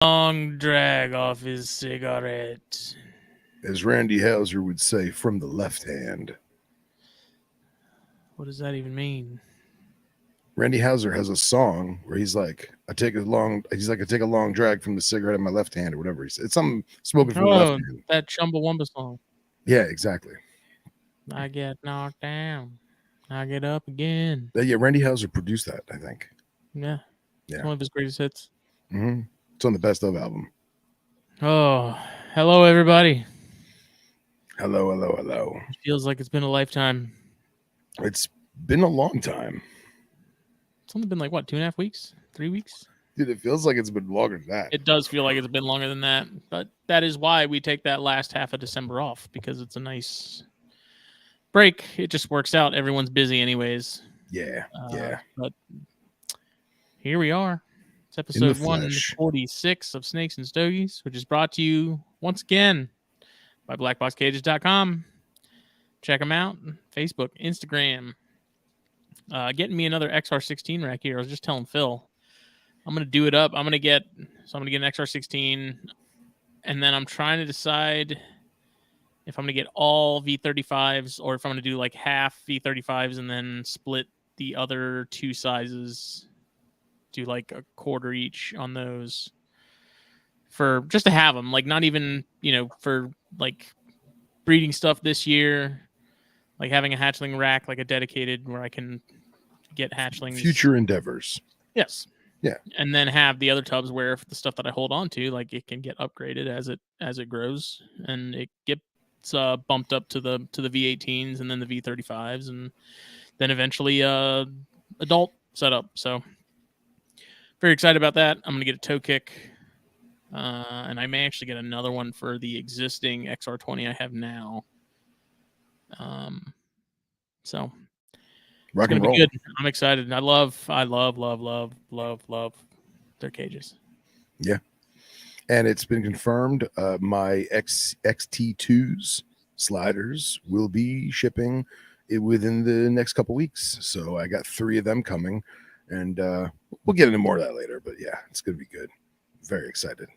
long drag off his cigarette. As Randy Hauser would say, from the left hand. What does that even mean? Randy Hauser has a song where he's like, I take a long drag from the cigarette in my left hand or whatever he said. It's something smoking from the left hand. That Chumbawamba song. Yeah, exactly. I get knocked down. I get up again. Yeah, Randy Hauser produced that, I think. Yeah. It's one of his greatest hits. Mm-hmm. It's on the Best Of album. Oh, hello, everybody. Hello. It feels like it's been a lifetime. It's been a long time. It's only been like, what, 2.5 weeks? 3 weeks? Dude, it feels like it's been longer than that. It does feel like it's been longer than that. But that is why we take that last half of December off, because it's a nice break. It just works out. Everyone's busy anyways. Yeah. But here we are. It's episode 146 of Snakes and Stogies, which is brought to you once again by BlackBoxCages.com. Check them out. Facebook, Instagram. Getting me another XR16 rack here. I was just telling Phil, I'm going to do it up. I'm going to get an XR16, and then I'm trying to decide if I'm going to get all V35s or if I'm going to do like half V35s and then split the other two sizes, do like a quarter each on those for just to have them, like not even, for like breeding stuff this year, like having a hatchling rack, like a dedicated where I can get hatchlings. Future endeavors. Yes. Yeah. And then have the other tubs where the stuff that I hold on to, like it can get upgraded as it grows, and it gets bumped up to the V18s and then the V35s, and then eventually adult setup. So very excited about that. I'm going to get a toe kick, and I may actually get another one for the existing XR20 I have now. So rock and roll. Be good. I'm excited. I love their cages. Yeah. And it's been confirmed my XT2s sliders will be shipping within the next couple weeks. So I got 3 of them coming, and we'll get into more of that later. But yeah, it's going to be good. Very excited.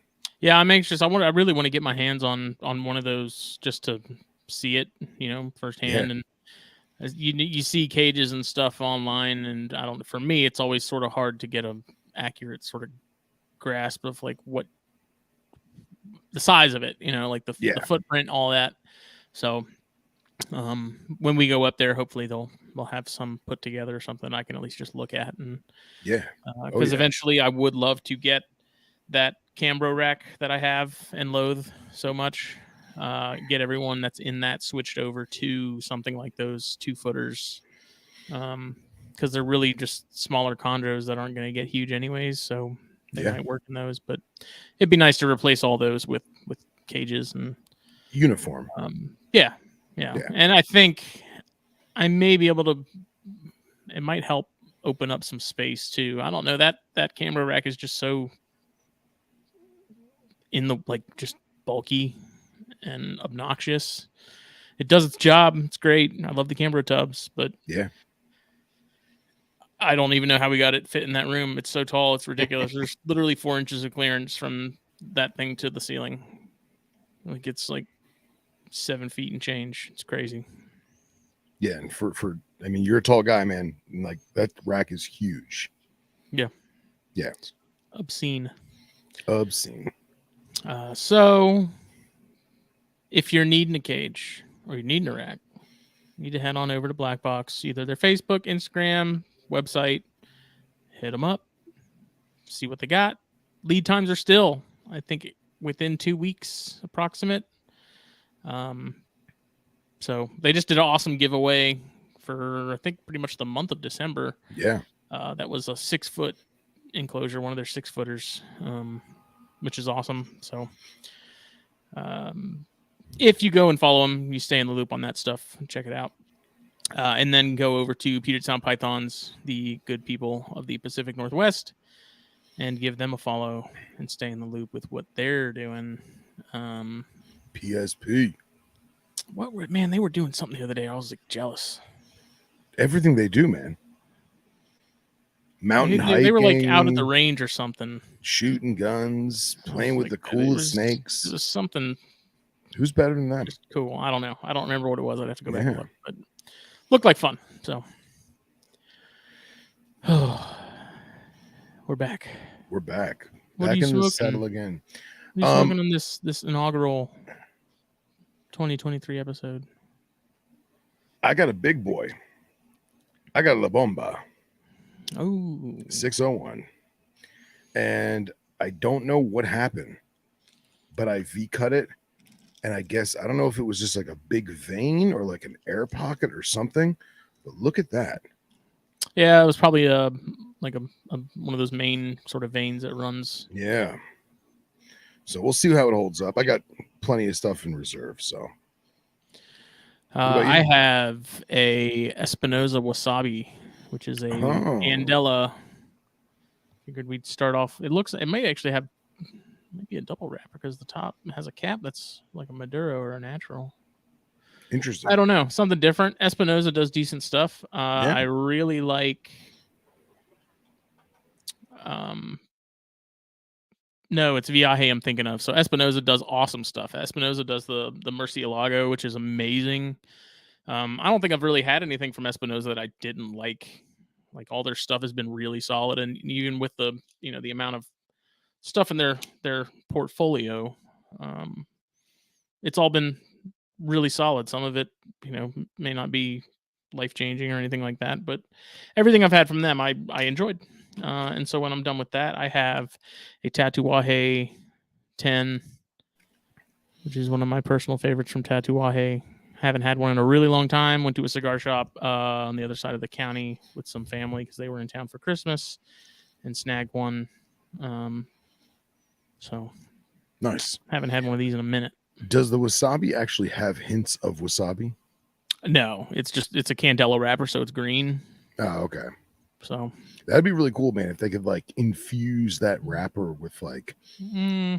Yeah, I'm anxious. I really want to get my hands on one of those just to see it, firsthand. Yeah. And you see cages and stuff online, and for me, it's always sort of hard to get an accurate sort of grasp of like what the size of it, like the footprint, all that. So when we go up there, hopefully they'll have some put together or something I can at least just look at. And because eventually I would love to get that Cambro rack that I have and loathe so much. Get everyone that's in that switched over to something like those 2-footers, because they're really just smaller chondros that aren't going to get huge anyways, so they might work in those. But it'd be nice to replace all those with cages and uniform. Yeah. And I think I may be able to. It might help open up some space too. I don't know, that camera rack is just so just bulky and obnoxious. It does its job. It's great. I love the Cambro tubs, but I don't even know how we got it fit in that room. It's so tall. It's ridiculous. There's literally 4 inches of clearance from that thing to the ceiling. Like it's like 7 feet and change. It's crazy. Yeah. And I mean, you're a tall guy, man. Like that rack is huge. Yeah. Yeah. It's obscene. So if you're needing a cage or you're needing a rack, you need to head on over to BlackBox, either their Facebook, Instagram, website. Hit them up, see what they got. Lead times are still, I think, within 2 weeks approximate. So they just did an awesome giveaway for, I think, pretty much the month of December. Yeah. That was a 6-foot enclosure, one of their 6-footers, which is awesome. So if you go and follow them, you stay in the loop on that stuff. Check it out. And then go over to Puget Sound Pythons, the good people of the Pacific Northwest, and give them a follow and stay in the loop with what they're doing. PSP. Man, they were doing something the other day. I was like jealous. Everything they do, man. mountain They were like out at the hiking, range or something. shooting guns, I playing was with like, the it coolest was snakes. something Who's better than them? just cool. I don't know. I don't remember what it was. I'd have to go back and Yeah. look, but looked like fun. So we're back. We're back. What are Back you in the smoking? saddle again. What are you smoking on this inaugural 2023 episode? I got a big boy. I got a La Bomba. Oh, 601. And I don't know what happened, but I V-cut it. And I guess, I don't know if it was just like a big vein or like an air pocket or something, but look at that. yeah, it was probably like a one of those main sort of veins that runs. Yeah. So we'll see how it holds up. I got plenty of stuff in reserve. So I have a Espinosa Wasabi, which is a Candela. Figured we'd start off. It may actually have maybe a double wrapper because the top has a cap that's like a Maduro or a natural. Interesting. I don't know, something different. Espinosa does decent stuff. Yeah. I really like. No, it's Viaje I'm thinking of. So Espinosa does awesome stuff. Espinosa does the Murcielago, which is amazing. I don't think I've really had anything from Espinosa that I didn't like. Like all their stuff has been really solid, and even with the the amount of stuff in their portfolio, it's all been really solid. Some of it, may not be life changing or anything like that, but everything I've had from them, I enjoyed. And so when I'm done with that, I have a Tatuaje 10, which is one of my personal favorites from Tatuaje. Haven't had one in a really long time. Went to a cigar shop on the other side of the county with some family because they were in town for Christmas and snagged one. So nice. Haven't had one of these in a minute. Does the wasabi actually have hints of wasabi? No, it's a Candela wrapper, so it's green. Oh, okay. So that'd be really cool, man, if they could like infuse that wrapper with like I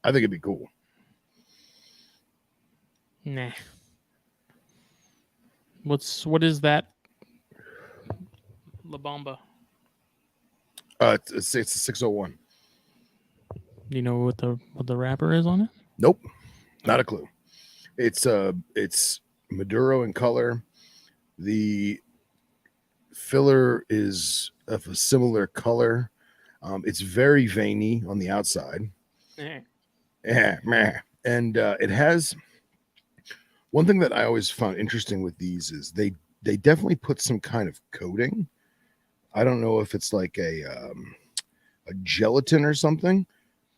think it'd be cool. Nah. What is that? La Bomba. It's a 601. Do you know what the wrapper is on it? Nope, not a clue. It's Maduro in color. The filler is of a similar color. It's very veiny on the outside. And it has one thing that I always found interesting with these is they definitely put some kind of coating. I don't know if it's like a gelatin or something,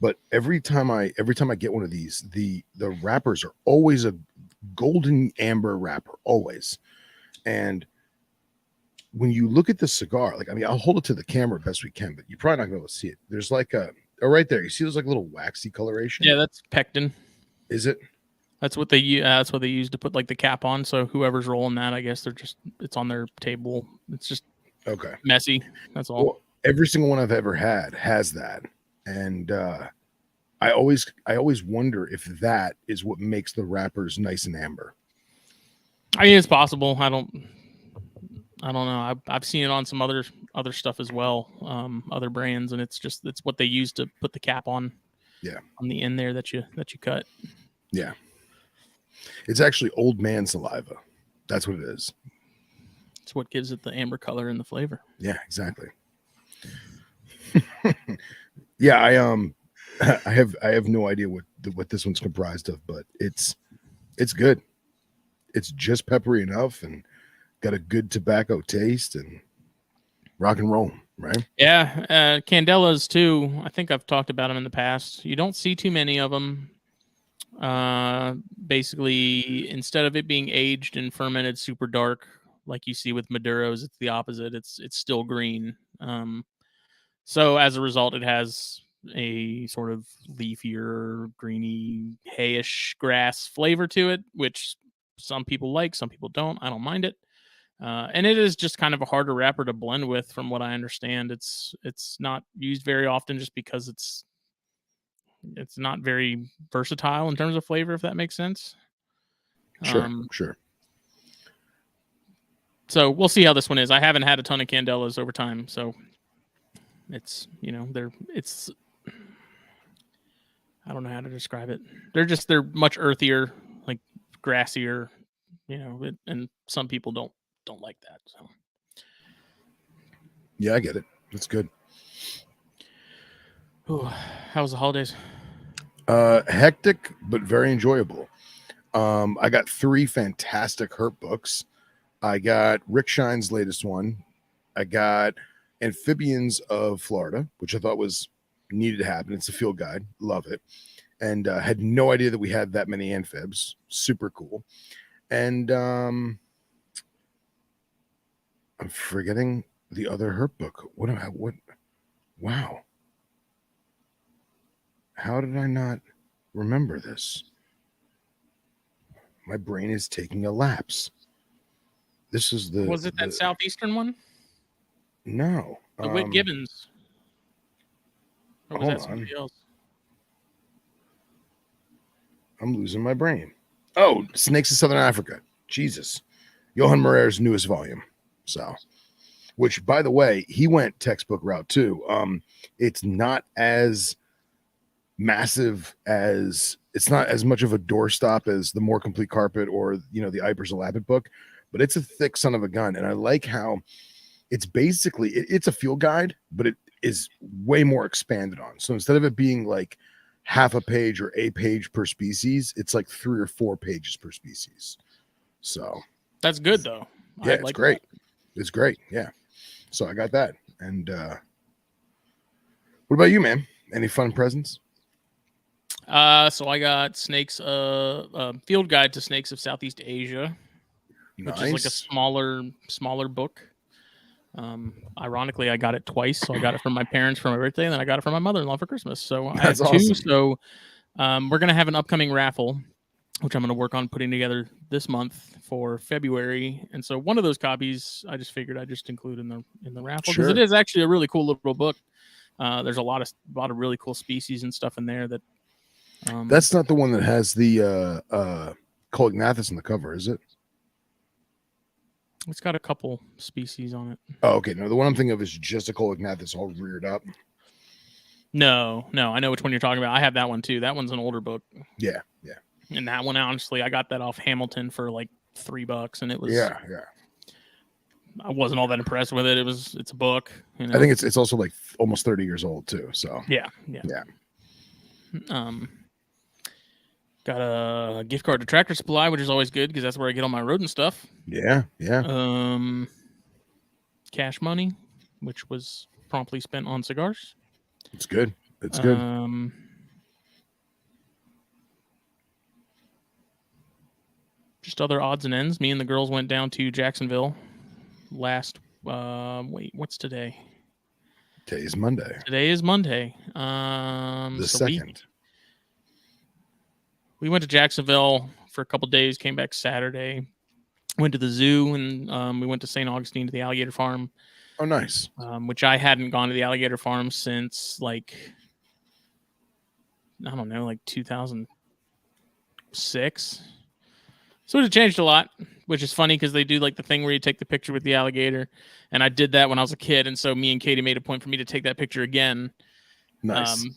but every time I get one of these, the wrappers are always a golden amber wrapper, always. And when you look at the cigar, like, I mean, I'll hold it to the camera best we can, but you're probably not gonna be able to see it. There's like right there, you see those like little waxy coloration? Yeah, that's pectin. Is it? That's what they use to put like the cap on. So whoever's rolling that, I guess it's on their table. It's just okay, messy. That's all. Well, every single one I've ever had has that, and I always wonder if that is what makes the wrappers nice and amber. I mean, it's possible. I don't know. I've seen it on some other stuff as well, other brands, and it's what they use to put the cap on. Yeah, on the end there that you cut. Yeah, it's actually old man saliva. That's what it is. It's what gives it the amber color and the flavor. Yeah, exactly. Yeah, I have no idea what this one's comprised of, but it's good. It's just peppery enough and got a good tobacco taste and rock and roll, right? Yeah, Candelas too. I think I've talked about them in the past. You don't see too many of them. Basically, instead of it being aged and fermented super dark like you see with Maduros, it's the opposite. It's still green. So as a result, it has a sort of leafier, greeny, hayish grass flavor to it, which some people like, some people don't. I don't mind it. And it is just kind of a harder wrapper to blend with, from what I understand. It's not used very often just because it's not very versatile in terms of flavor, if that makes sense. Sure. So we'll see how this one is. I haven't had a ton of Candelas over time, so it's I don't know how to describe it. They're much earthier, like grassier, and some people don't like that. So Yeah, I get it. That's good. Ooh, how was the holidays? Hectic but very enjoyable. I got 3 fantastic herp books. I got Rick Shine's latest one. I got Amphibians of Florida, which I thought was needed to happen. It's a field guide. Love it. And had no idea that we had that many amphibs. Super cool. And I'm forgetting the other herp book. What? Wow. How did I not remember this? My brain is taking a lapse. This is Was it that southeastern one? No. The Whit Gibbons. Or was that hold somebody else? I'm losing my brain. Oh, Snakes of Southern Africa. Jesus. Johan Moreira's newest volume. So, which, by the way, he went textbook route too. It's not as massive as, it's not as much of a doorstop as the More Complete Carpet or, the Ipers Elappet book, but it's a thick son of a gun. And I like how it's basically, it's a field guide, but it is way more expanded on. So instead of it being like half a page or a page per species, it's like 3 or 4 pages per species. So that's good though. Yeah, it's great. It's great. Yeah. So I got that. And what about you, man? Any fun presents? So I got snakes, field guide to snakes of Southeast Asia, which is like a smaller book. Ironically, I got it twice. So I got it from my parents for my birthday, and then I got it from my mother-in-law for Christmas. So I have 2. Awesome. So we're gonna have an upcoming raffle, which I'm gonna work on putting together this month for February. And so one of those copies, I just figured I'd just include in the raffle because it is actually a really cool little book. There's a lot of really cool species and stuff in there that. That's not the one that has the Colignathus on the cover, is it? It's got a couple species on it. Oh, okay. No, the one I'm thinking of is just a Colignathus all reared up. No, I know which one you're talking about. I have that one too. That one's an older book. Yeah. And that one, honestly, I got that off Hamilton for like $3, and it was. Yeah. I wasn't all that impressed with it. It's a book. I think it's also like almost 30 years old too. So yeah. Got a gift card to Tractor Supply, which is always good because that's where I get all my rodent stuff. Yeah. Cash money, which was promptly spent on cigars. It's good. It's good. Just other odds and ends. Me and the girls went down to Jacksonville last. What's today? Today is Monday. The 2nd. We went to Jacksonville for a couple days. Came back Saturday. Went to the zoo, and we went to St. Augustine to the alligator farm. Oh, nice. Which I hadn't gone to the alligator farm since like 2006. So it changed a lot, which is funny because they do like the thing where you take the picture with the alligator, and I did that when I was a kid, and so me and Katie made a point for me to take that picture again. Nice.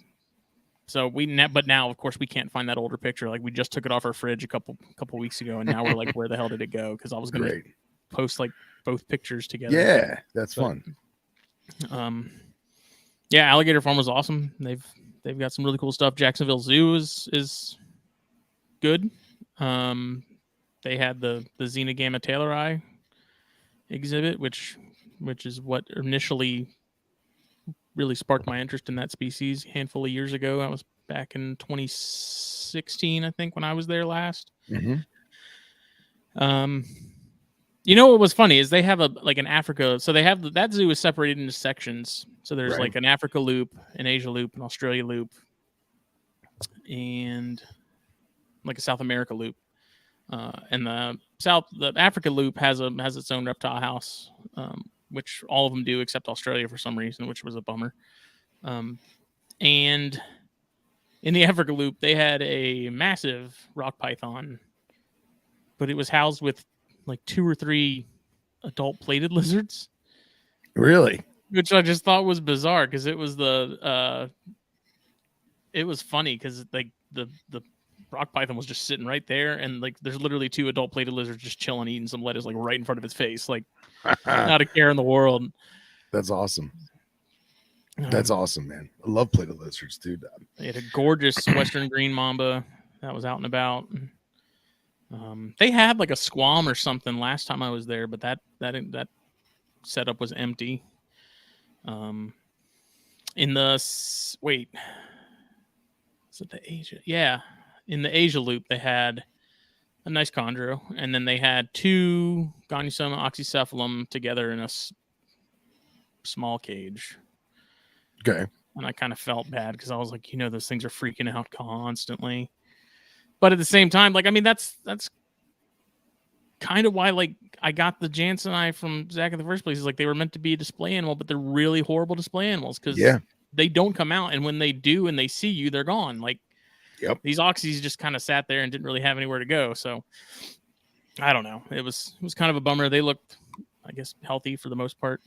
So but now of course we can't find that older picture. Like we just took it off our fridge a couple weeks ago, and now we're like, where the hell did it go? Because I was going to post like both pictures together. Yeah, that's fun. Yeah, alligator farm was awesome. They've got some really cool stuff. Jacksonville Zoo is good. They had the Xenogamma taylori exhibit, which is what initially really sparked my interest in that species a handful of years ago. That was back in 2016, I think, when I was there last. Mm-hmm. What was funny is they have an Africa. So they have that zoo is separated into sections. So there's like an Africa loop, an Asia loop, an Australia loop, and like a South America loop. And the Africa loop has its own reptile house, which all of them do except Australia for some reason, which was a bummer. And in the Africa loop, they had a massive rock python, but it was housed with like 2 or 3 adult plated lizards. Really? Which I just thought was bizarre because it was it was funny because like the rock python was just sitting right there, and like there's literally 2 adult plated lizards just chilling, eating some lettuce like right in front of his face, like not a care in the world. That's awesome. That's awesome, man. I love plated lizards, dude. They had a gorgeous western green mamba that was out and about. They had like a squam or something last time I was there, but that setup was empty. In the wait, is it the Asia? Yeah, in the Asia loop they had a nice chondro, and then they had 2 Goniosoma oxycephalum together in a small cage. Okay. And I kind of felt bad because I was like, those things are freaking out constantly. But at the same time, like, I mean, that's kind of why, like, I got the Jansenii from Zach in the first place. Is like they were meant to be a display animal, but they're really horrible display animals because they don't come out, and when they do and they see you, they're gone. Like, these oxys just kind of sat there and didn't really have anywhere to go. So I don't know. It was kind of a bummer. They looked, I guess, healthy for the most part.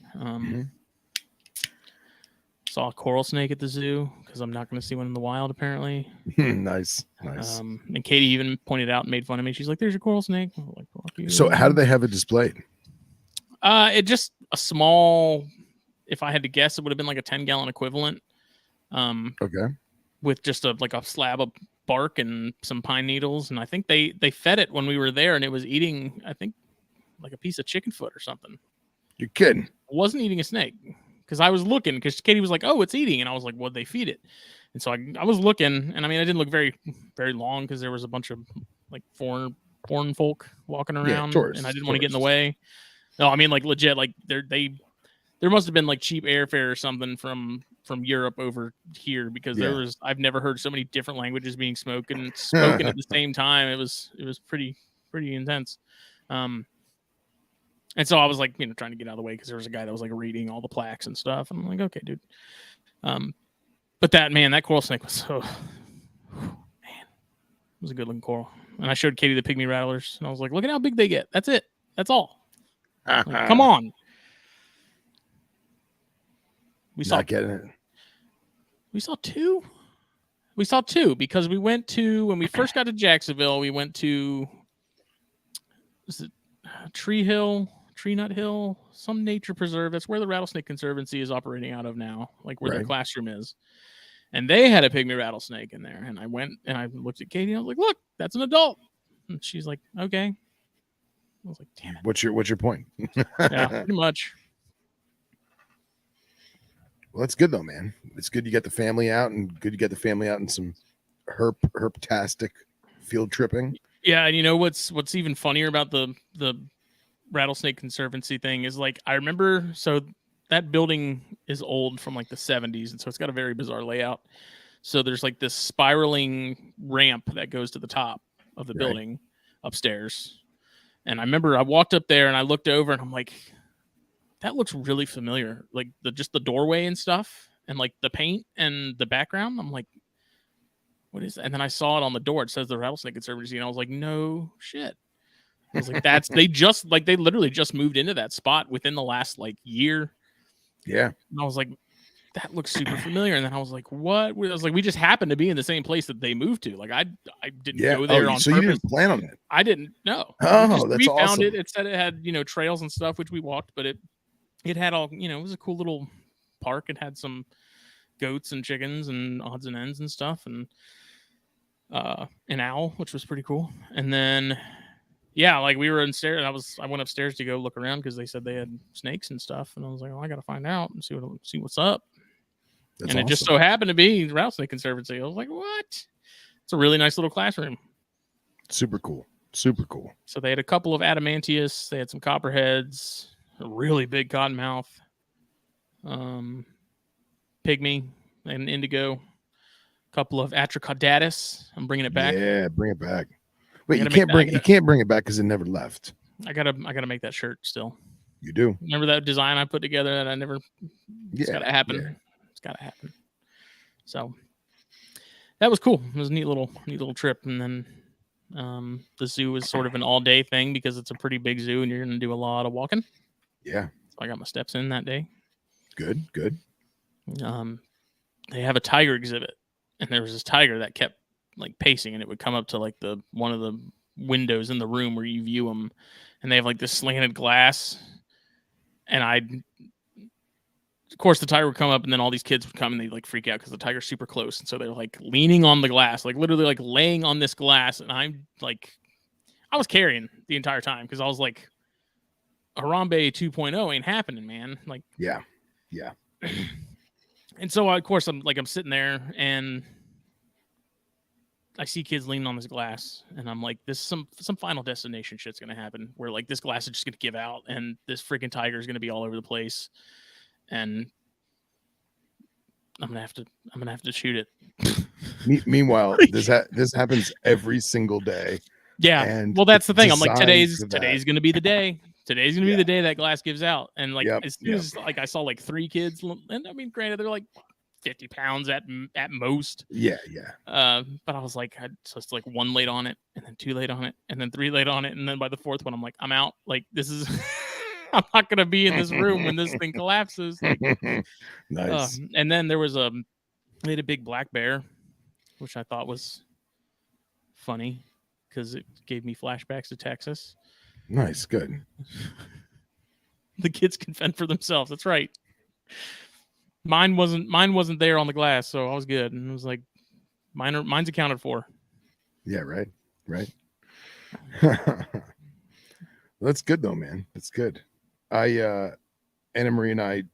Saw a coral snake at the zoo because I'm not going to see one in the wild, apparently. Nice. And Katie even pointed out and made fun of me. She's like, "There's your coral snake." I'm like, so how do they have it displayed? It just a small. If I had to guess, it would have been like a 10-gallon equivalent. Okay. With just a slab of bark and some pine needles, and I think they fed it when we were there, and it was eating, I think, like a piece of chicken foot or something. You're kidding? It wasn't eating a snake. Because I was looking, because Katie was like, "Oh, it's eating," and I was like, "What'd they feed it?" And so I was looking, and I mean, I didn't look very, very long because there was a bunch of like foreign folk walking around, and I didn't want to get in the way. No, I mean, like legit, like there must have been like cheap airfare or something from Europe over here because I've never heard so many different languages being spoken at the same time. It was pretty intense. And so I was like, trying to get out of the way because there was a guy that was like reading all the plaques and stuff. And I'm like, okay, dude. But that coral snake was it was a good looking coral. And I showed Katie the pygmy rattlers, and I was like, look at how big they get. That's it. That's all. Like, come on. We saw two. We saw 2 because we went to, when we first got to Jacksonville, we went to, was it Tree Nut Hill, some nature preserve. That's where the Rattlesnake Conservancy is operating out of now, like where their classroom is. And they had a pygmy rattlesnake in there. And I went and I looked at Katie and I was like, look, that's an adult. And she's like, okay. I was like, damn it. What's your point? Yeah, pretty much. Well, that's good though, man. It's good you get the family out, and good you get the family out in some herptastic field tripping. Yeah, and what's even funnier about the Rattlesnake Conservancy thing is, like, I remember, so that building is old from like the 70s, and so it's got a very bizarre layout. So there's like this spiraling ramp that goes to the top of the building upstairs. And I remember I walked up there and I looked over and I'm like, that looks really familiar. Like just the doorway and stuff, and like the paint and the background. I'm like, what is that? And then I saw it on the door. It says the Rattlesnake Conservancy, and I was like, no shit. I was like, they literally just moved into that spot within the last like year. Yeah. And I was like, that looks super familiar. And then I was like, what? I was like, we just happened to be in the same place that they moved to. Like I didn't go there on so purpose. You didn't plan on it? I didn't. No. Oh, we found it. It said it had, trails and stuff, which we walked, but it had all, it was a cool little park. It had some goats and chickens and odds and ends and stuff, and an owl, which was pretty cool. And then like we were upstairs, and I went upstairs to go look around because they said they had snakes and stuff, and I was like, I gotta find out and see what's up. That's awesome. It just so happened to be Rattlesnake Conservancy. I was like, what? It's a really nice little classroom. Super cool. So they had a couple of adamantius, they had some copperheads, a really big cottonmouth, pygmy, and indigo, a couple of atrocaudatus. I'm bringing it back. Yeah, bring it back. Wait, you can't bring it back because it never left. I gotta make that shirt still. You do. Remember that design I put together that I never? It's gotta happen. Yeah. It's gotta happen. So that was cool. It was a neat little trip. And then the zoo is sort of an all day thing because it's a pretty big zoo and you're gonna do a lot of walking. Yeah. So I got my steps in that day. Good. They have a tiger exhibit, and there was this tiger that kept like pacing, and it would come up to like the one of the windows in the room where you view them, and they have like this slanted glass, and of course the tiger would come up, and then all these kids would come and they'd like freak out because the tiger's super close, and so they're like leaning on the glass, like literally like laying on this glass, and I was carrying the entire time because I was like, Harambe 2.0 ain't happening, man. Like, yeah. And so of course I'm sitting there and I see kids leaning on this glass, and I'm like, this some Final Destination shit's gonna happen where like this glass is just gonna give out, and this freaking tiger is gonna be all over the place, and I'm gonna have to shoot it. Meanwhile, this happens every single day. Yeah. And well, that's the thing. I'm like, designed today's gonna be the day. Today's gonna be Yeah. the day that glass gives out. And like Yep, as soon as like I saw like 3 kids, and I mean, granted, they're like 50 pounds at most. Yeah. But I was like, so it's like 1 laid on it, and then 2 laid on it, and then 3 laid on it, and then by the 4th one, I'm like, I'm out. Like this is, I'm not gonna be in this room when this thing collapses. Like, Nice. And then there was they had a big black bear, which I thought was funny because it gave me flashbacks to Texas. Nice, good. The kids can fend for themselves. That's right. Mine wasn't there on the glass, so I was good. And it was like, mine's accounted for. Yeah, right. That's good though, man. That's good. Anna Marie and I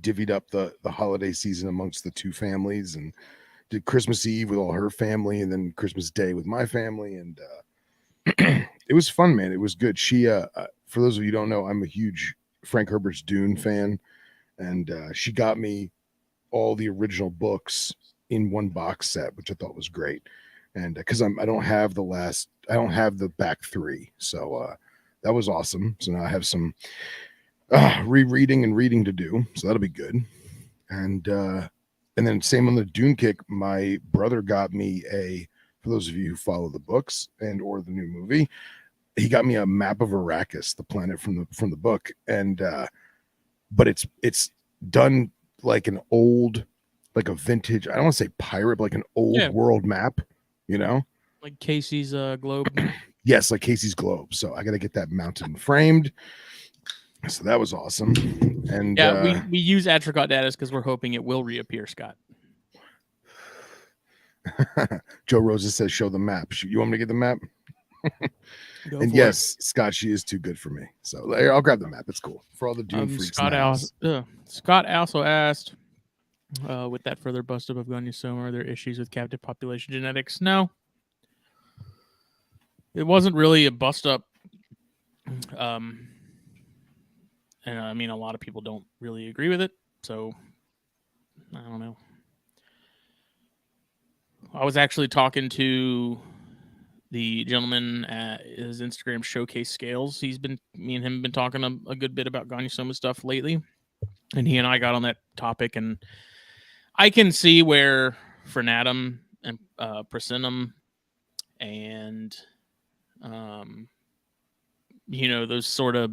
divvied up the holiday season amongst the 2 families and did Christmas Eve with all her family and then Christmas Day with my family, and it was fun, man. It was good. She for those of you who don't know, I'm a huge Frank Herbert's Dune fan, and she got me all the original books in one box set, which I thought was great. And because I don't have the back 3, so that was awesome. So now I have some rereading and reading to do, so that'll be good. And then same on the Dune kick, my brother got me for those of you who follow the books and or the new movie, he got me a map of Arrakis, the planet from the book, and but it's done like an old, like a vintage, I don't want to say pirate, but like an old world map, you know, like Casey's globe. Yes, like Casey's globe. So I got to get that mounted and framed. So that was awesome. And yeah, we use Atricot data because we're hoping it will reappear, Scott. Joe Rosa says, show the map. You want me to get the map? And yes, Scott, she is too good for me. So I'll grab the map. It's cool. For all the Dune freaks. Scott also asked, with that further bust up of Gonyosoma, are there issues with captive population genetics? No. It wasn't really a bust up. And I mean, a lot of people don't really agree with it. So I don't know. I was actually talking to the gentleman at his Instagram Showcase Scales. Me and him have been talking a good bit about Gonyosoma stuff lately. And he and I got on that topic, and I can see where Frenatum and Prasinum and those sort of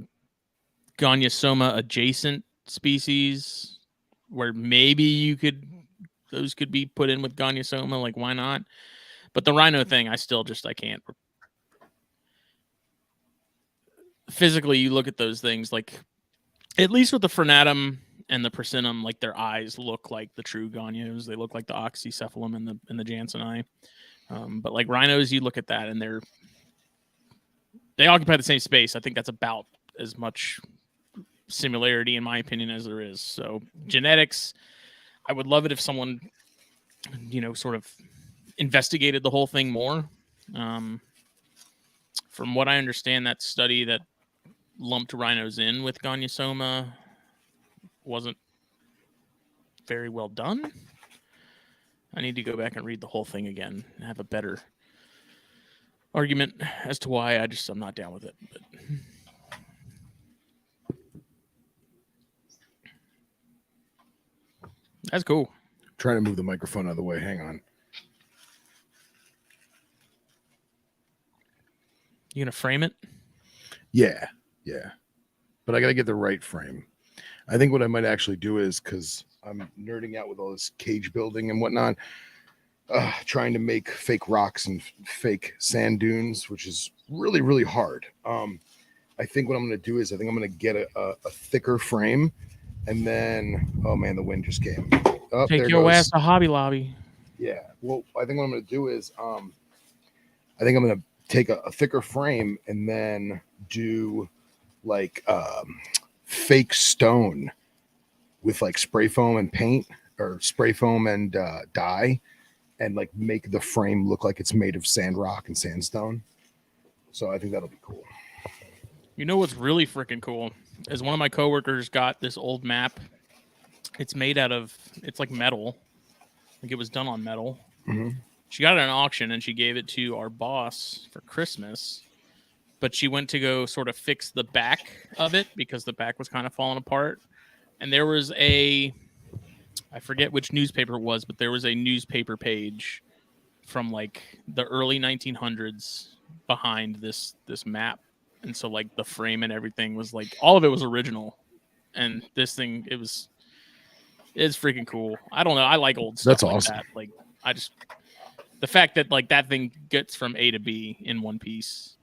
Gonyosoma adjacent species where maybe those could be put in with Gonyosoma, like why not? But the rhino thing, I can't. Physically, you look at those things, like at least with the Frenatum and the Prasinum, like their eyes look like the true Gonyos. They look like the oxycephalum and the Janseni. But like rhinos, you look at that and they occupy the same space. I think that's about as much similarity, in my opinion, as there is. So genetics, I would love it if someone, sort of investigated the whole thing more. From what I understand, that study that lumped rhinos in with Gonyosoma wasn't very well done. I need to go back and read the whole thing again and have a better argument as to why I'm not down with it. But that's cool. Trying to move the microphone out of the way. Hang on. You gonna frame it? Yeah. but I got to get the right frame. I think what I might actually do is, because I'm nerding out with all this cage building and whatnot, trying to make fake rocks and fake sand dunes, which is really, really hard. I think what I'm going to do is I think I'm going to get a thicker frame, and then, oh man, the wind just came. Oh, Take there your goes. ass to Hobby Lobby. Yeah. Well, I think what I'm going to do is I think I'm going to take a thicker frame and then do like fake stone with like spray foam and paint, or spray foam and dye, and like make the frame look like it's made of sand rock and sandstone. So I think that'll be cool. You know what's really freaking cool is one of my coworkers got this old map. It's made out of, it's like metal. Like it was done on metal. Mm-hmm. She got it at an auction and she gave it to our boss for Christmas. But she went to go sort of fix the back of it because the back was kind of falling apart. And there was I forget which newspaper it was, but there was a newspaper page from like the early 1900s behind this map. And so like the frame and everything was like, all of it was original. And this thing, it's freaking cool. I don't know. I like old stuff. That's like awesome. that. Like the fact that like that thing gets from A to B in one piece,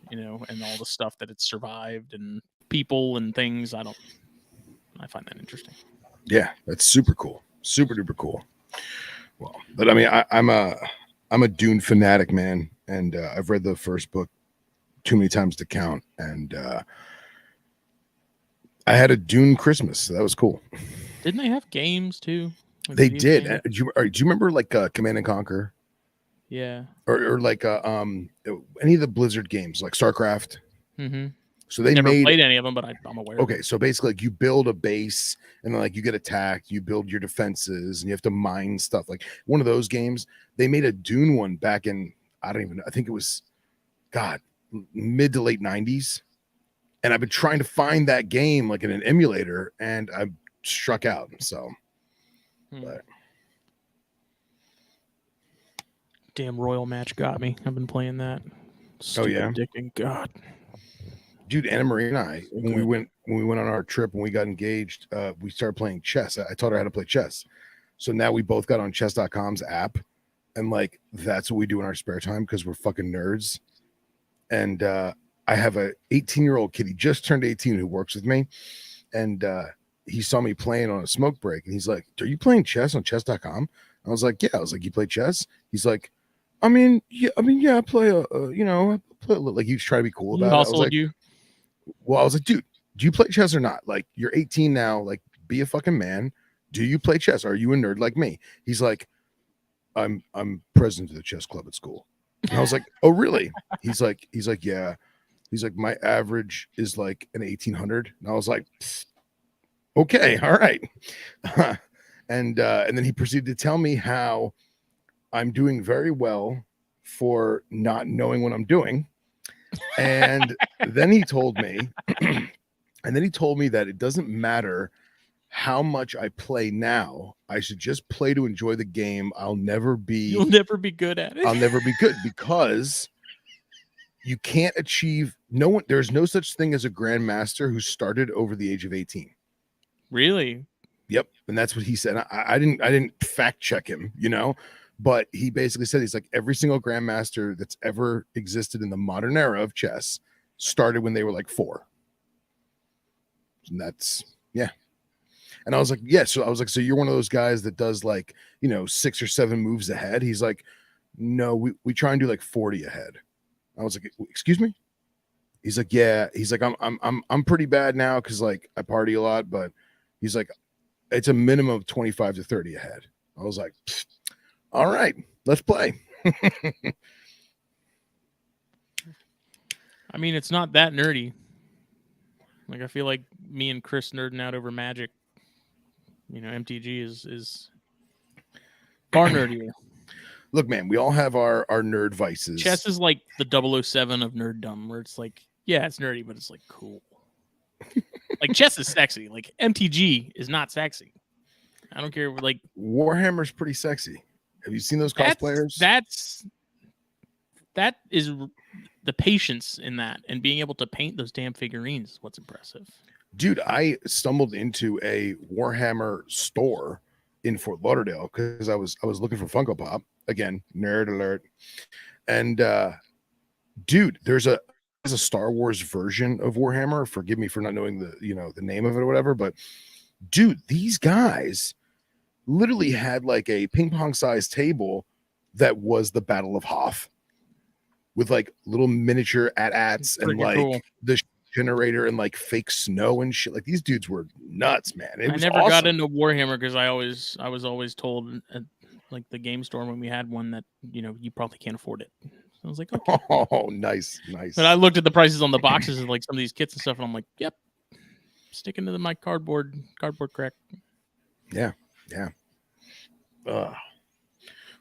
you know, and all the stuff that it's survived and people and things. I find that interesting. Yeah, that's super cool. Super duper cool. Well, but I mean, I'm a Dune fanatic, man. And I've read the first book too many times to count. And I had a Dune Christmas. So that was cool. Didn't they have games too? Like they did. Do you remember like Command and Conquer? Yeah. Or like any of the Blizzard games, like StarCraft. Mm-hmm. So they never played any of them, but I'm aware. Okay, so basically, like you build a base, and then like you get attacked, you build your defenses, and you have to mine stuff. Like one of those games. They made a Dune one back in I think it was, God, mid to late 90s, and I've been trying to find that game like in an emulator, and I struck out. So, but. Damn, Royal Match got me. I've been playing that. Oh yeah, addicting. God. Dude, Anna Marie and I, when we went on our trip, when we got engaged, we started playing chess. I taught her how to play chess. So now we both got on chess.com's app, and like that's what we do in our spare time because we're fucking nerds. And I have a 18-year-old kid. He just turned 18 who works with me, and he saw me playing on a smoke break, and he's like, "Are you playing chess on chess.com?" I was like, "Yeah." I was like, "You play chess?" He's like, I mean, yeah, I play I play a little." Like he was trying to be cool about it. I was like, well, I was like, dude, do you play chess or not? Like, you're 18 now. Like, be a fucking man. Do you play chess? Are you a nerd like me? He's like, I'm president of the chess club at school. And I was like, oh, really? He's like, yeah. He's like, my average is like an 1800. And I was like, okay, all right. And then he proceeded to tell me how I'm doing very well for not knowing what I'm doing. And then he told me, that it doesn't matter how much I play now. I should just play to enjoy the game. You'll never be good at it. I'll never be good because you can't achieve there's no such thing as a grandmaster who started over the age of 18. Really? Yep. And that's what he said. I didn't fact check him, but he basically said, he's like, every single grandmaster that's ever existed in the modern era of chess started when they were like 4. And that's, yeah. And I was like, yeah. So I was like, so you're one of those guys that does like, 6 or 7 moves ahead. He's like, no, we try and do like 40 ahead. I was like, excuse me? He's like, yeah. He's like, I'm pretty bad now because like I party a lot, but he's like, it's a minimum of 25 to 30 ahead. I was like, all right, let's play. I mean, it's not that nerdy. Like, I feel like me and Chris nerding out over Magic, MTG is far nerdier. Look, man, we all have our nerd vices. Chess is like the 007 of nerddom, where it's like, yeah, it's nerdy, but it's like cool. Like, chess is sexy. Like, MTG is not sexy. I don't care. Like, Warhammer's pretty sexy. Have you seen those cosplayers? the patience in that and being able to paint those damn figurines is what's impressive. Dude, I stumbled into a Warhammer store in Fort Lauderdale because I was looking for Funko Pop. Again, nerd alert. And dude, there's a Star Wars version of Warhammer. Forgive me for not knowing the name of it or whatever, but dude, these guys literally had like a ping pong sized table that was the Battle of Hoth with like little miniature AT-ATs and like cool. the generator and like fake snow and shit. Like these dudes were nuts, man. It was never awesome. got into Warhammer because I was always told at like the game store when we had one that you probably can't afford it. So I was like, okay. Oh, nice. But I looked at the prices on the boxes and like some of these kits and stuff, and I'm like, yep, sticking to my cardboard crack. Yeah.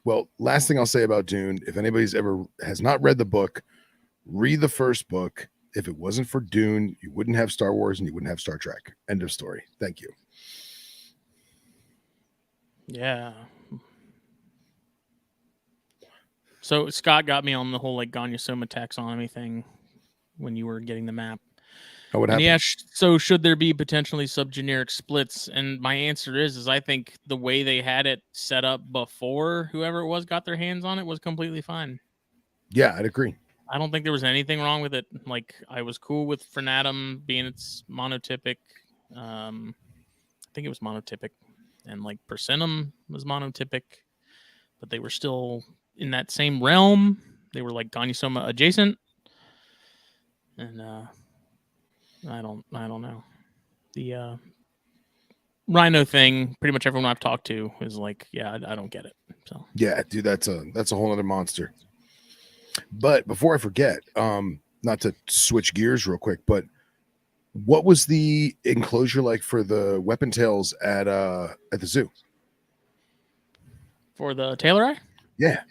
Well, last thing I'll say about Dune, if anybody's has not read the book, read the first book. If it wasn't for Dune, you wouldn't have Star Wars and you wouldn't have Star Trek. End of story. Thank you. Yeah. So Scott got me on the whole like Gonyosoma taxonomy thing when you were getting the map. Oh, what happened? Yeah, so should there be potentially subgeneric splits? And my answer is I think the way they had it set up before whoever it was got their hands on it was completely fine. Yeah, I'd agree. I don't think there was anything wrong with it. Like I was cool with Frenatum being its monotypic. I think it was monotypic, and like Persinnum was monotypic, but they were still in that same realm. They were like Gonyosoma adjacent, and I don't know. The rhino thing, pretty much everyone I've talked to is like, yeah, I don't get it. So yeah, dude, that's a whole other monster. But before I forget, not to switch gears real quick, but what was the enclosure like for the weapon tails at the zoo? For the Taylor Eye? Yeah.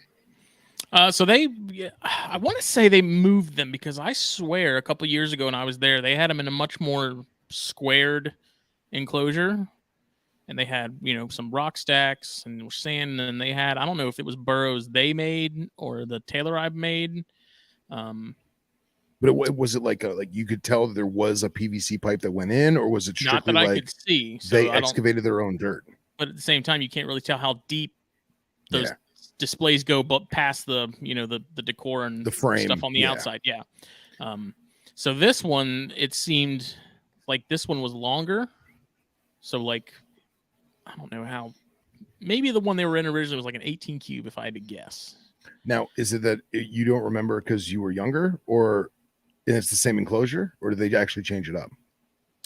So I want to say they moved them because I swear a couple years ago when I was there, they had them in a much more squared enclosure, and they had some rock stacks and sand, and they had, I don't know if it was burrows they made or the Taylor Eye made. But was it like you could tell that there was a PVC pipe that went in, or was it strictly not that like I could see? So they excavated their own dirt? But at the same time, you can't really tell how deep those displays go, but past the the decor and the frame stuff on the outside. Yeah. So this one, it seemed like this one was longer. So like, I don't know how. Maybe the one they were in originally was like an 18 cube, if I had to guess. Now, is it that you don't remember because you were younger, or it's the same enclosure, or did they actually change it up?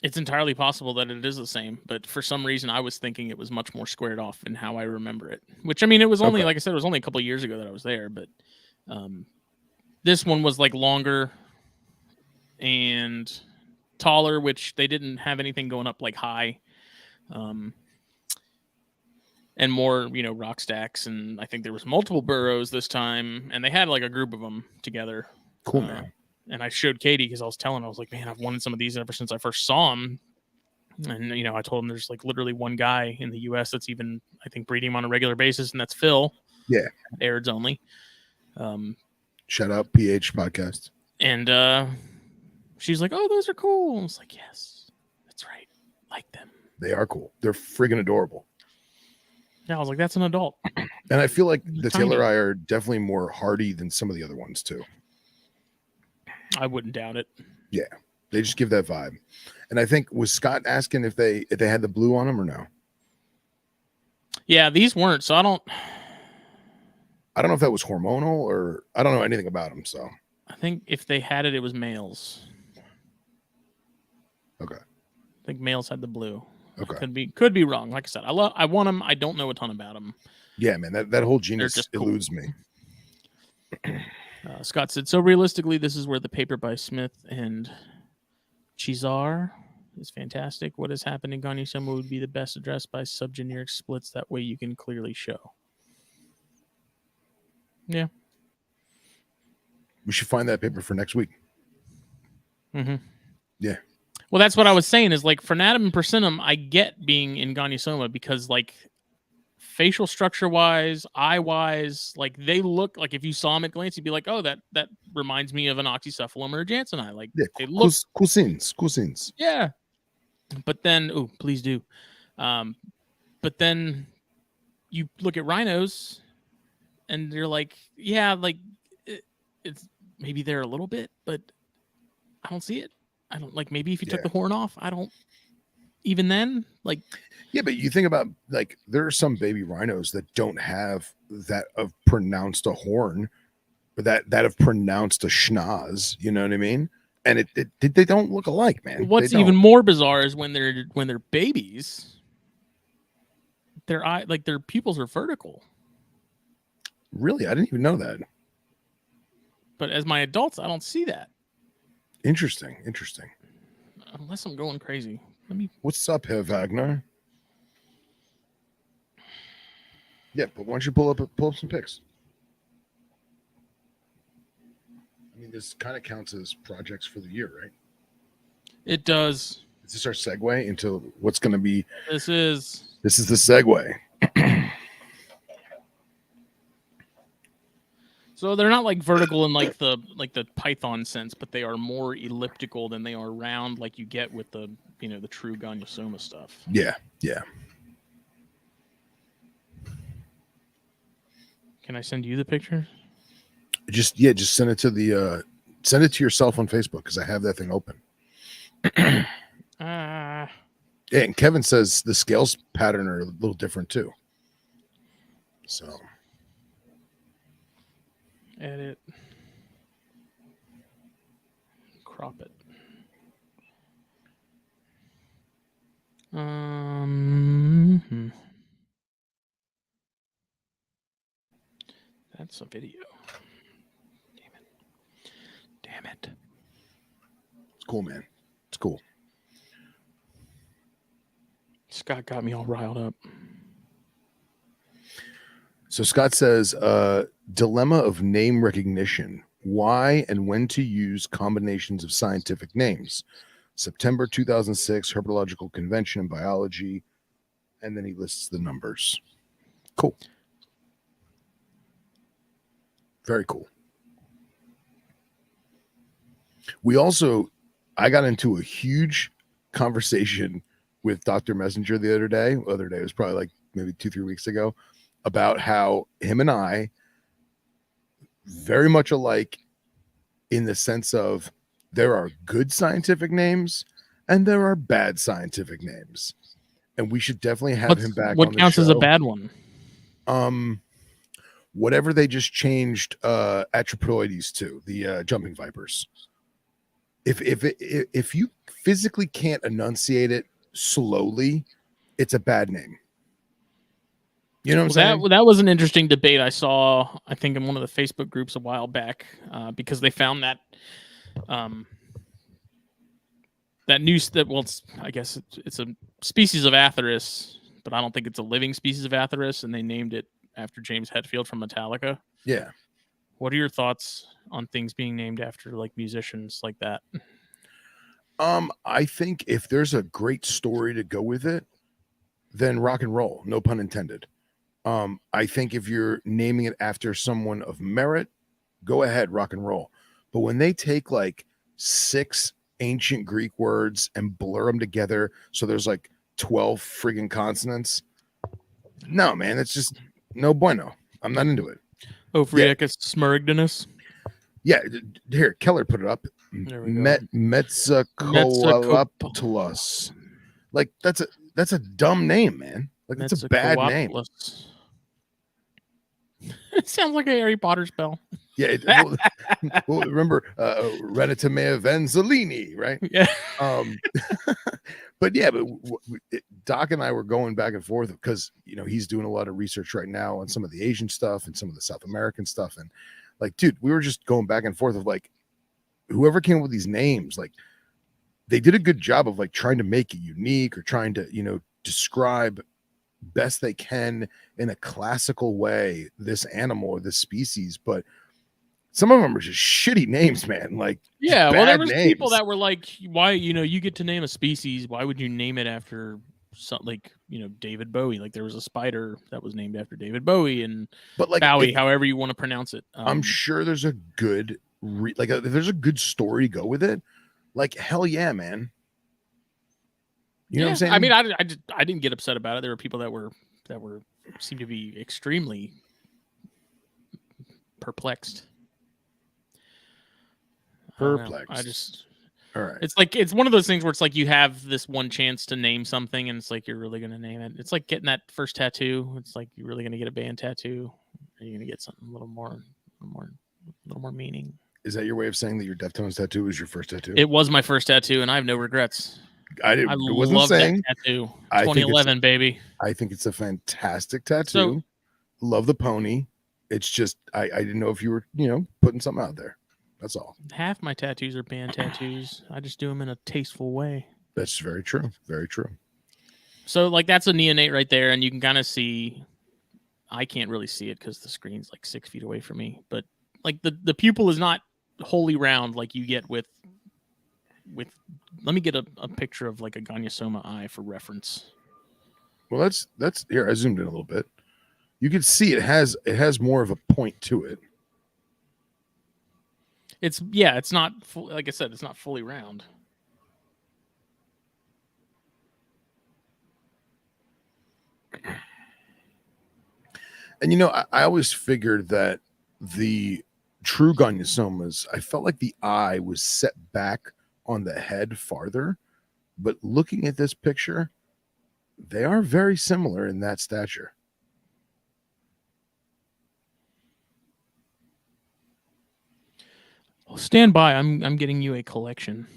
It's entirely possible that it is the same, but for some reason I was thinking it was much more squared off in how I remember it. Which, I mean, it was only, like I said, it was only a couple of years ago that I was there, but this one was like longer and taller, which they didn't have anything going up like high. And more, rock stacks, and I think there was multiple burrows this time, and they had like a group of them together. Cool, man. And I showed Katie because I was telling her, I was like, man, I've wanted some of these ever since I first saw them. And, I told him there's like literally one guy in the U.S. that's even, I think, breeding them on a regular basis, and that's Phil. Yeah. Airds only. Shout out PH Podcast. And she's like, oh, those are cool. I was like, yes, that's right. Like them. They are cool. They're friggin' adorable. Yeah, I was like, that's an adult. And I feel like the Taylor Eye are definitely more hardy than some of the other ones, too. I wouldn't doubt it. Yeah, they just give that vibe. And I think, was Scott asking if they had the blue on them or no? Yeah, these weren't. So I don't know if that was hormonal or I don't know anything about them. So I think if they had it, it was males. Okay. I think males had the blue. Okay. Could be wrong. Like I said, I want them. I don't know a ton about them. Yeah, man, that whole genus eludes cool. me. Scott said, so realistically, this is where the paper by Smith and Chizar is fantastic. What has happened in Gonyosoma would be the best addressed by subgeneric splits. That way you can clearly show. Yeah. We should find that paper for next week. Mm-hmm. Yeah. Well, that's what I was saying is like Frenatum and Persinnum, I get being in Gonyosoma because like facial structure wise, eye wise, like they look like if you saw them at glance, you'd be like, oh, that reminds me of an oxycephalum or a jansenite. Like they look cool scenes. Yeah. But then, oh, please do. But then you look at rhinos and you're like, yeah, like it's maybe there a little bit, but I don't see it. I don't like maybe if you took the horn off, I don't even then like. Yeah, but you think about like there are some baby rhinos that don't have that of pronounced a horn, or that have pronounced a schnoz. You know what I mean? And they don't look alike, man. What's even more bizarre is when they're babies, their eye like their pupils are vertical. Really, I didn't even know that. But as my adults, I don't see that. Interesting. Unless I'm going crazy. Let me. What's up, Herr Wagner? Yeah, but why don't you pull up some pics? I mean, this kind of counts as projects for the year, right? It does. Is this our segue into what's going to be? This is the segue. So they're not like vertical in like the python sense, but they are more elliptical than they are round, like you get with the the true Gonyosoma stuff. Yeah. Can I send you the picture? Just send it to send it to yourself on Facebook because I have that thing open. Yeah, and Kevin says the scales pattern are a little different too. So edit, crop it. That's a video. Damn it. It's cool, man. It's cool. Scott got me all riled up. So Scott says, dilemma of name recognition. Why and when to use combinations of scientific names. September 2006, Herpetological Convention in Biology. And then he lists the numbers. Cool. Very cool. I got into a huge conversation with Dr. Messenger the other day. It was probably like maybe 2-3 weeks ago, about how him and I very much alike in the sense of there are good scientific names and there are bad scientific names. And we should definitely have him back on the show. What counts as a bad one? Whatever they just changed Atropoides to, the jumping vipers. If you physically can't enunciate it slowly, it's a bad name. You know what I'm saying? That was an interesting debate I saw, I think, in one of the Facebook groups a while back, because they found that that news that I guess it's a species of Atheris, but I don't think it's a living species of Atheris, and they named it after James Hetfield from Metallica. Yeah. What are your thoughts on things being named after like musicians like that? I think if there's a great story to go with it, then rock and roll, no pun intended. I think if you're naming it after someone of merit, go ahead, rock and roll. But when they take like 6 ancient Greek words and blur them together so there's like 12 friggin' consonants, no, man, it's just no bueno. I'm not into it. Ophrieticus smyrgdinus. Yeah, here, Keller put it up. Metzacoalaptulus. Like that's a dumb name, man. Like that's a bad name. It sounds like a Harry Potter spell. Yeah. Well, remember Renitamea Vanzolini, right? Yeah. But Doc and I were going back and forth because he's doing a lot of research right now on some of the Asian stuff and some of the South American stuff, and like, dude, we were just going back and forth of like, whoever came up with these names, like, they did a good job of like trying to make it unique or trying to describe best they can in a classical way this animal or this species, but some of them are just shitty names, man. Like, yeah, well, there was people that were like, why, you get to name a species, why would you name it after something like, David Bowie. Like there was a spider that was named after David Bowie, and But like, Bowie, however you want to pronounce it. I'm sure there's a good if there's a good story to go with it. Like, hell yeah, man. You know what I'm saying? I mean, I didn't get upset about it. There were people that were seemed to be extremely perplexed. I just all right. It's one of those things where it's like you have this one chance to name something, and it's like you're really going to name it. It's like getting that first tattoo. It's like you're really going to get a band tattoo. Are you going to get something a little more meaning? Is that your way of saying that your Deftones tattoo was your first tattoo? It was my first tattoo, and I have no regrets. I wasn't saying that tattoo. 2011, baby. I think it's a fantastic tattoo. Love the pony. It's just I didn't know if you were putting something out there. That's all. Half my tattoos are band tattoos. I just do them in a tasteful way. That's very true. Very true. So like that's a neonate right there, and you can kind of see. I can't really see it because the screen's like 6 feet away from me, but like the pupil is not wholly round like you get with. Let me get a picture of like a Gonyosoma eye for reference. Well, that's here. I zoomed in a little bit. You can see it has more of a point to it. It's not like I said, it's not fully round. And I always figured that the true Gonyosomas, I felt like the eye was set back on the head farther, but looking at this picture, they are very similar in that stature. Well, stand by. I'm getting you a collection.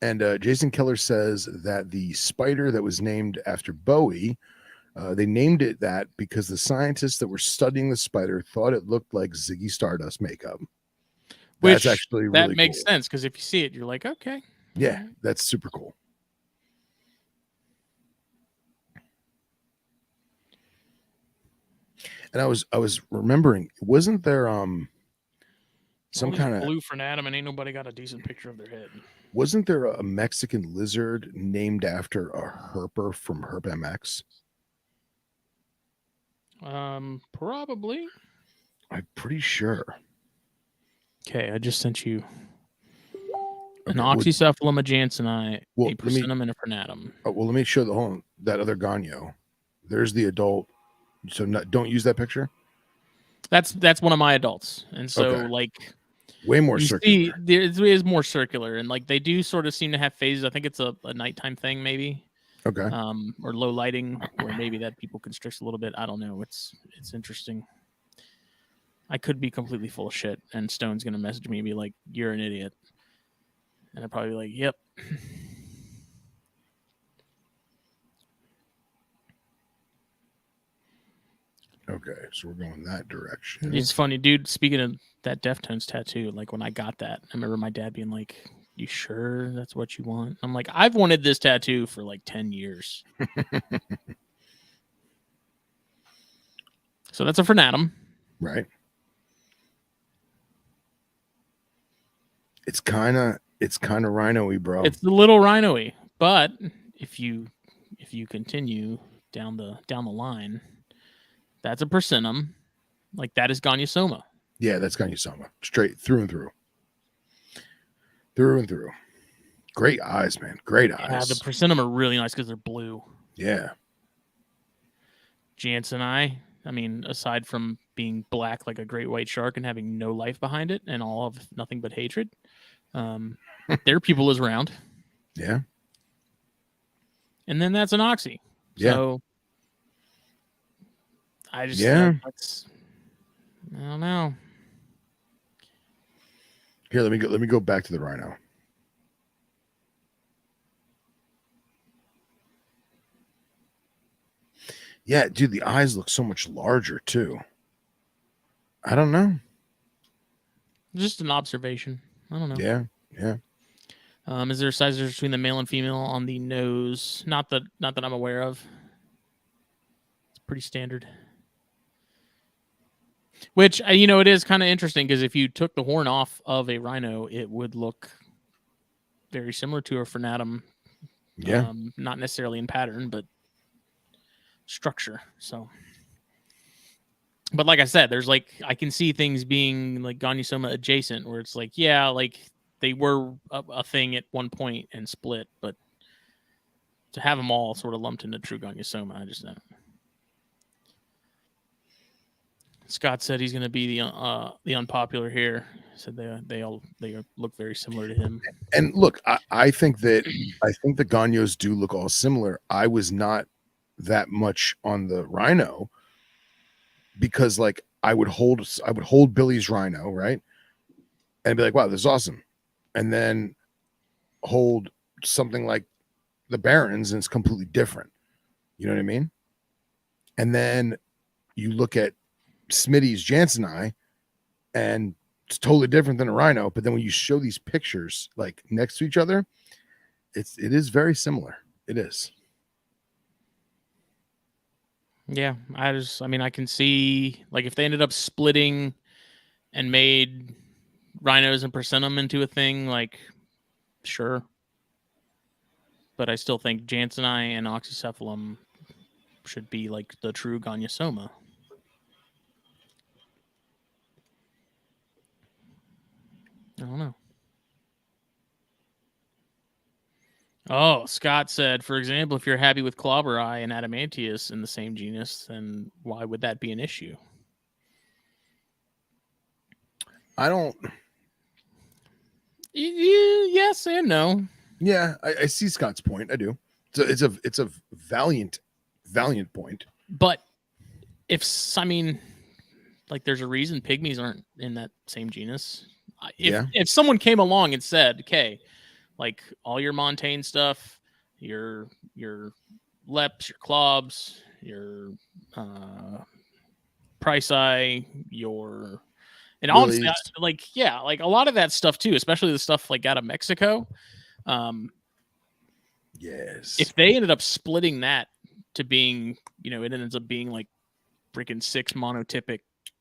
And Jason Keller says that the spider that was named after Bowie, they named it that because the scientists that were studying the spider thought it looked like Ziggy Stardust makeup. That's actually really that makes sense because if you see it, you're like, okay. Yeah, that's super cool. And I was remembering, wasn't there some kind of blue for Adam, and ain't nobody got a decent picture of their head. Wasn't there a Mexican lizard named after a herper from Herp MX? Probably. I'm pretty sure. Okay, I just sent you an Oxycephalum, a Jansseni, a Persimmon, and a Fernatum. Well, let me show that other Gonyo. There's the adult. So don't use that picture. That's one of my adults, and so like way more circular. It is more circular, and like they do sort of seem to have phases. I think it's a nighttime thing, maybe. Okay. Or low lighting, or maybe that people constrict a little bit. I don't know. It's interesting. I could be completely full of shit, and Stone's gonna message me and be like, "You're an idiot," and I'd probably be like, "Yep." Okay, so we're going that direction. It's funny, dude. Speaking of that Deftones tattoo, like when I got that, I remember my dad being like, "You sure that's what you want?" I'm like, "I've wanted this tattoo for like 10 years." So that's a Fernatum. Right. It's kind of rhino-y, bro. It's a little rhino-y, but if you continue down the line, that's a Persimmon. Like that is Gonyosoma. Yeah, that's Gonyosoma. Straight through and through. Through and through. Great eyes, man. Great eyes. Yeah, the Persimmon are really nice because they're blue. Yeah. Jansseni, I mean, aside from being black like a great white shark and having no life behind it and all of nothing but hatred, their pupil is round. Yeah. And then that's an Oxy. Yeah. So I just I don't know. Here, let me go back to the rhino. Yeah, dude, the eyes look so much larger too. I don't know. Just an observation. I don't know. Yeah. Is there a size difference between the male and female on the nose? Not that I'm aware of. It's pretty standard. Which, it is kind of interesting because if you took the horn off of a rhino, it would look very similar to a Fernatum Yeah. Not necessarily in pattern, but structure. So, but like I said, there's like, I can see things being like Gonyosoma adjacent, where it's like, yeah, like they were a thing at one point and split, but to have them all sort of lumped into true Gonyosoma, I just don't. Scott said he's going to be the unpopular here. Said they look very similar to him. And look, I think the Ganyos do look all similar. I was not that much on the rhino because like I would hold Billy's rhino, right? And be like, wow, this is awesome. And then hold something like the Barons and it's completely different. You know what I mean? And then you look at Smitty's Janseni and it's totally different than a rhino. But then when you show these pictures like next to each other, it is very similar. It is. Yeah, I mean, I can see like if they ended up splitting and made rhinos and Persentum into a thing, like sure. But I still think Janseni and Oxycephalum should be like the true Gonyosoma. I don't know. Oh, Scott said, for example, if you're happy with Clobberi and Adamantius in the same genus, then why would that be an issue? I don't. Yes and no. Yeah, I see Scott's point. I do. So it's a valiant point. But I mean, like, there's a reason pygmies aren't in that same genus. If someone came along and said, okay, like all your Montaigne stuff, your leps, your clobs, your price eye, and honestly, like a lot of that stuff too, especially the stuff like out of Mexico. Yes. If they ended up splitting that to being, it ends up being like freaking 6 monotypic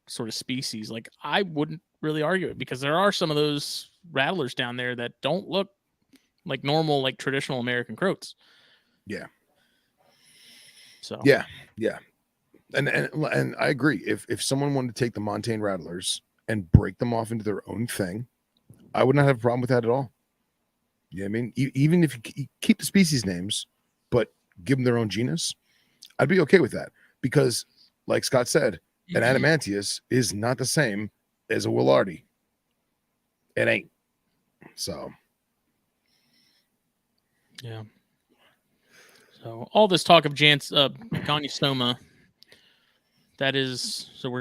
sort of species, like I wouldn't really argue it because there are some of those rattlers down there that don't look like normal, like traditional American croats. Yeah. So yeah. And I agree. If someone wanted to take the Montaigne rattlers and break them off into their own thing, I would not have a problem with that at all. You know what I mean? Even if you keep the species names, but give them their own genus, I'd be okay with that. Because, like Scott said, an Adamantius is not the same as a Willardy. It ain't. So. Yeah. So all this talk of Gonyosoma, that is, so we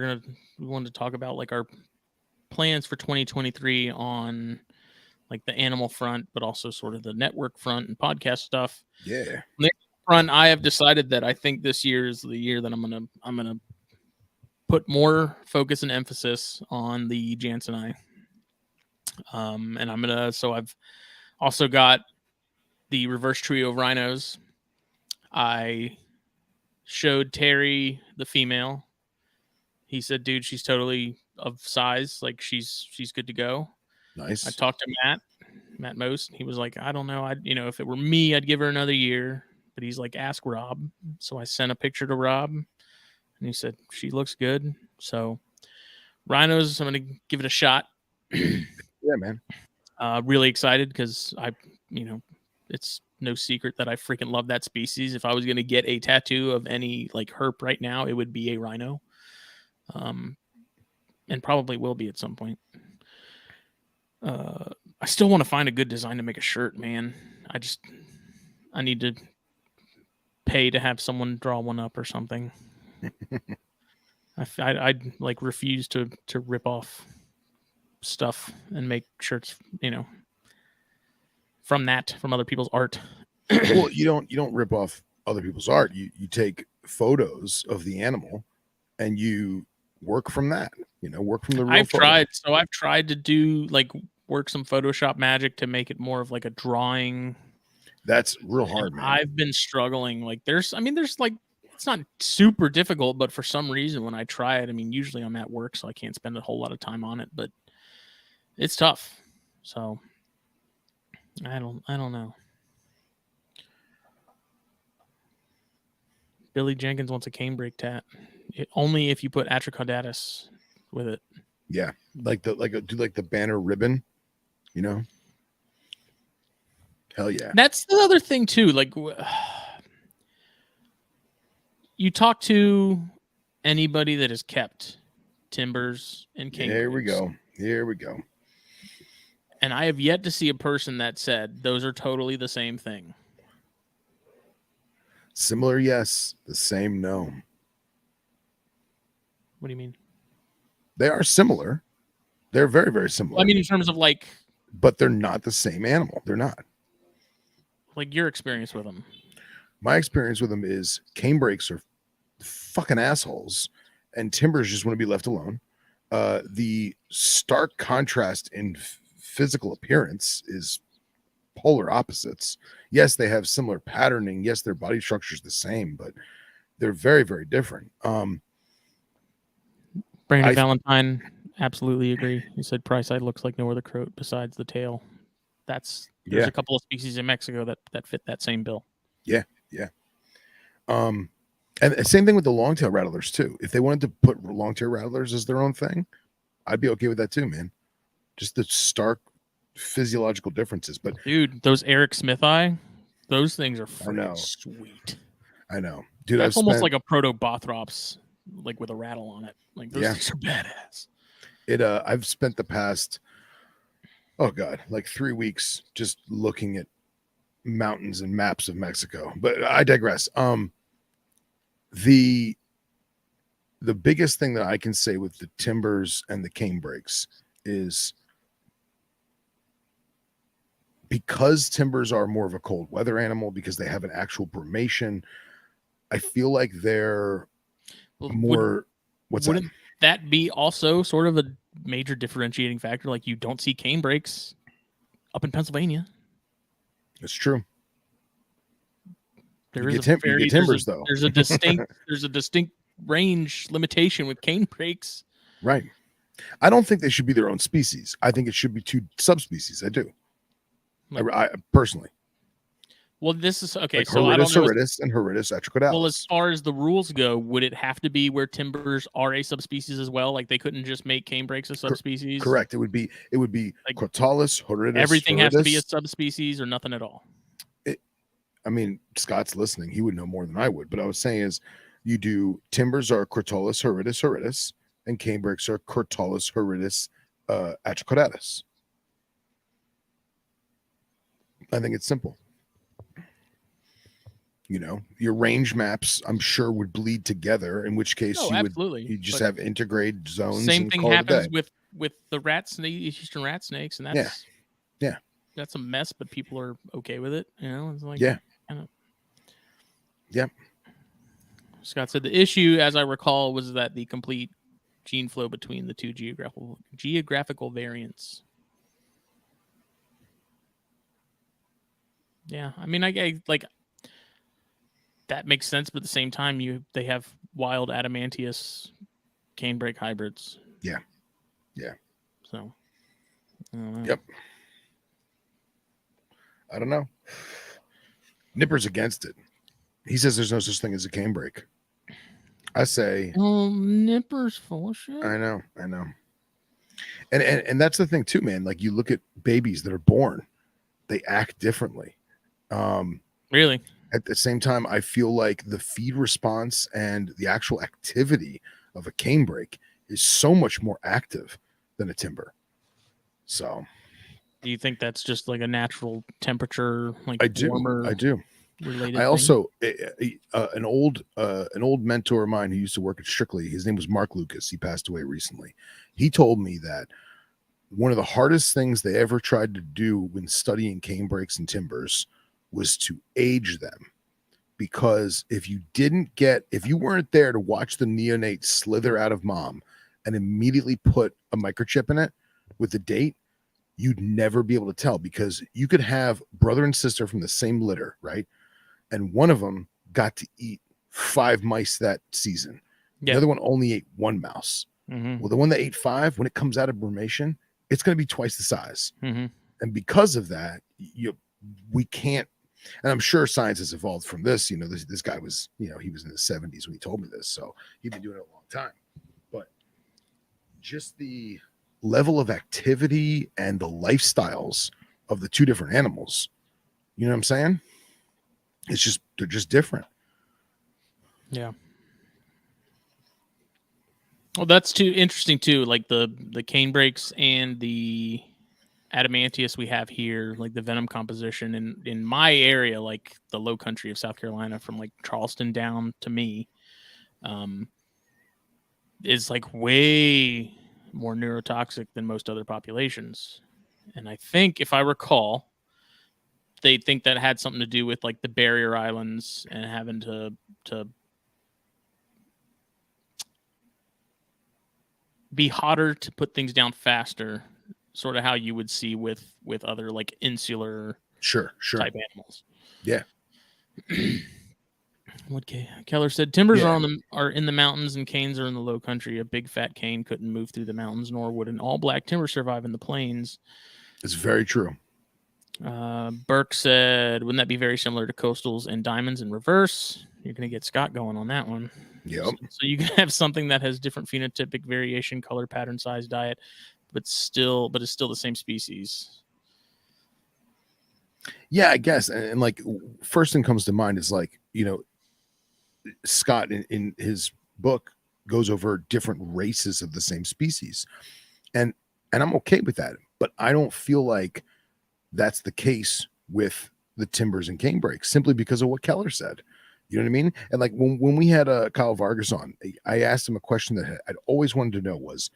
wanted to talk about like our plans for 2023 on like the animal front, but also sort of the network front and podcast stuff. Yeah. On the front, I have decided that I think this year is the year that I'm gonna put more focus and emphasis on the Janseni. And so I've also got the reverse trio of rhinos. I showed Terry the female. He said, dude, she's totally of size. Like she's good to go. Nice. I talked to Matt Most. He was like, I don't know. If it were me, I'd give her another year. But he's like, ask Rob. So I sent a picture to Rob and he said, she looks good. So rhinos, I'm going to give it a shot. Yeah, man. Really excited because it's no secret that I freaking love that species. If I was going to get a tattoo of any like herp right now, it would be a rhino. And probably will be at some point. I still want to find a good design to make a shirt, man. I need to pay to have someone draw one up or something. I'd like refuse to rip off stuff and make shirts, from other people's art. Well, you don't rip off other people's art. You take photos of the animal and you work from that. Work from the real I've tried to do like work some Photoshop magic to make it more of like a drawing. That's real hard, man. I've been struggling. Like there's like, it's not super difficult, but for some reason when I try it, usually I'm at work, so I can't spend a whole lot of time on it, but it's tough. So I don't know. Billy Jenkins wants a canebrake tat. Only if you put atrocaudatus with it. Yeah, do like the banner ribbon, you know. Hell yeah. That's the other thing too. Like, you talk to anybody that has kept timbers and canebrakes. Here we go. And I have yet to see a person that said those are totally the same thing. Similar, yes. The same, no. What do you mean? They are similar. They're very, very similar. Well, I mean, in terms of like, but they're not the same animal. They're not. Like your experience with them. My experience with them is canebrakes are fucking assholes, and timbers just want to be left alone. The stark contrast in physical appearance is polar opposites. Yes, they have similar patterning. Yes, their body structure is the same, but they're very, very different. Brandon Valentine, absolutely agree. He said Price-eyed looks like no other croat besides the tail. There's a couple of species in Mexico that fit that same bill. Yeah. And same thing with the longtail rattlers too. If they wanted to put longtail rattlers as their own thing, I'd be okay with that too, man. Just the stark physiological differences. But dude, those Eric Smith eye, those things are freaking sweet. I know, dude. That's almost like a proto-bothrops, like with a rattle on it. Like those things are badass. I've spent the past, like 3 weeks just looking at mountains and maps of Mexico. But I digress. The biggest thing that I can say with the timbers and the canebrakes is because timbers are more of a cold weather animal, because they have an actual brumation, I feel like they're more. Wouldn't that be also sort of a major differentiating factor? Like you don't see canebrakes up in Pennsylvania. It's true. You get timbers though. There's a distinct range limitation with canebrakes. Right. I don't think they should be their own species. I think it should be 2 subspecies. I do. I personally. Well, this is okay. Like so I don't know. Horridus and Horridus atrocaudalis. Well, as far as the rules go, would it have to be where timbers are a subspecies as well? Like they couldn't just make canebrakes a subspecies. Correct. It would be like Crotalus, Horridus. Everything has to be a subspecies or nothing at all. I mean, Scott's listening. He would know more than I would. But I was saying is, you do timbers are Crotalus, Horridus, and canebrakes are Crotalus, Horridus, atrocaudatus. I think it's simple. You know, your range maps, I'm sure, would bleed together. In which case, you just have integrate zones. Same thing happens with the rat snake, eastern rat snakes, and that's that's a mess. But people are okay with it. You know, it's like Scott said the issue, as I recall, was that the complete gene flow between the 2 geographical variants. Yeah, I mean, I like that makes sense, but at the same time, they have wild adamantius canebrake hybrids. Yeah. So, I don't know. Yep. I don't know. Nipper's against it. He says there's no such thing as a canebrake. I say, Nipper's full of shit. I know. And that's the thing too, man. Like you look at babies that are born, they act differently. Really? At the same time, I feel like the feed response and the actual activity of a canebrake is so much more active than a timber. So, do you think that's just like a natural temperature, like I do. Related I also an old mentor of mine who used to work at Strictly. His name was Mark Lucas. He passed away recently. He told me that one of the hardest things they ever tried to do when studying canebrakes and timbers was to age them, because if you weren't there to watch the neonate slither out of mom and immediately put a microchip in it with the date, you'd never be able to tell, because you could have brother and sister from the same litter, right? And one of them got to eat 5 mice that season. The other one only ate 1 mouse. Mm-hmm. Well, the one that ate 5, when it comes out of brumation, it's going to be twice the size. Mm-hmm. And because of that, we can't And I'm sure science has evolved from this. This guy was, he was in his 70s when he told me this, so he'd been doing it a long time. But just the level of activity and the lifestyles of the two different animals, you know what I'm saying? They're just different. Yeah. Well, that's too interesting too. Like the cane brakes and the adamantius we have here, like the venom composition in my area, like the low country of South Carolina, from like Charleston down to me, is like way more neurotoxic than most other populations. And I think, if I recall, they think that had something to do with like the barrier islands and having to be hotter to put things down faster, sort of how you would see with other like insular sure type animals. Yeah. What Keller said, timbers are in the mountains and canes are in the low country. A big fat cane couldn't move through the mountains, nor would an all black timber survive in the plains. It's very true. Burke said, wouldn't that be very similar to coastals and diamonds in reverse? You're going to get Scott going on that one. Yep. So you can have something that has different phenotypic variation, color, pattern, size, diet, but it's still the same species. Yeah, I guess. And like, first thing comes to mind is like, Scott in his book goes over different races of the same species. And I'm okay with that. But I don't feel like that's the case with the timbers and cane brakes, simply because of what Keller said. You know what I mean? And like when we had Kyle Vargas on, I asked him a question that I'd always wanted to know was,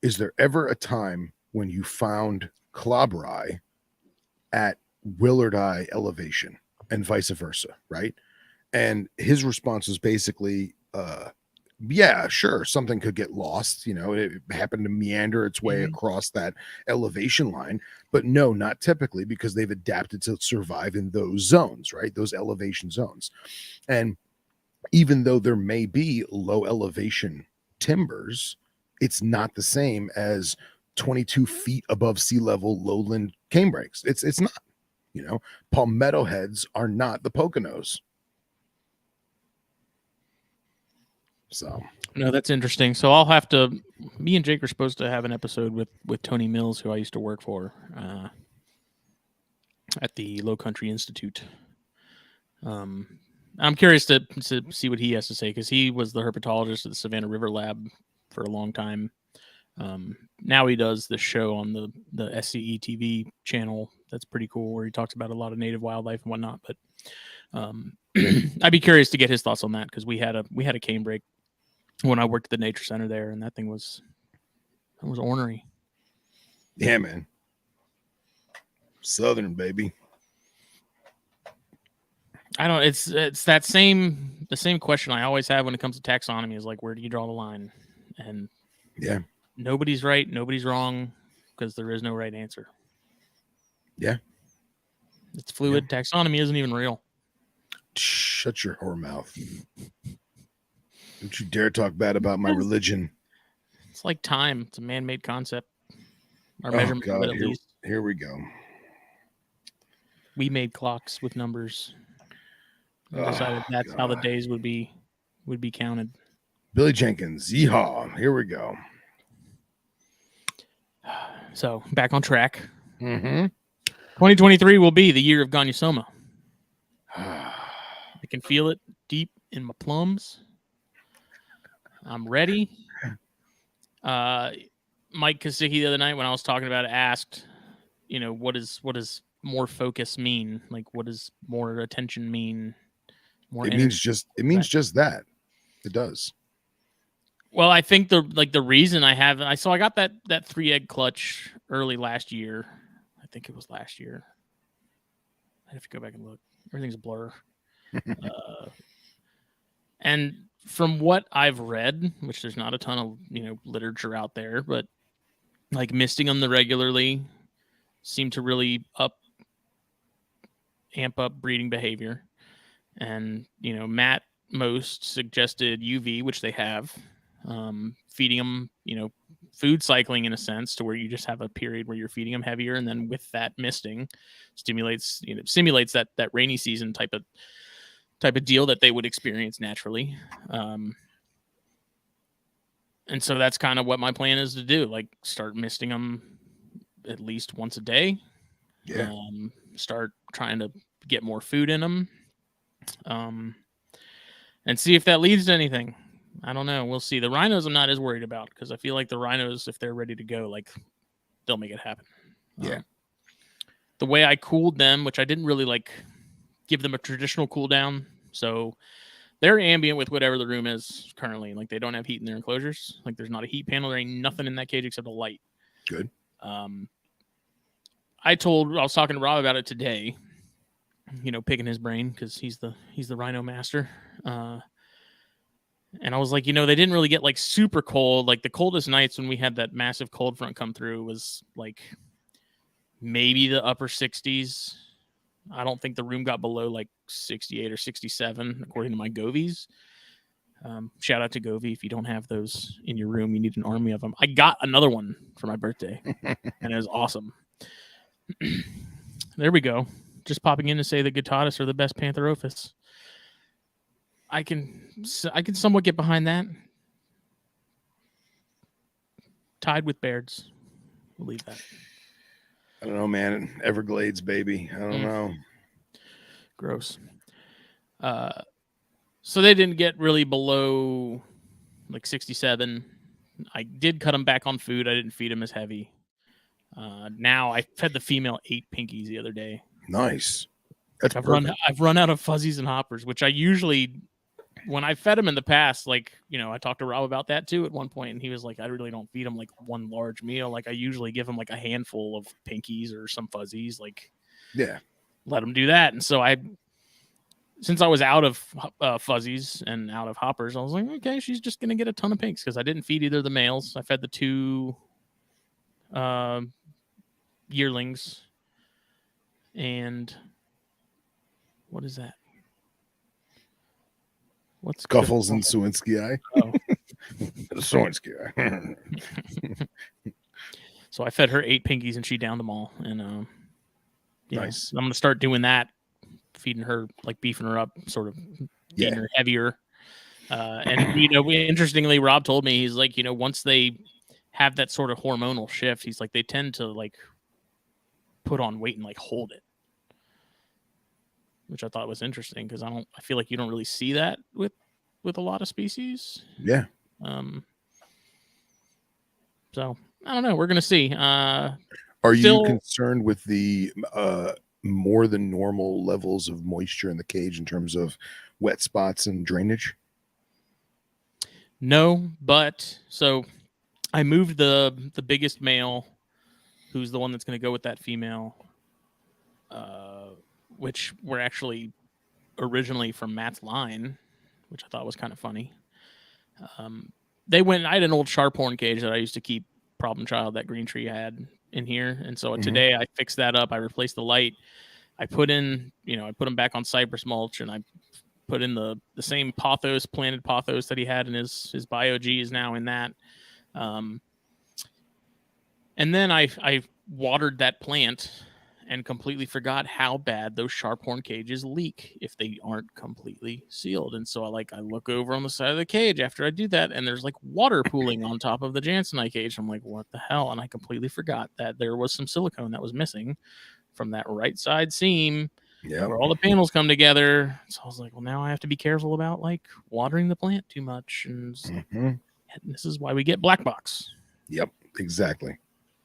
is there ever a time when you found clobri at Willard Eye elevation and vice versa, right? And his response was basically, yeah, sure, something could get lost. It happened to meander its way across that elevation line, but no, not typically, because they've adapted to survive in those zones, right? Those elevation zones. And even though there may be low elevation timbers, it's not the same as 22 feet above sea level lowland cane brakes. It's not. Palmetto heads are not the Poconos. So no, that's interesting. So I'll have to. Me and Jake are supposed to have an episode with Tony Mills, who I used to work for at the Low Country Institute. I'm curious to see what he has to say, because he was the herpetologist at the Savannah River Lab for a long time. Now he does the show on the SCE TV channel. That's pretty cool, where he talks about a lot of native wildlife and whatnot. But I'd be curious to get his thoughts on that, because we had a cane brake when I worked at the nature center there, and that thing was ornery. Yeah, man. Southern baby. I don't. It's the same question I always have when it comes to taxonomy, is like, where do you draw the line? And yeah, nobody's right, nobody's wrong, because there is no right answer. Yeah, it's fluid. Yeah. Taxonomy isn't even real. Shut your whore mouth. Don't you dare talk bad about my religion. It's like time. It's a man-made concept. Our measurement, God, at least. Here we go. We made clocks with numbers. We decided that's how the days would be counted. Billy Jenkins, yeehaw! Here we go. So back on track. 2023 will be the year of Gonyosoma. I can feel it deep in my plums. I'm ready. Mike Kosicki the other night, when I was talking about it, asked, what does more focus mean? Like, what does more attention mean? It means just that. It does. Well, I think the reason I got that 3-egg clutch early last year. I think it was last year. I have to go back and look. Everything's a blur. And from what I've read, which there's not a ton of literature out there, but like misting them regularly seem to really amp up breeding behavior. And Matt most suggested UV, which they have, feeding them food cycling in a sense, to where you just have a period where you're feeding them heavier, and then with that misting simulates that rainy season type of deal that they would experience naturally. And so that's kind of what my plan is to do, like start misting them at least once a day. Yeah. Start trying to get more food in them, and see if that leads to anything. I don't know. We'll see. The rhinos I'm not as worried about, because I feel like the rhinos, if they're ready to go, like they'll make it happen. Yeah. The way I cooled them, which I didn't really like give them a traditional cool down. So they're ambient with whatever the room is currently. Like they don't have heat in their enclosures. Like there's not a heat panel. There ain't nothing in that cage except a light. Good. I was talking to Rob about it today, picking his brain, because he's the rhino master. And I was like, they didn't really get like super cold. Like the coldest nights when we had that massive cold front come through was like maybe the upper 60s. I don't think the room got below like 68 or 67, according to my Govies. Shout out to Govie. If you don't have those in your room, you need an army of them. I got another one for my birthday, and it was awesome. There we go. Just popping in to say the Guttatus are the best Pantherophis. I can somewhat get behind that. Tied with Baird's. We'll leave that. I don't know, man. Everglades, baby. I don't know. Gross. So they didn't get really below like 67. I did cut them back on food. I didn't feed them as heavy. Now I fed the female 8 pinkies the other day. Nice. That's I've run out of fuzzies and hoppers, which I usually, when I fed them in the past, like, I talked to Rob about that too at one point, and he was like, I really don't feed them like one large meal. Like I usually give them like a handful of pinkies or some fuzzies, like, yeah, let them do that. And so since I was out of fuzzies and out of hoppers, I was like, okay, she's just going to get a ton of pinks, because I didn't feed either of the males. I fed the 2 yearlings. And what is that? What's Scuffles and Sawinski? Oh. Sawinski. So I fed her 8 pinkies and she downed them all. And nice. I'm going to start doing that, feeding her, like beefing her up, sort of getting her heavier. And interestingly, Rob told me, he's like, once they have that sort of hormonal shift, he's like, they tend to like put on weight and like hold it, which I thought was interesting, because I feel like you don't really see that with a lot of species. Yeah. So I don't know. We're gonna see. Are you concerned with the more than normal levels of moisture in the cage in terms of wet spots and drainage? No, but so I moved the biggest male, who's the one that's going to go with that female, which were actually originally from Matt's line, which I thought was kind of funny. I had an old sharphorn cage that I used to keep Problem Child, that Green Tree had in here. And so today I fixed that up. I replaced the light. I put in, I put him back on cypress mulch, and I put in the same planted pothos that he had in his Bio-G is now in that. And then I watered that plant and completely forgot how bad those sharphorn cages leak if they aren't completely sealed. And so I look over on the side of the cage after I do that, and there's like water pooling on top of the Jansenite cage. I'm like, what the hell? And I completely forgot that there was some silicone that was missing from that right side seam where all the panels come together. So I was like, well, now I have to be careful about like watering the plant too much. And this is why we get BlackBox. Yep, exactly.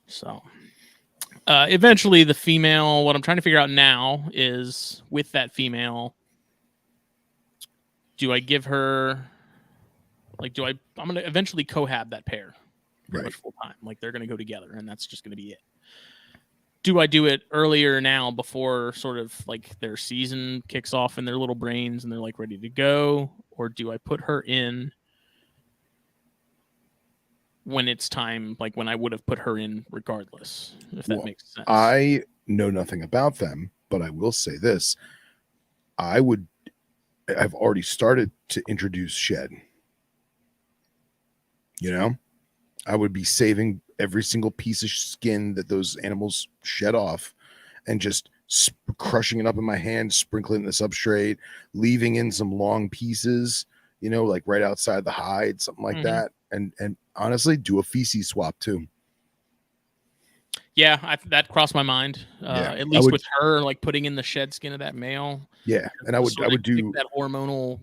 So eventually the female, what I'm trying to figure out now is, with that female, do I give her, like, I'm going to eventually cohab that pair pretty much full time. Like they're going to go together, and that's just going to be it. Do I do it earlier now, before sort of like their season kicks off in their little brains and they're like ready to go? Or do I put her in when it's time, like when I would have put her in regardless, if that makes sense? I know nothing about them, but I will say this. I've already started to introduce shed. I would be saving every single piece of skin that those animals shed off and just crushing it up in my hand, sprinkling the substrate, leaving in some long pieces, like right outside the hide, something like that. And honestly, do a feces swap too. Yeah, that crossed my mind. At least with her, like putting in the shed skin of that male. Yeah, and I would do that hormonal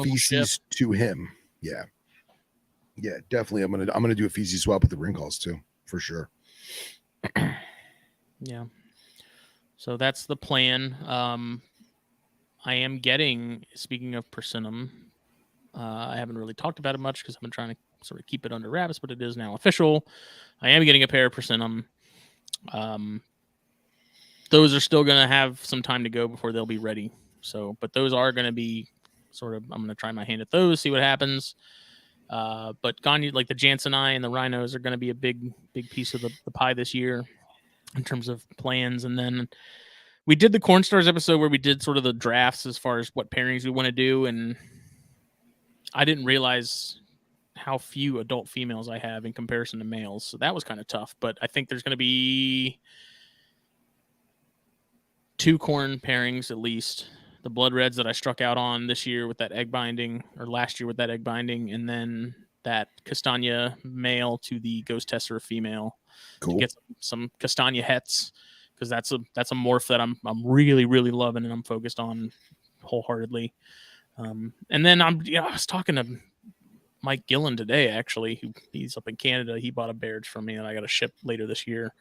feces shift to him. Yeah, definitely. I'm gonna do a feces swap with the ring calls too, for sure. Yeah. So that's the plan. I am getting. Speaking of Persimmon, I haven't really talked about it much because I've been trying to sort of keep it under wraps, but it is now official. I am getting a pair of Persimmon. Those are still going to have some time to go before they'll be ready. So, but those are going to be sort of, I'm going to try my hand at those, see what happens. But Gagne, like the Jansenii and the rhinos, are going to be a big piece of the pie this year in terms of plans. And then we did the Corn Stars episode where we did sort of the drafts as far as what pairings we want to do. And I didn't realize how few adult females I have in comparison to males. So that was kind of tough. But I think there's going to be 2 corn pairings at least. The blood reds that I struck out on this year with that egg binding, or last year with that egg binding, and then that Castagna male to the Ghost Tester female. Cool. To get some Castagna hets, because that's a morph that I'm really loving and I'm focused on wholeheartedly. And then I was talking to Mike Gillen today, actually. He's up in Canada. He bought a Baird's from me and I got to ship later this year.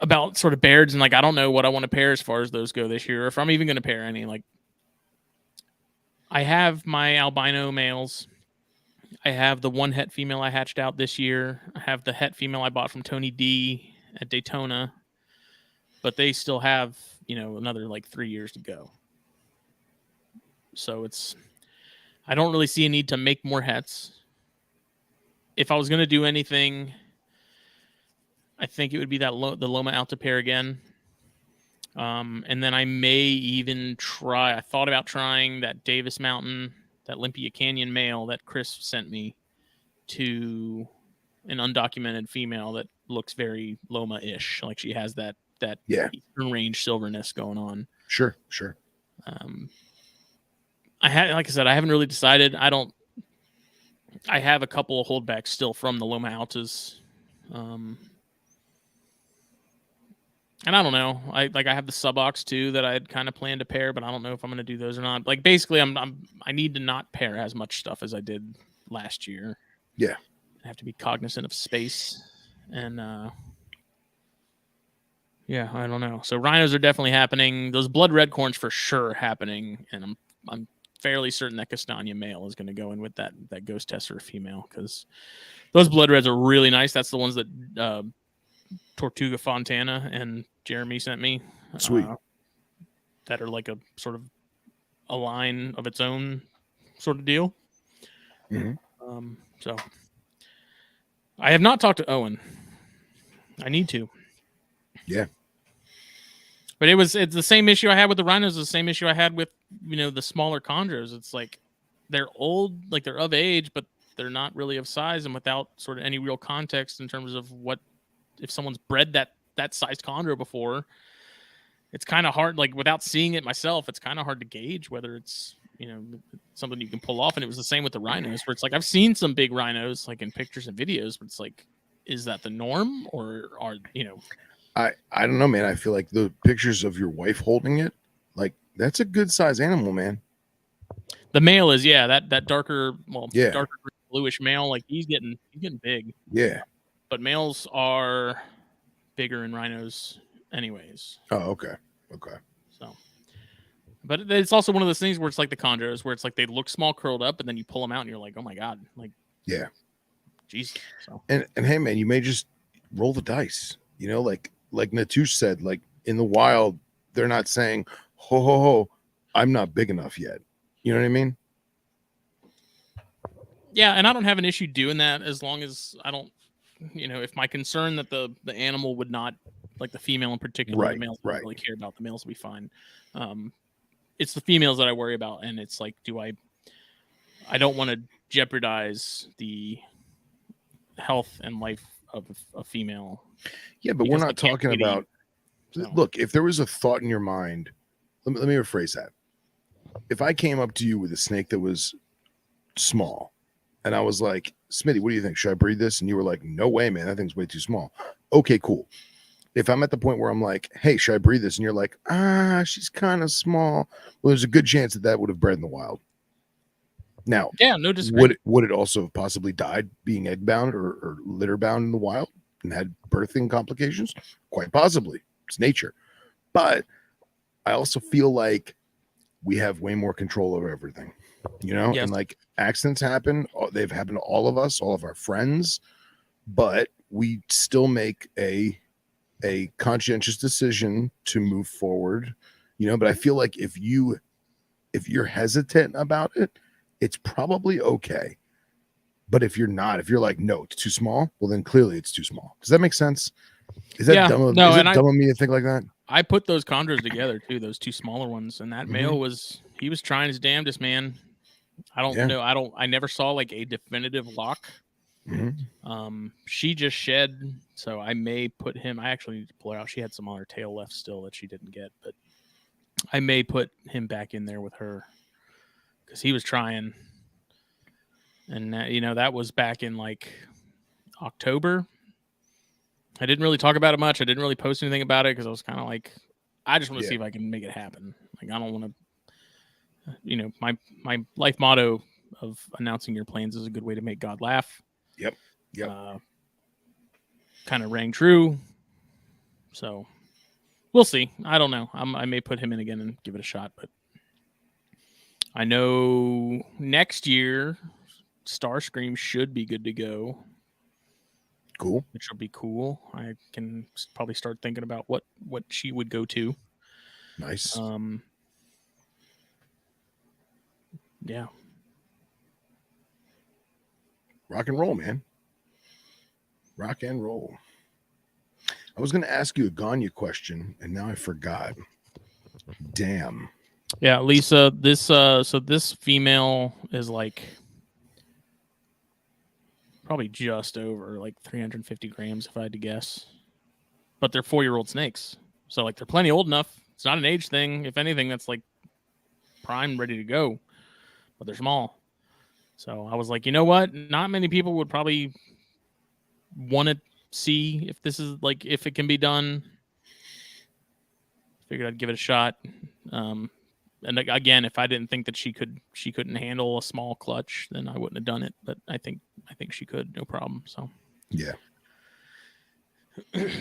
About sort of Baird's, and like I don't know what I want to pair as far as those go this year, or if I'm even going to pair any. Like I have my albino males. I have the one het female I hatched out this year. I have the het female I bought from Tony D at Daytona, but they still have, another like 3 years to go. So I don't really see a need to make more hets. If I was going to do anything, I think it would be the Loma Alta pair again. And then I may even I thought about trying that Davis Mountain, that Olympia Canyon male that Chris sent me, to an undocumented female that looks very Loma-ish. Like she has that Eastern Range silverness going on. Sure. Like I said, I haven't really decided. I have a couple of holdbacks still from the Loma Altas. And I don't know. I have the Subox too that I'd kind of planned to pair, but I don't know if I'm going to do those or not. Like basically, I need to not pair as much stuff as I did last year. Yeah, I have to be cognizant of space, and yeah, I don't know. So rhinos are definitely happening. Those blood red corns for sure happening, and I'm fairly certain that Castagna male is going to go in with that Ghost Tester female, because those blood reds are really nice. That's the ones that Tortuga Fontana and Jeremy sent me. Sweet. That are like a sort of a line of its own sort of deal. Mm-hmm. So I have not talked to Owen. I need to. Yeah. But it's the same issue I had with the rhinos, the same issue I had with, the smaller chondros. It's like they're old, like they're of age, but they're not really of size, and without sort of any real context in terms of what, if someone's bred that sized chondro before, it's kind of hard, like without seeing it myself, it's kind of hard to gauge whether it's, something you can pull off. And it was the same with the rhinos, where it's like, I've seen some big rhinos like in pictures and videos, but it's like, is that the norm, or are, I don't know, man. I feel like the pictures of your wife holding it, like that's a good size animal, man. The male is, that darker, darker bluish male, like he's getting big. Yeah. But males are bigger in rhinos anyways. Oh, okay. So, but it's also one of those things where it's like the chondros, where it's like they look small curled up, and then you pull them out and you're like, oh my God, like, yeah, jeez. So, and hey, man, you may just roll the dice, like Natush said, like in the wild, they're not saying, ho, I'm not big enough yet. You know what I mean? Yeah. And I don't have an issue doing that as long as I don't, if my concern that the animal would not, like the female in particular, the males don't really care about, the males will be fine. It's the females that I worry about. And it's like, I don't want to jeopardize the health and life of a female. Yeah, but we're not talking about. So. Look, if there was a thought in your mind, let me rephrase that. If I came up to you with a snake that was small, and I was like, Smitty, what do you think? Should I breed this? And you were like, no way, man. That thing's way too small. Okay, cool. If I'm at the point where I'm like, hey, should I breed this? And you're like, she's kind of small. Well, there's a good chance that would have bred in the wild. Now, yeah, no disagreement. Would it also have possibly died being egg bound or litter bound in the wild and had birthing complications? Quite possibly. It's nature. But I also feel like we have way more control over everything, yes. And like accidents happen. They've happened to all of us, all of our friends, but we still make a conscientious decision to move forward, but I feel like if you're hesitant about it, it's probably okay. But if you're not, if you're like, no, it's too small, well, then clearly it's too small. Does that make sense? Is that dumb? No, is it dumb of me to think like that? I put those chondros together too, those two smaller ones, and that male he was trying his damnedest, man. I don't know. I never saw like a definitive lock. She just shed, so I may put him. I actually need to pull her out. She had some on her tail left still that she didn't get, but I may put him back in there with her because he was trying. And that was back in like October. I didn't really talk about it much. I didn't really post anything about it because I was kind of like, I just want to see if I can make it happen. Like, I don't want to, my life motto of announcing your plans is a good way to make God laugh. Yep. Kind of rang true. So we'll see. I don't know. I may put him in again and give it a shot, but I know next year Starscream should be good to go. Cool. Which will be cool. I can probably start thinking about what she would go to. Nice. Yeah. Rock and roll, man. Rock and roll. I was going to ask you a Ganya question, and now I forgot. Damn. Yeah, Lisa, this female is like probably just over like 350 grams if I had to guess. But they're 4-year-old snakes. So like they're plenty old enough. It's not an age thing. If anything, that's like prime, ready to go. But they're small. So I was like, you know what? Not many people would probably want to see if this is like, if it can be done. Figured I'd give it a shot. And again, if I didn't think that she couldn't handle a small clutch, then I wouldn't have done it. But I think she could, no problem. So yeah, good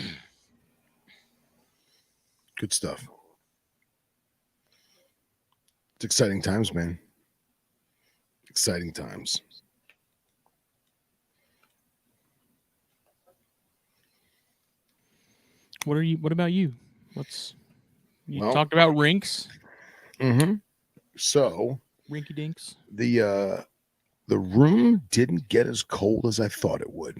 stuff. It's exciting times, man. Exciting times. What about you? You talked about rinks? So rinky dinks. The room didn't get as cold as I thought it would.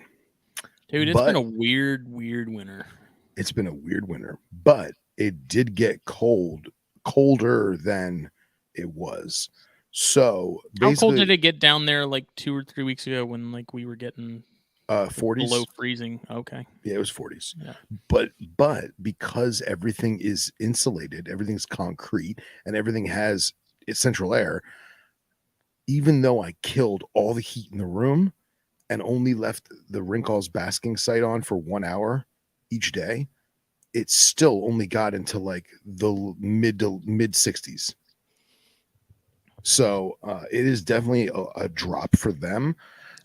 Dude, it's been a weird winter. It's been a weird winter, but it did get colder than it was. So how cold did it get down there like 2 or 3 weeks ago when like we were getting 40s below freezing? Okay. Yeah, it was 40s. Yeah. But because everything is insulated, everything's concrete, and everything has its central air, even though I killed all the heat in the room and only left the Wrinkles basking site on for 1 hour each day, it still only got into like the mid 60s. So it is definitely a drop for them,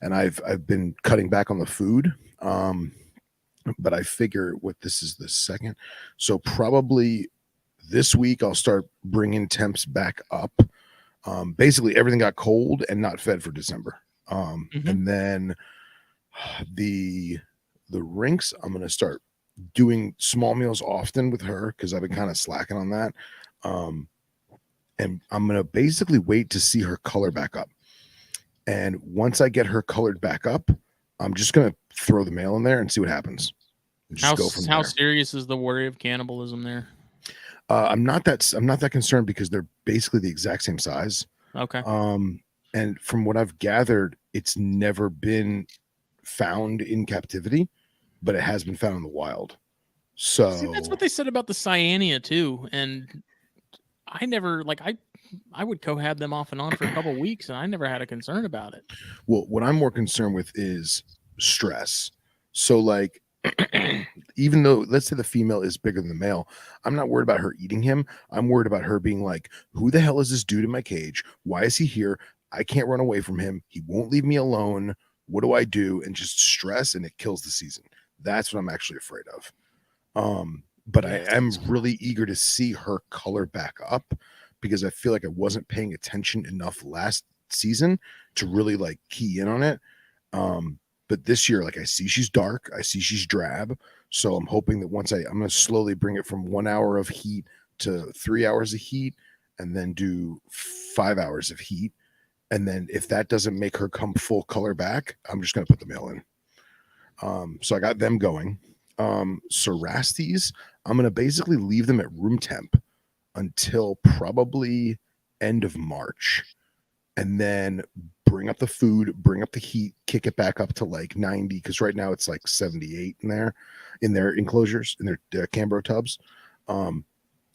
and I've been cutting back on the food, but I figure this is the second, so probably this week I'll start bringing temps back up. Basically everything got cold and not fed for December, and then the rinks I'm going to start doing small meals often with her because I've been kind of slacking on that. And I'm going to basically wait to see her color back up. And once I get her colored back up, I'm just going to throw the male in there and see what happens. Just go from how serious is the worry of cannibalism there? I'm not that concerned because they're basically the exact same size. Okay. And from what I've gathered, it's never been found in captivity, but it has been found in the wild. So see, that's what they said about the Cyanea too, and I never I would cohab them off and on for a couple weeks, and I never had a concern about it. Well, what I'm more concerned with is stress. So, like, even though let's say the female is bigger than the male, I'm not worried about her eating him. I'm worried about her being like, who the hell is this dude in my cage? Why is he here? I can't run away from him. He won't leave me alone. What do I do? And just stress, and it kills the season. That's what I'm actually afraid of. But Yes. I am really eager to see her color back up because I feel like I wasn't paying attention enough last season to really like key in on it. But this year, like I see she's dark, I see she's drab. So I'm hoping that once I'm going to slowly bring it from 1 hour of heat to 3 hours of heat, and then do 5 hours of heat. And then if that doesn't make her come full color back, I'm just going to put the male in. So I got them going. Cerastes, I'm going to basically leave them at room temp until probably end of March, and then bring up the food, bring up the heat, kick it back up to like 90, because right now it's like 78 in their enclosures, in their Cambro tubs.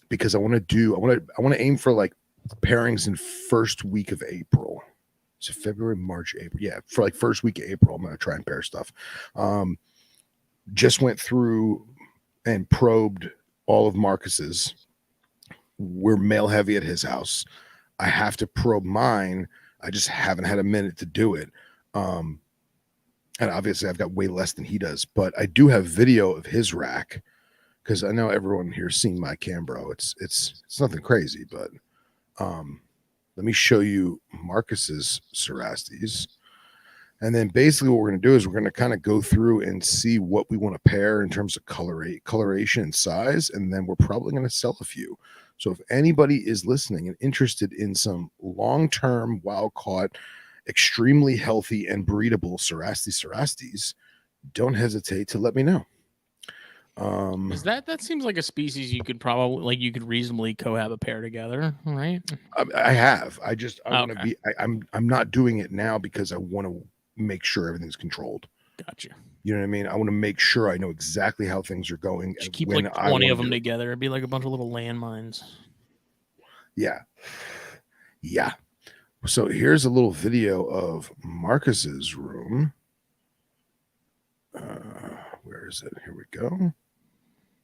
Because I want to aim for like pairings in first week of April. So February, March, April. Yeah, for like first week of April, I'm going to try and pair stuff. Just went through and probed all of Marcus's. We're male heavy at his house. I have to probe mine. I just haven't had a minute to do it. And obviously I've got way less than he does, but I do have video of his rack because I know everyone here's seen my Cambro. It's nothing crazy, but let me show you Marcus's Cerastes. And then basically what we're going to do is we're going to kind of go through and see what we want to pair in terms of coloration and size. And then we're probably going to sell a few. So if anybody is listening and interested in some long-term, wild-caught, extremely healthy and breedable Cerastes, don't hesitate to let me know. Is that seems like a species you could probably you could reasonably cohab a pair together, right? I have. I want to Okay. be. I'm not doing it now because I want to make sure everything's controlled. Gotcha. You know what I mean? I want to make sure I know exactly how things are going. Just And keep when like I 20 wanna of them do it. together. It'd be like a bunch of little landmines. Yeah. Yeah. So here's a little video of Marcus's room. Where is it? Here we go.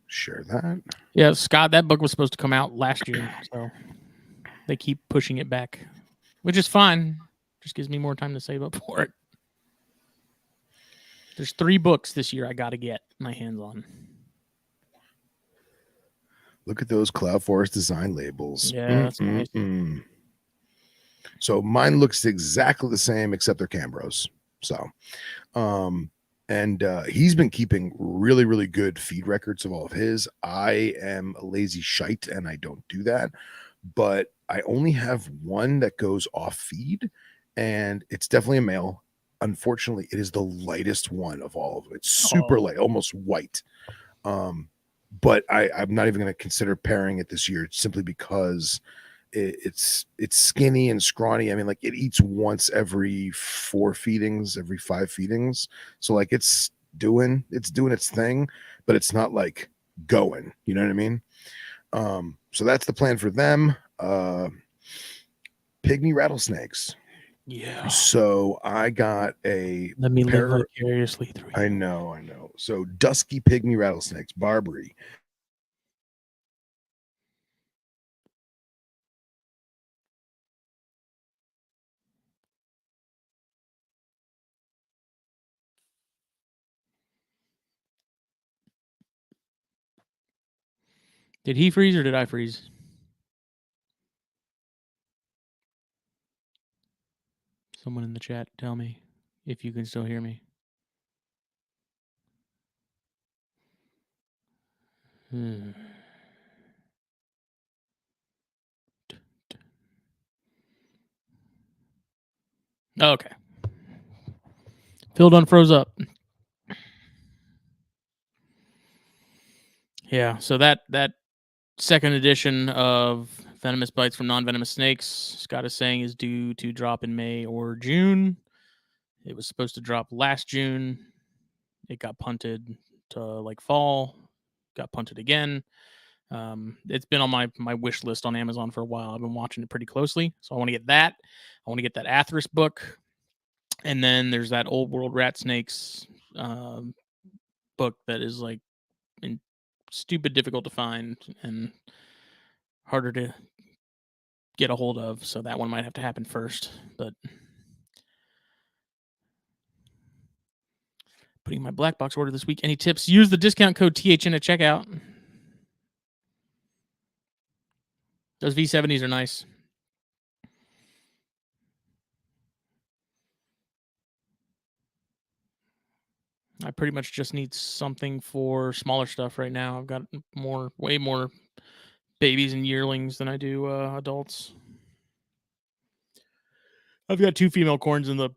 Share that. Yeah, Scott, that book was supposed to come out last year, so they keep pushing it back, which is fine. Just gives me more time to save up for it. There's 3 books this year I got to get my hands on. Look at those Cloud Forest design labels. Yeah, that's nice. So mine looks exactly the same except they're Cambros. So, and he's been keeping really, really good feed records of all of his. I am a lazy shite and I don't do that, but I only have one that goes off feed, and it's definitely a male. Unfortunately, it is the lightest one of all of them. It's super light, almost white. But I'm not even going to consider pairing it this year simply because it's skinny and scrawny. I mean, like it eats once every 4 feedings, every 5 feedings. So like it's doing its thing, but it's not like going, you know what I mean? So that's the plan for them. Pygmy rattlesnakes. Yeah. So I got a Let me live vicariously through you. I know. So dusky pygmy rattlesnakes, Barbary. Did he freeze or did I freeze? Someone in the chat, tell me if you can still hear me. Okay. Phil done froze up. Yeah, so that second edition of Venomous Bites from Non-Venomous Snakes, Scott is saying, is due to drop in May or June. It was supposed to drop last June. It got punted to like fall, got punted again. It's been on my wish list on Amazon for a while. I've been watching it pretty closely. So I want to get that. I want to get that Atheris book. And then there's that Old World Rat Snakes book that is like stupid difficult to find and harder to get a hold of. So that one might have to happen first. But putting my BlackBox order this week. Any tips? Use the discount code THN at checkout. Those V70s are nice. I pretty much just need something for smaller stuff right now. I've got way more babies and yearlings than I do adults. I've got 2 female corns in the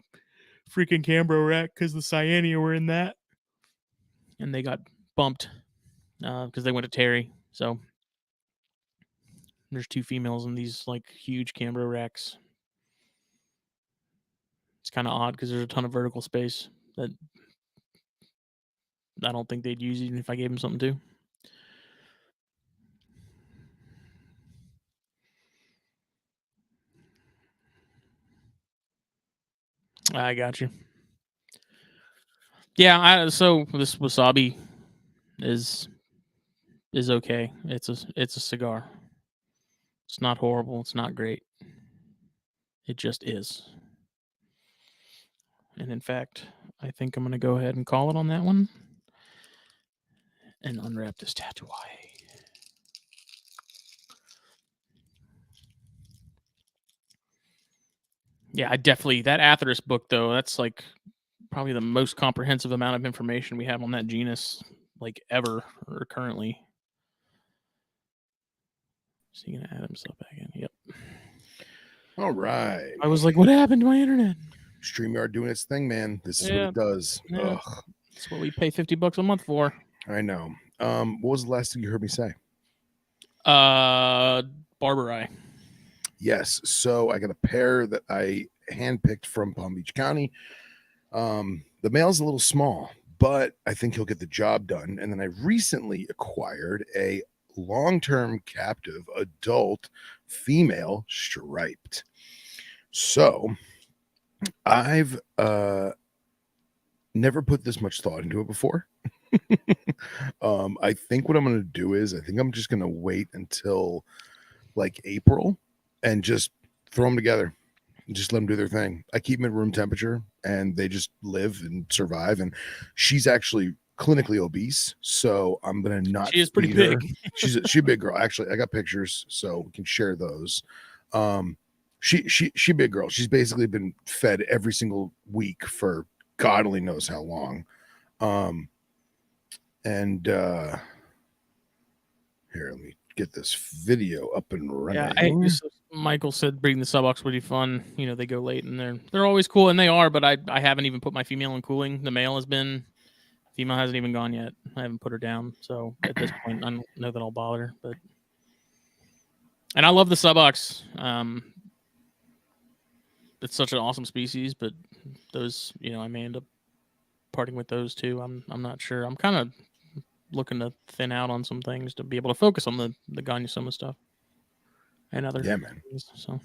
freaking Cambro rack because the Cyanea were in that. And they got bumped because they went to Terry. So there's 2 females in these like huge Cambro racks. It's kind of odd because there's a ton of vertical space that I don't think they'd use even if I gave them something to. I got you. Yeah, so this wasabi is okay. It's a cigar. It's not horrible. It's not great. It just is. And in fact, I think I'm going to go ahead and call it on that one and unwrap this tattoo. Yeah, I definitely, that Atheris book though, that's like probably the most comprehensive amount of information we have on that genus like ever or currently. So you gonna add himself back in? Yep. All right. I was like, what happened to my internet? StreamYard doing its thing, man. This is what it does. Yeah. That's what we pay $50 a month for. I know. What was the last thing you heard me say? Barberi. Yes. So I got a pair that I handpicked from Palm Beach County. The male's a little small, but I think he'll get the job done. And then I recently acquired a long-term captive adult female striped. So I've never put this much thought into it before. I think what I'm going to do is I think I'm just going to wait until like April and just throw them together and just let them do their thing. I keep them at room temperature and they just live and survive. And she's actually clinically obese, so I'm going to not. She is pretty big. She's a big girl. Actually, I got pictures, so we can share those. She big girl. She's basically been fed every single week for God only knows how long. Here, let me get this video up and running. Yeah, Michael said breeding the subox would be fun. You know, they go late and they're always cool, and they are. But I haven't even put my female in cooling. The male has been. Female hasn't even gone yet. I haven't put her down. So at this point, I don't know that I'll bother. And I love the subox. It's such an awesome species, but those, I may end up parting with those too. I'm not sure. I'm kind of looking to thin out on some things to be able to focus on the Gonyosoma stuff and other things. So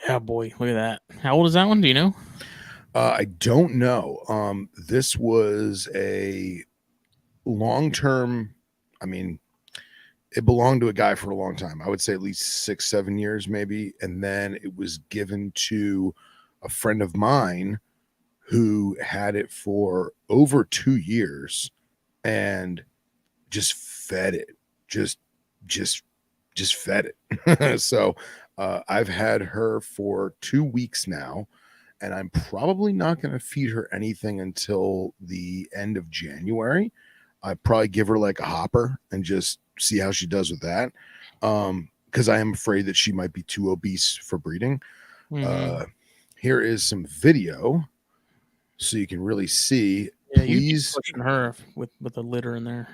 yeah, boy, look at that. How old is that one? Do you know? I don't know. This was a long-term. I mean, it belonged to a guy for a long time. I would say at least 6-7 years, maybe. And then it was given to a friend of mine who had it for over 2 years and just fed it, just fed it. So I've had her for 2 weeks now, and I'm probably not going to feed her anything until the end of January. I probably give her like a hopper and just see how she does with that. Because I am afraid that she might be too obese for breeding. Mm-hmm. Here is some video so you can really see. Yeah, please pushing her with the litter in there.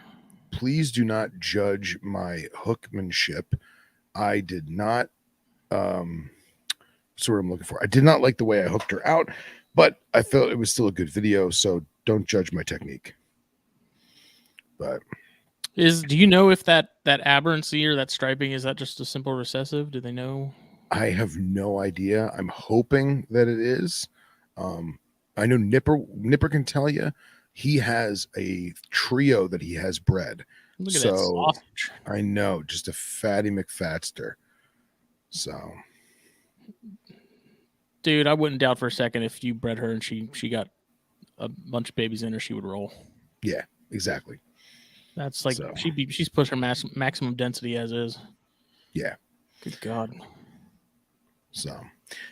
Please do not judge my hookmanship. I did not sort of I'm looking for. I did not like the way I hooked her out, but I felt it was still a good video. So don't judge my technique. But do you know if that aberrancy or that striping, is that just a simple recessive? Do they know? I have no idea. I'm hoping that it is. I know Nipper can tell you. He has a trio that he has bred. Look at that sausage. I know, just a fatty McFatster. So, dude, I wouldn't doubt for a second if you bred her and she got a bunch of babies in her, she would roll. Yeah, exactly. That's like she's pushed her maximum density as is. Yeah. Good God. So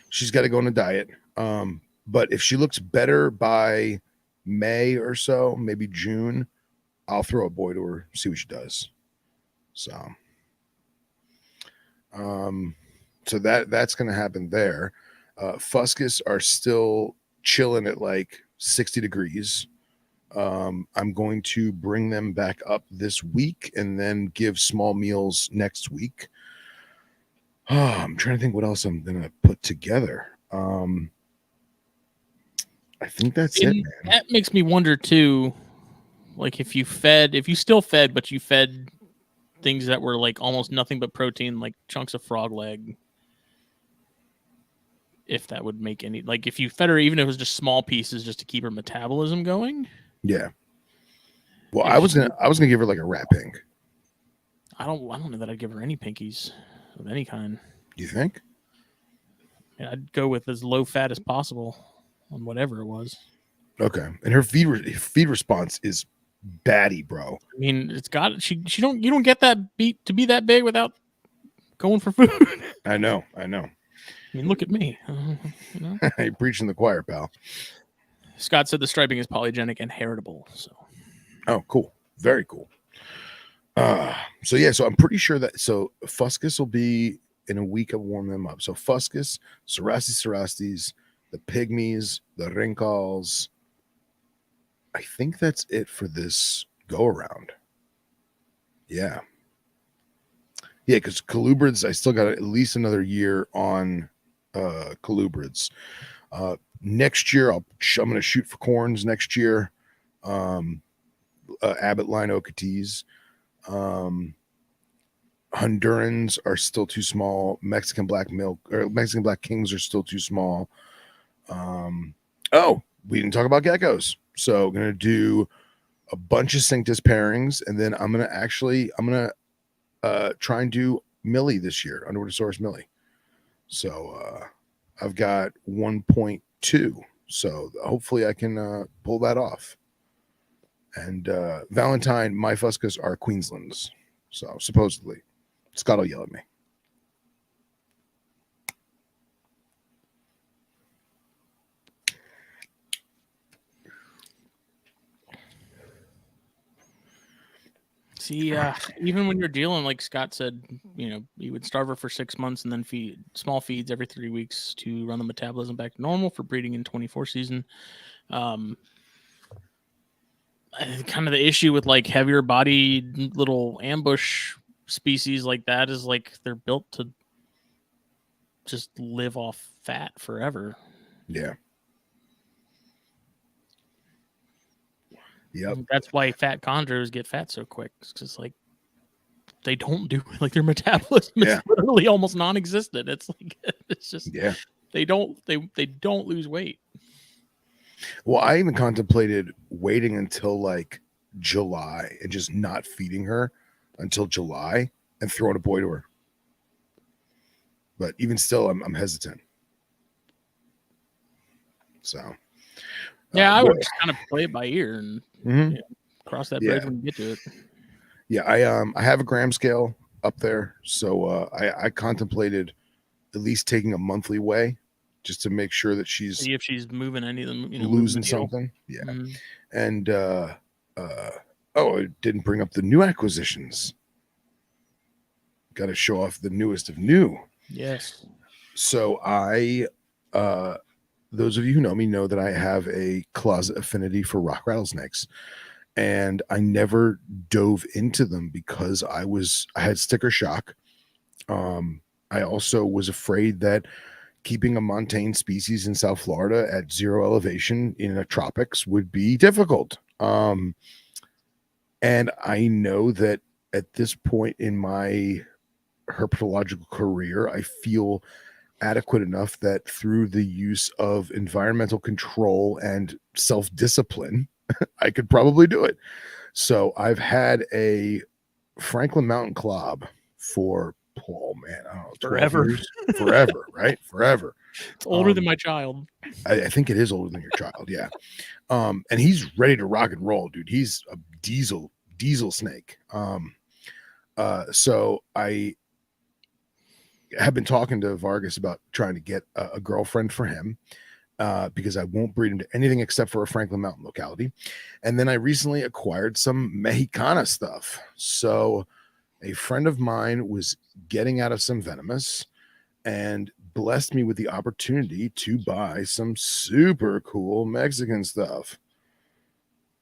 she's got to go on a diet. But if she looks better by May or so, maybe June, I'll throw a boy to her, see what she does. So that's going to happen there. Fuscus are still chilling at like 60 degrees. I'm going to bring them back up this week and then give small meals next week. I'm trying to think what else I'm going to put together. I think that's it, man. That makes me wonder too, like if you still fed, but you fed things that were like almost nothing but protein, like chunks of frog leg, if that would make any, like if you fed her, even if it was just small pieces just to keep her metabolism going. Yeah. Well, I was gonna give her like a rat pink. I don't know that I'd give her any pinkies of any kind. You think? Yeah, I'd go with as low fat as possible on whatever it was. Okay. And her feed response is batty, bro. I mean, it's got you don't get that beat to be that big without going for food. I know. I mean, look at me. You know? You're preaching the choir, pal. Scott said the striping is polygenic and heritable. So, oh, cool, very cool. So I'm pretty sure that Fuscus will be in a week. I'll warm them up. So Fuscus, Cerastes, the Pygmies, the Rincals. I think that's it for this go around. Yeah, because colubrids, I still got at least another year on colubrids. Next year, I'm going to shoot for corns next year. Abbott line Ocotees. Hondurans are still too small. Mexican black kings are still too small. We didn't talk about geckos. So I'm going to do a bunch of Cinctus pairings, and then I'm going to try and do Millie this year, Underwatersaurus Millie. So I've got 1.2. So hopefully I can pull that off. And Valentine, my Fuscus are Queenslands. So supposedly, Scott will yell at me. See, even when you're dealing, like Scott said, you would starve her for 6 months and then feed small feeds every 3 weeks to run the metabolism back to normal for breeding in 24 season. Kind of the issue with like heavier bodied little ambush species like that is like they're built to just live off fat forever. Yeah. Yep. That's why fat chondros get fat so quick. It's just like they don't do like their metabolism is literally almost non-existent. It's like it's just they don't lose weight. Well, I even contemplated waiting until like July and just not feeding her until July and throwing a boy to her. But even still, I'm hesitant. So I would just kind of play it by ear and cross that bridge when you get to it. Yeah, I have a gram scale up there, so I contemplated at least taking a monthly weigh just to make sure that she's see if she's moving any of them, losing something. Yeah, and I didn't bring up the new acquisitions. Got to show off the newest of new. Yes. So those of you who know me know that I have a closet affinity for rock rattlesnakes, and I never dove into them because I had sticker shock. I also was afraid that keeping a montane species in South Florida at 0 elevation in the tropics would be difficult. And I know that at this point in my herpetological career, I feel adequate enough that through the use of environmental control and self-discipline, I could probably do it. So I've had a Franklin Mountain Club for, oh man, I don't know, 12 Forever. years. Forever, right? Forever. It's older than my child. I think it is older than your child, yeah. And he's ready to rock and roll, dude. He's a diesel snake. So I have been talking to Vargas about trying to get a girlfriend for him, because I won't breed him to anything except for a Franklin Mountain locality. And then I recently acquired some Mexicana stuff. So a friend of mine was getting out of some venomous and blessed me with the opportunity to buy some super cool Mexican stuff.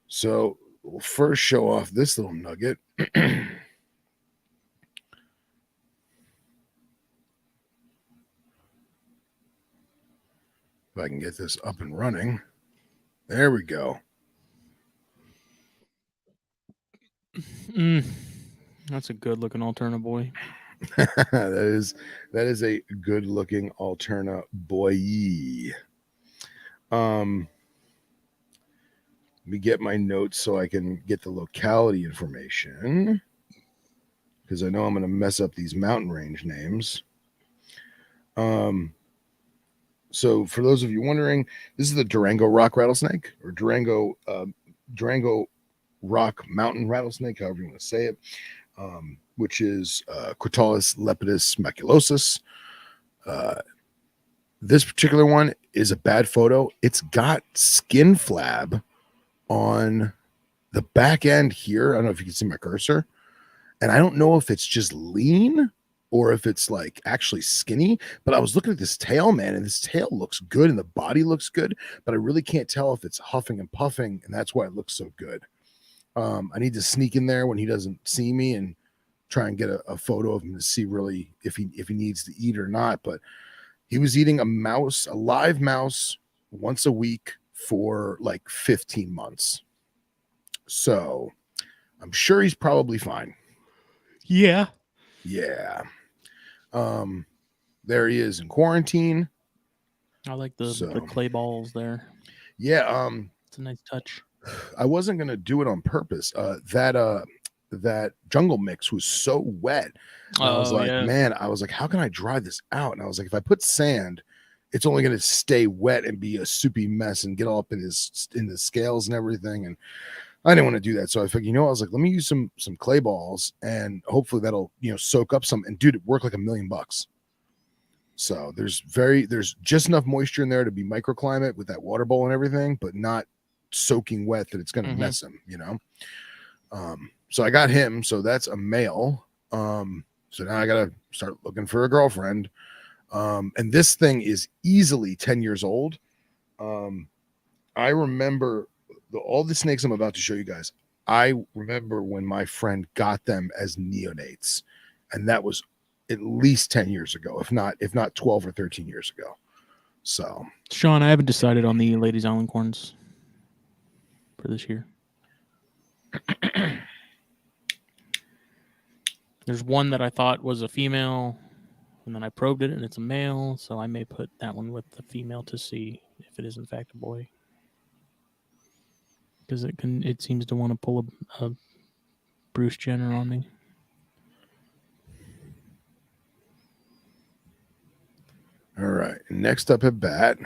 So we'll first show off this little nugget. If I can get this up and running. There we go. That's a good looking Alterna boy. that is a good looking Alterna boy. Let me get my notes so I can get the locality information, because I know I'm going to mess up these mountain range names. So for those of you wondering, this is the Durango rock rattlesnake, or Durango rock mountain rattlesnake, however you want to say it, which is Crotalus lepidus maculosus. This particular one is a bad photo. It's got skin flab on the back end here. I don't know if you can see my cursor, and I don't know if it's just lean or if it's like actually skinny, but I was looking at this tail, man, and this tail looks good and the body looks good, but I really can't tell if it's huffing and puffing, and that's why it looks so good. I need to sneak in there when he doesn't see me and try and get a photo of him to see really if he needs to eat or not. But he was eating a live mouse once a week for like 15 months. So I'm sure he's probably fine. Yeah. Yeah. There he is in quarantine. I like the clay balls there. Yeah. It's a nice touch. I wasn't going to do it on purpose. That jungle mix was so wet. I was like, man, how can I dry this out? And I was like, if I put sand, it's only going to stay wet and be a soupy mess and get all up in the scales and everything. And I didn't want to do that. So I figured, I was like, let me use some clay balls and hopefully that'll, soak up some. And dude, it worked like $1 million. So there's just enough moisture in there to be microclimate with that water bowl and everything, but not soaking wet that it's going to mess him, So I got him. So that's a male. So now I got to start looking for a girlfriend. And this thing is easily 10 years old. I remember all the snakes I'm about to show you guys. I remember when my friend got them as neonates, and that was at least 10 years ago, if not 12 or 13 years ago. So, Sean, I haven't decided on the Ladies Island corns for this year. There's one that I thought was a female, and then I probed it, and it's a male. So I may put that one with the female to see if it is in fact a boy, because it seems to want to pull a Bruce Jenner on me. All right. Next up at bat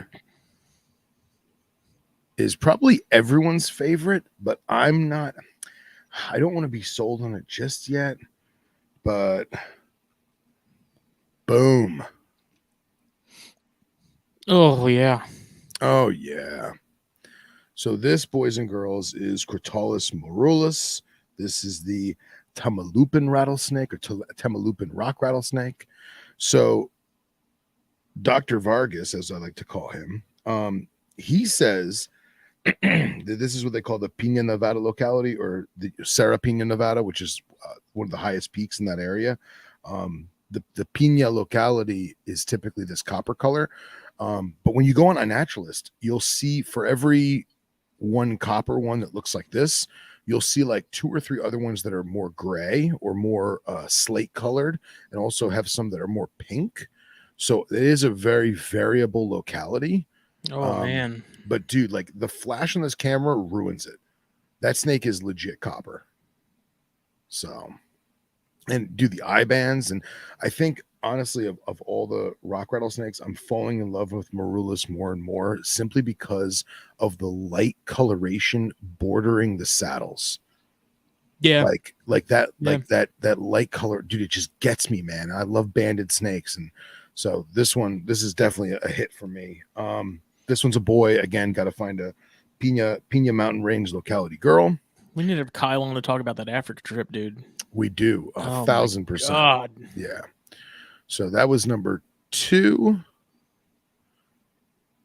is probably everyone's favorite, but I don't want to be sold on it just yet, but boom. Oh, yeah. Oh, yeah. So this, boys and girls, is Crotalus morulus. This is the Tamalupin rattlesnake, or Tamalupin rock rattlesnake. So Dr. Vargas, as I like to call him, he says that this is what they call the Pina Nevada locality, or the Serra Pina Nevada, which is one of the highest peaks in that area. the pina locality is typically this copper color. But when you go on iNaturalist, you'll see for every one copper one that looks like this, you'll see like 2 or 3 other ones that are more gray or more slate colored, and also have some that are more pink. So it is a very variable locality. Oh man. But dude, like the flash on this camera ruins it. That snake is legit copper. So, and do the eye bands. And I think honestly, of all the rock rattlesnakes, I'm falling in love with Marulus more and more, simply because of the light coloration bordering the saddles. Yeah. Like that, Yeah. that light color, dude, it just gets me, man. I love banded snakes. And so this is definitely a hit for me. This one's a boy. Again, got to find a Pina Mountain Range locality girl. We need to have Kyle on to talk about that Africa trip, dude. We do 1,000%. God. Yeah. So that was number 2.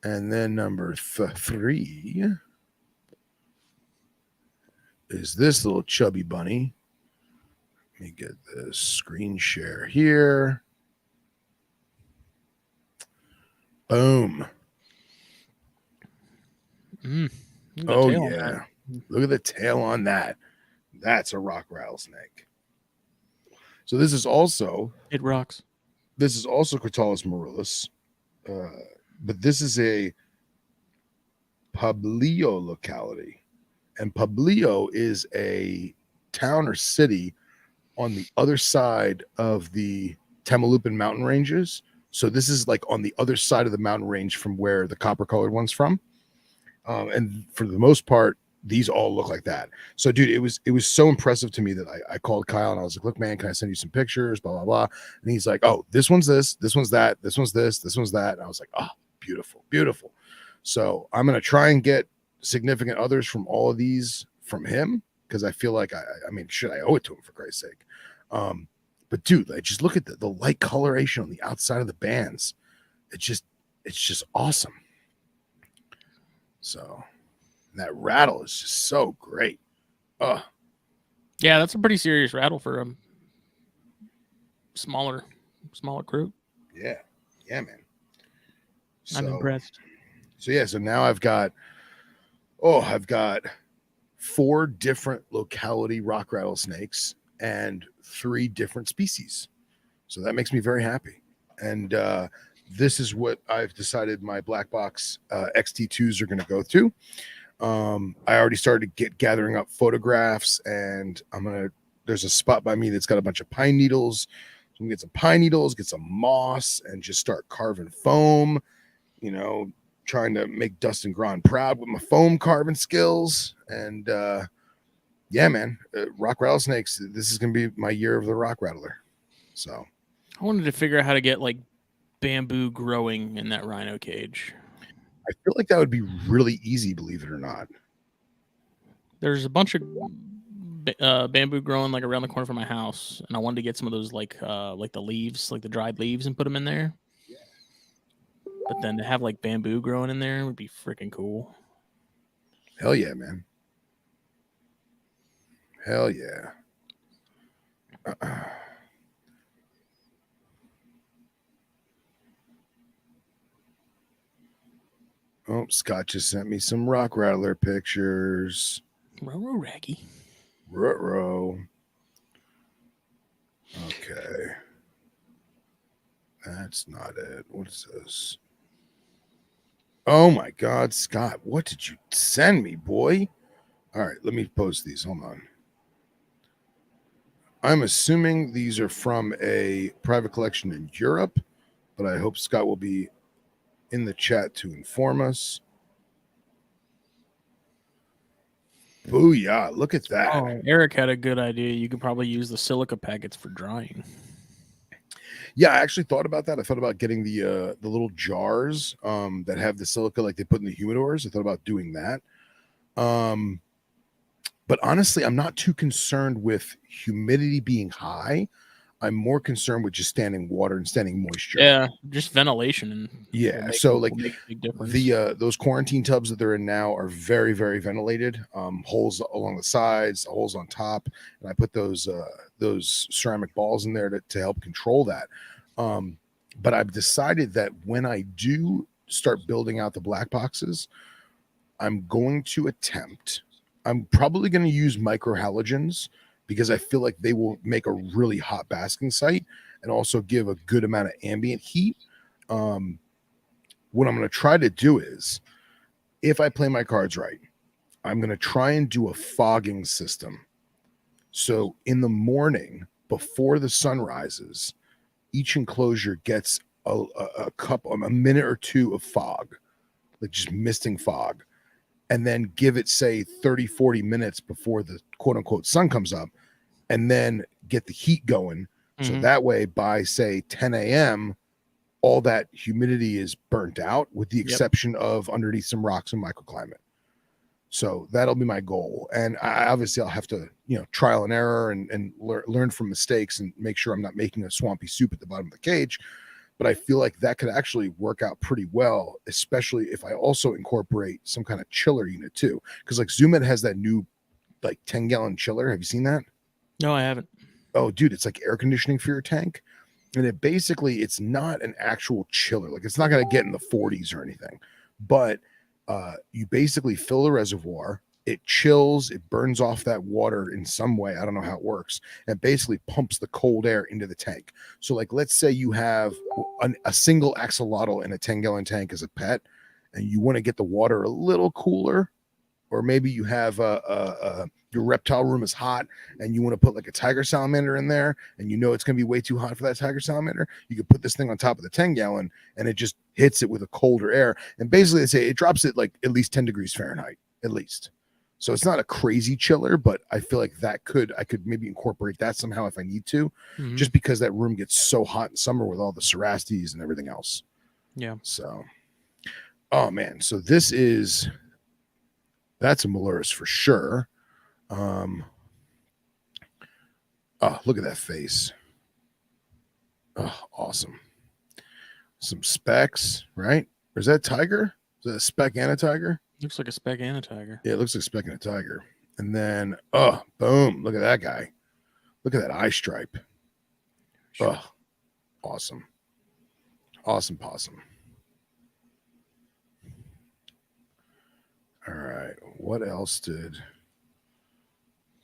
And then number 3 is this little chubby bunny. Let me get this screen share here. Boom. Oh, yeah. Look at the tail on that. That's a rock rattlesnake. So this is also... It rocks. This is also Crotalus marulus. But this is a Pablillo locality. And Pablillo is a town or city on the other side of the Tamaulipan mountain ranges. So this is like on the other side of the mountain range from where the copper colored one's from. And for the most part, these all look like that. So dude, it was so impressive to me that I called Kyle and I was like, look, man, can I send you some pictures, blah, blah, blah. And he's like, oh, this one's this one's that, this one's this one's that. And I was like, oh, beautiful, beautiful. So I'm going to try and get significant others from all of these from him, because I feel like I mean, shit, I owe it to him, for Christ's sake. But dude, like, just look at the light coloration on the outside of the bands. It's just awesome. So that rattle is just so great. Yeah, that's a pretty serious rattle for a smaller crew. Yeah, man. I'm impressed. So yeah, so now I've got 4 different locality rock rattlesnakes and 3 different species. So that makes me very happy. And this is what I've decided my BlackBox XT2s are going to go to. I already started gathering up photographs, and there's a spot by me that's got a bunch of pine needles. So I'm gonna get some pine needles, get some moss, and just start carving foam, trying to make Dustin Grahn proud with my foam carving skills. And yeah, man, rock rattlesnakes, this is gonna be my year of the rock rattler. So I wanted to figure out how to get like bamboo growing in that rhino cage. I feel like that would be really easy, believe it or not. There's a bunch of bamboo growing like around the corner from my house, and I wanted to get some of those like the leaves, like the dried leaves, and put them in there. Yeah. But then to have like bamboo growing in there would be freaking cool. Hell yeah, man. Hell yeah. Oh, Scott just sent me some rock rattler pictures. Row raggy. Row. Okay. That's not it. What is this? Oh my God, Scott, what did you send me, boy? All right, let me post these. Hold on. I'm assuming these are from a private collection in Europe, but I hope Scott will be in the chat to inform us. Booyah, look at that. Oh, Eric had a good idea. You could probably use the silica packets for drying. Yeah, I actually thought about that. I thought about getting the little jars that have the silica like they put in the humidors. I thought about doing that. But honestly, I'm not too concerned with humidity being high. I'm more concerned with just standing water and standing moisture. Yeah, just ventilation and yeah. So like will make a big difference. those quarantine tubs that they're in now are very, very ventilated. Holes along the sides, holes on top, and I put those ceramic balls in there to help control that. But I've decided that when I do start building out the black boxes, I'm going to attempt. I'm probably going to use microhalogens because I feel like they will make a really hot basking site and also give a good amount of ambient heat. What I'm going to try to do is, if I play my cards right, I'm going to try and do a fogging system. So in the morning, before the sun rises, each enclosure gets a minute or two of fog, like just misting fog, and then give it, say, 30, 40 minutes before the quote unquote sun comes up, and then get the heat going. So that way, by say 10 a.m., all that humidity is burnt out, with the exception of underneath some rocks and microclimate. So that'll be my goal. And obviously I'll have to, trial and error and learn from mistakes and make sure I'm not making a swampy soup at the bottom of the cage. But I feel like that could actually work out pretty well, especially if I also incorporate some kind of chiller unit too. Because like Zoomed has that new like 10-gallon chiller. Have you seen that? No, I haven't. Oh, dude, it's like air conditioning for your tank. And it's not an actual chiller. Like it's not going to get in the 40s or anything. But you basically fill the reservoir. It chills, it burns off that water in some way. I don't know how it works. And basically pumps the cold air into the tank. So like, let's say you have a single axolotl in a 10-gallon tank as a pet, and you want to get the water a little cooler, or maybe you have your reptile room is hot and you want to put like a tiger salamander in there, and it's going to be way too hot for that tiger salamander. You could put this thing on top of the 10-gallon and it just hits it with a colder air. And basically they say it drops it like at least 10 degrees Fahrenheit, at least. So it's not a crazy chiller, but I feel like I could maybe incorporate that somehow if I need to, just because that room gets so hot in summer with all the cerastes and everything else. Yeah. So, oh man. So that's a Melurus for sure. Oh, look at that face. Oh, awesome. Some specks, right? Or is that a tiger? Is that a speck and a tiger? Looks like a speck and a tiger. Yeah, it looks like a speck and a tiger. And then, oh, boom. Look at that guy. Look at that eye stripe. Oh, awesome. Awesome possum. All right. What else did...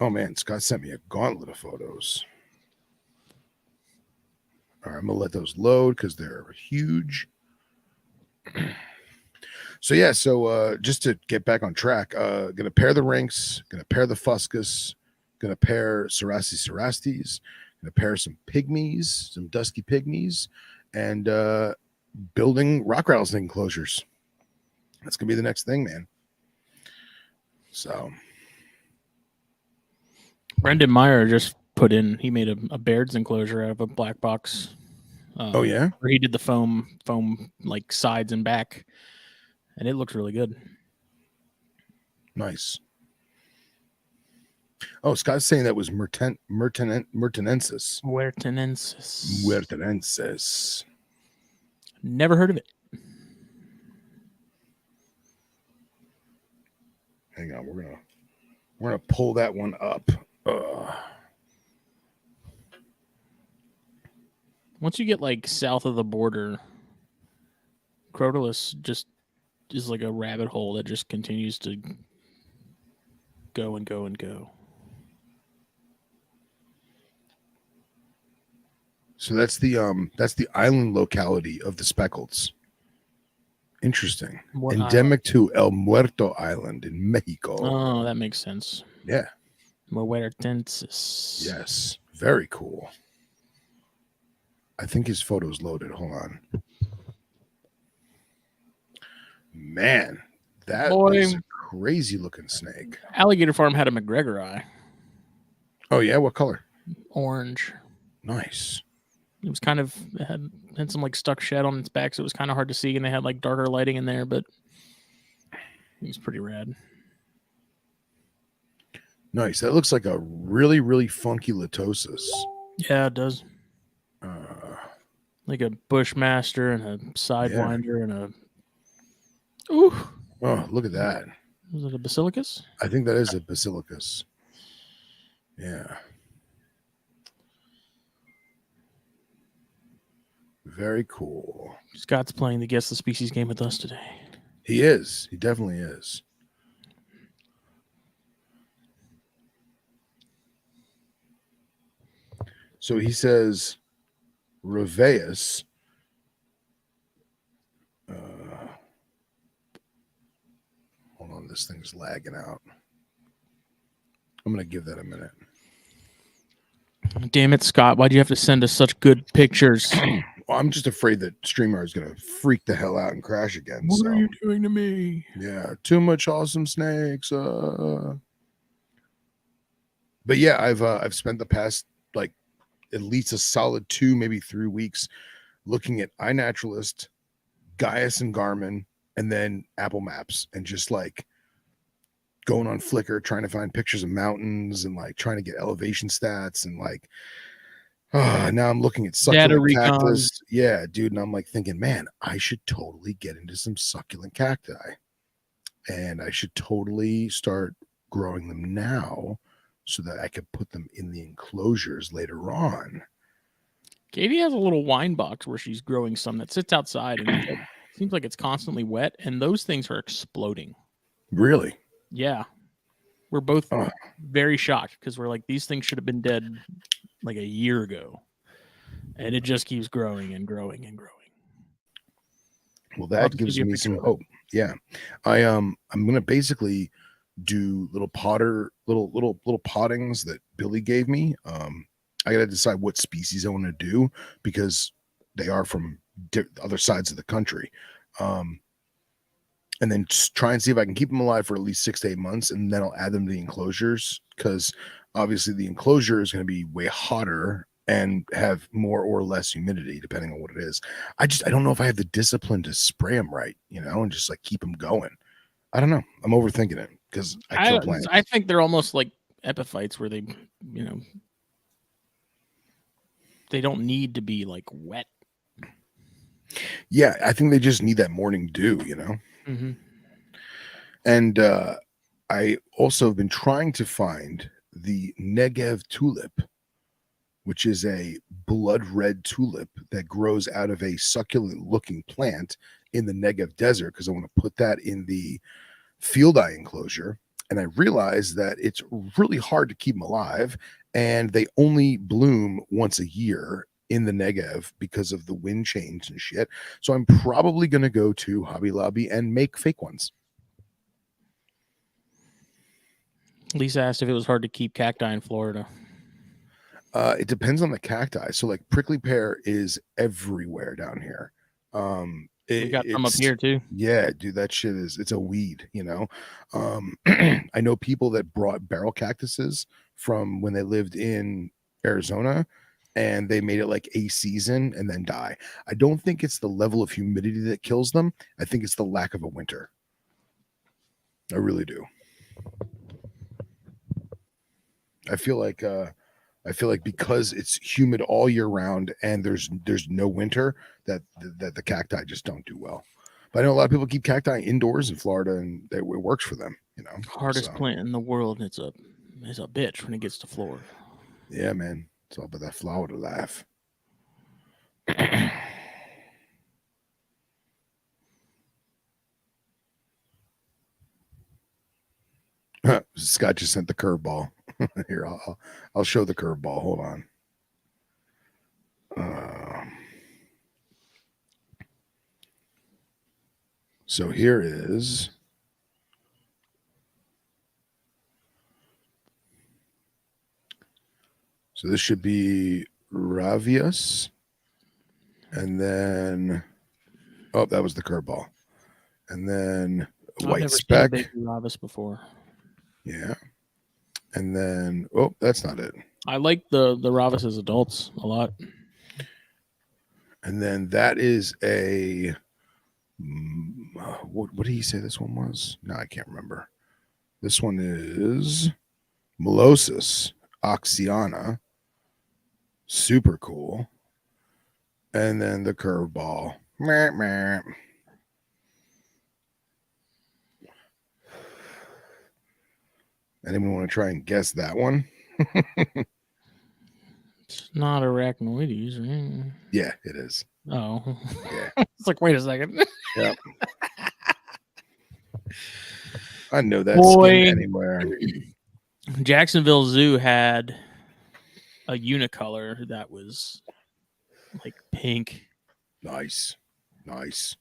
Oh, man, Scott sent me a gauntlet of photos. All right, I'm going to let those load because they're huge. So, yeah, just to get back on track, going to pair the rinks, going to pair the fuscus, going to pair cerastes, going to pair some pygmies, some dusky pygmies, and building rock rattlesnake enclosures. That's going to be the next thing, man. So... Brendan Meyer just he made a Baird's enclosure out of a BlackBox. Oh yeah, where he did the foam like sides and back, and it looks really good. Nice. Oh, Scott's saying that was Mertenensis. Never heard of it. Hang on, we're gonna pull that one up. Once you get like south of the border, Crotalus just is like a rabbit hole that just continues to go and go and go. So that's the island locality of the speckleds. Interesting. What Endemic island? to El Muerto Island in Mexico. Oh, that makes sense. Yeah. Muertensis. Yes. Very cool. I think his photo's loaded. Hold on. Man, that was a crazy looking snake. Alligator Farm had a McGregor eye. Oh, yeah? What color? Orange. Nice. It was kind of had some like stuck shed on its back, so it was kind of hard to see, and they had like darker lighting in there, but it was pretty rad. Nice. That looks like a really, really funky litosis. Yeah, it does. like a Bushmaster and a Yeah. Sidewinder and a. Ooh, Oh, look at that. is it a Basilicus? I think that is a Basilicus. Yeah. Very cool. Scott's playing the Guess the Species game with us today. He is. He definitely is. So he says Reveus. Hold on, this thing's lagging out. I'm going to give that a minute. Damn it, Scott. Why'd you have to send us such good pictures? Well, I'm just afraid that StreamYard is going to freak the hell out and crash again. What are you doing to me? Yeah, too much awesome snakes. But yeah, I've spent the past like at least a solid 2, maybe 3 weeks looking at iNaturalist, Gaius and Garmin, and then Apple Maps, and just like going on Flickr trying to find pictures of mountains and like trying to get elevation stats and like now I'm looking at succulent cactus. Yeah, dude. And I'm like thinking, man, I should totally get into some succulent cacti. And I should totally start growing them now so that I could put them in the enclosures later on. Katie has a little wine box where she's growing some that sits outside and it seems like it's constantly wet, and those things are exploding. Really? Yeah. We're both very shocked because we're like, these things should have been dead like a year ago. And it just keeps growing and growing and growing. Well, that gives me some hope. Yeah. I'm gonna basically do little pottings that Billy gave me. I gotta decide what species I want to do because they are from other sides of the country. And then try and see if I can keep them alive for at least 6 to 8 months, and then I'll add them to the enclosures because obviously the enclosure is going to be way hotter and have more or less humidity depending on what it is. I don't know if I have the discipline to spray them right, and just like keep them going. I don't know. I'm overthinking it because I kill plants. I think they're almost like epiphytes where they, they don't need to be like wet. Yeah, I think they just need that morning dew, Mm-hmm. And I also have been trying to find the Negev tulip, which is a blood red tulip that grows out of a succulent looking plant in the Negev desert, because I want to put that in the field eye enclosure. And I realized that it's really hard to keep them alive, and they only bloom once a year in the Negev because of the wind change and shit. So I'm probably going to go to Hobby Lobby and make fake ones. Lisa asked if it was hard to keep cacti in Florida. It depends on the cacti. So like prickly pear is everywhere down here. We got some up here too. Yeah, dude, that shit it's a weed, I know people that brought barrel cactuses from when they lived in Arizona, and they made it like a season and then die. I don't think it's the level of humidity that kills them. I think it's the lack of a winter. I really do. I feel like because it's humid all year round and there's no winter, that the cacti just don't do well. But I know a lot of people keep cacti indoors in Florida, and it works for them. Hardest plant in the world. And it's a bitch when it gets to Florida. Yeah, man. It's all about that flower to life. Scott just sent the curveball. Here, I'll show the curveball. Hold on. So here is. So this should be Ravius. And then, that was the curveball. And then white speck. I've never seen Ravis before. Yeah. And then, that's not it. I like the Ravis as adults a lot. And then that is a, what did he say this one was? No, I can't remember. This one is Melosis Oxiana. Super cool. And then the curveball. Meh, meh. Anyone want to try and guess that one? It's not arachnoides, right? Yeah, it is. Oh. Yeah. It's like, wait a second. Yep. I know that Boy. skin anywhere. Jacksonville Zoo had a unicolor that was like pink. Nice. Nice.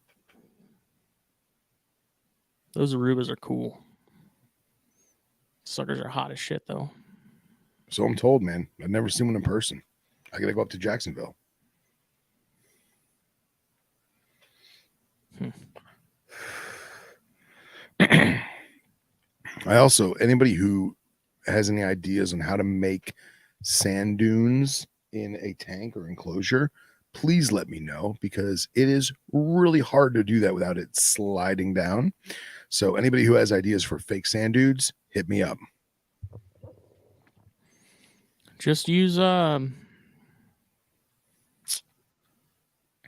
Those Arubas are cool. Suckers are hot as shit, though. So I'm told, man. I've never seen one in person. I gotta go up to Jacksonville. I also, anybody who has any ideas on how to make sand dunes in a tank or enclosure, please let me know, because it is really hard to do that without it sliding down. So anybody who has ideas for fake sand dunes, hit me up. Just use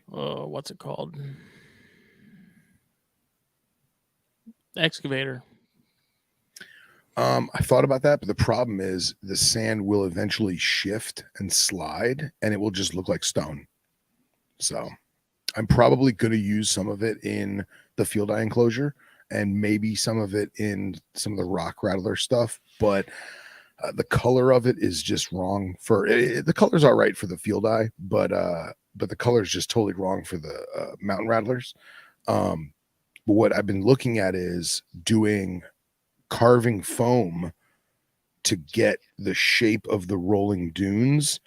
what's it called? Excavator. I thought about that, but the problem is the sand will eventually shift and slide, and it will just look like stone. So I'm probably going to use some of it in the field eye enclosure and maybe some of it in some of the rock rattler stuff, but the color of it is just wrong for the color's all right for the field eye, but the color is just totally wrong for the mountain rattlers. But what I've been looking at is doing carving foam to get the shape of the rolling dunes,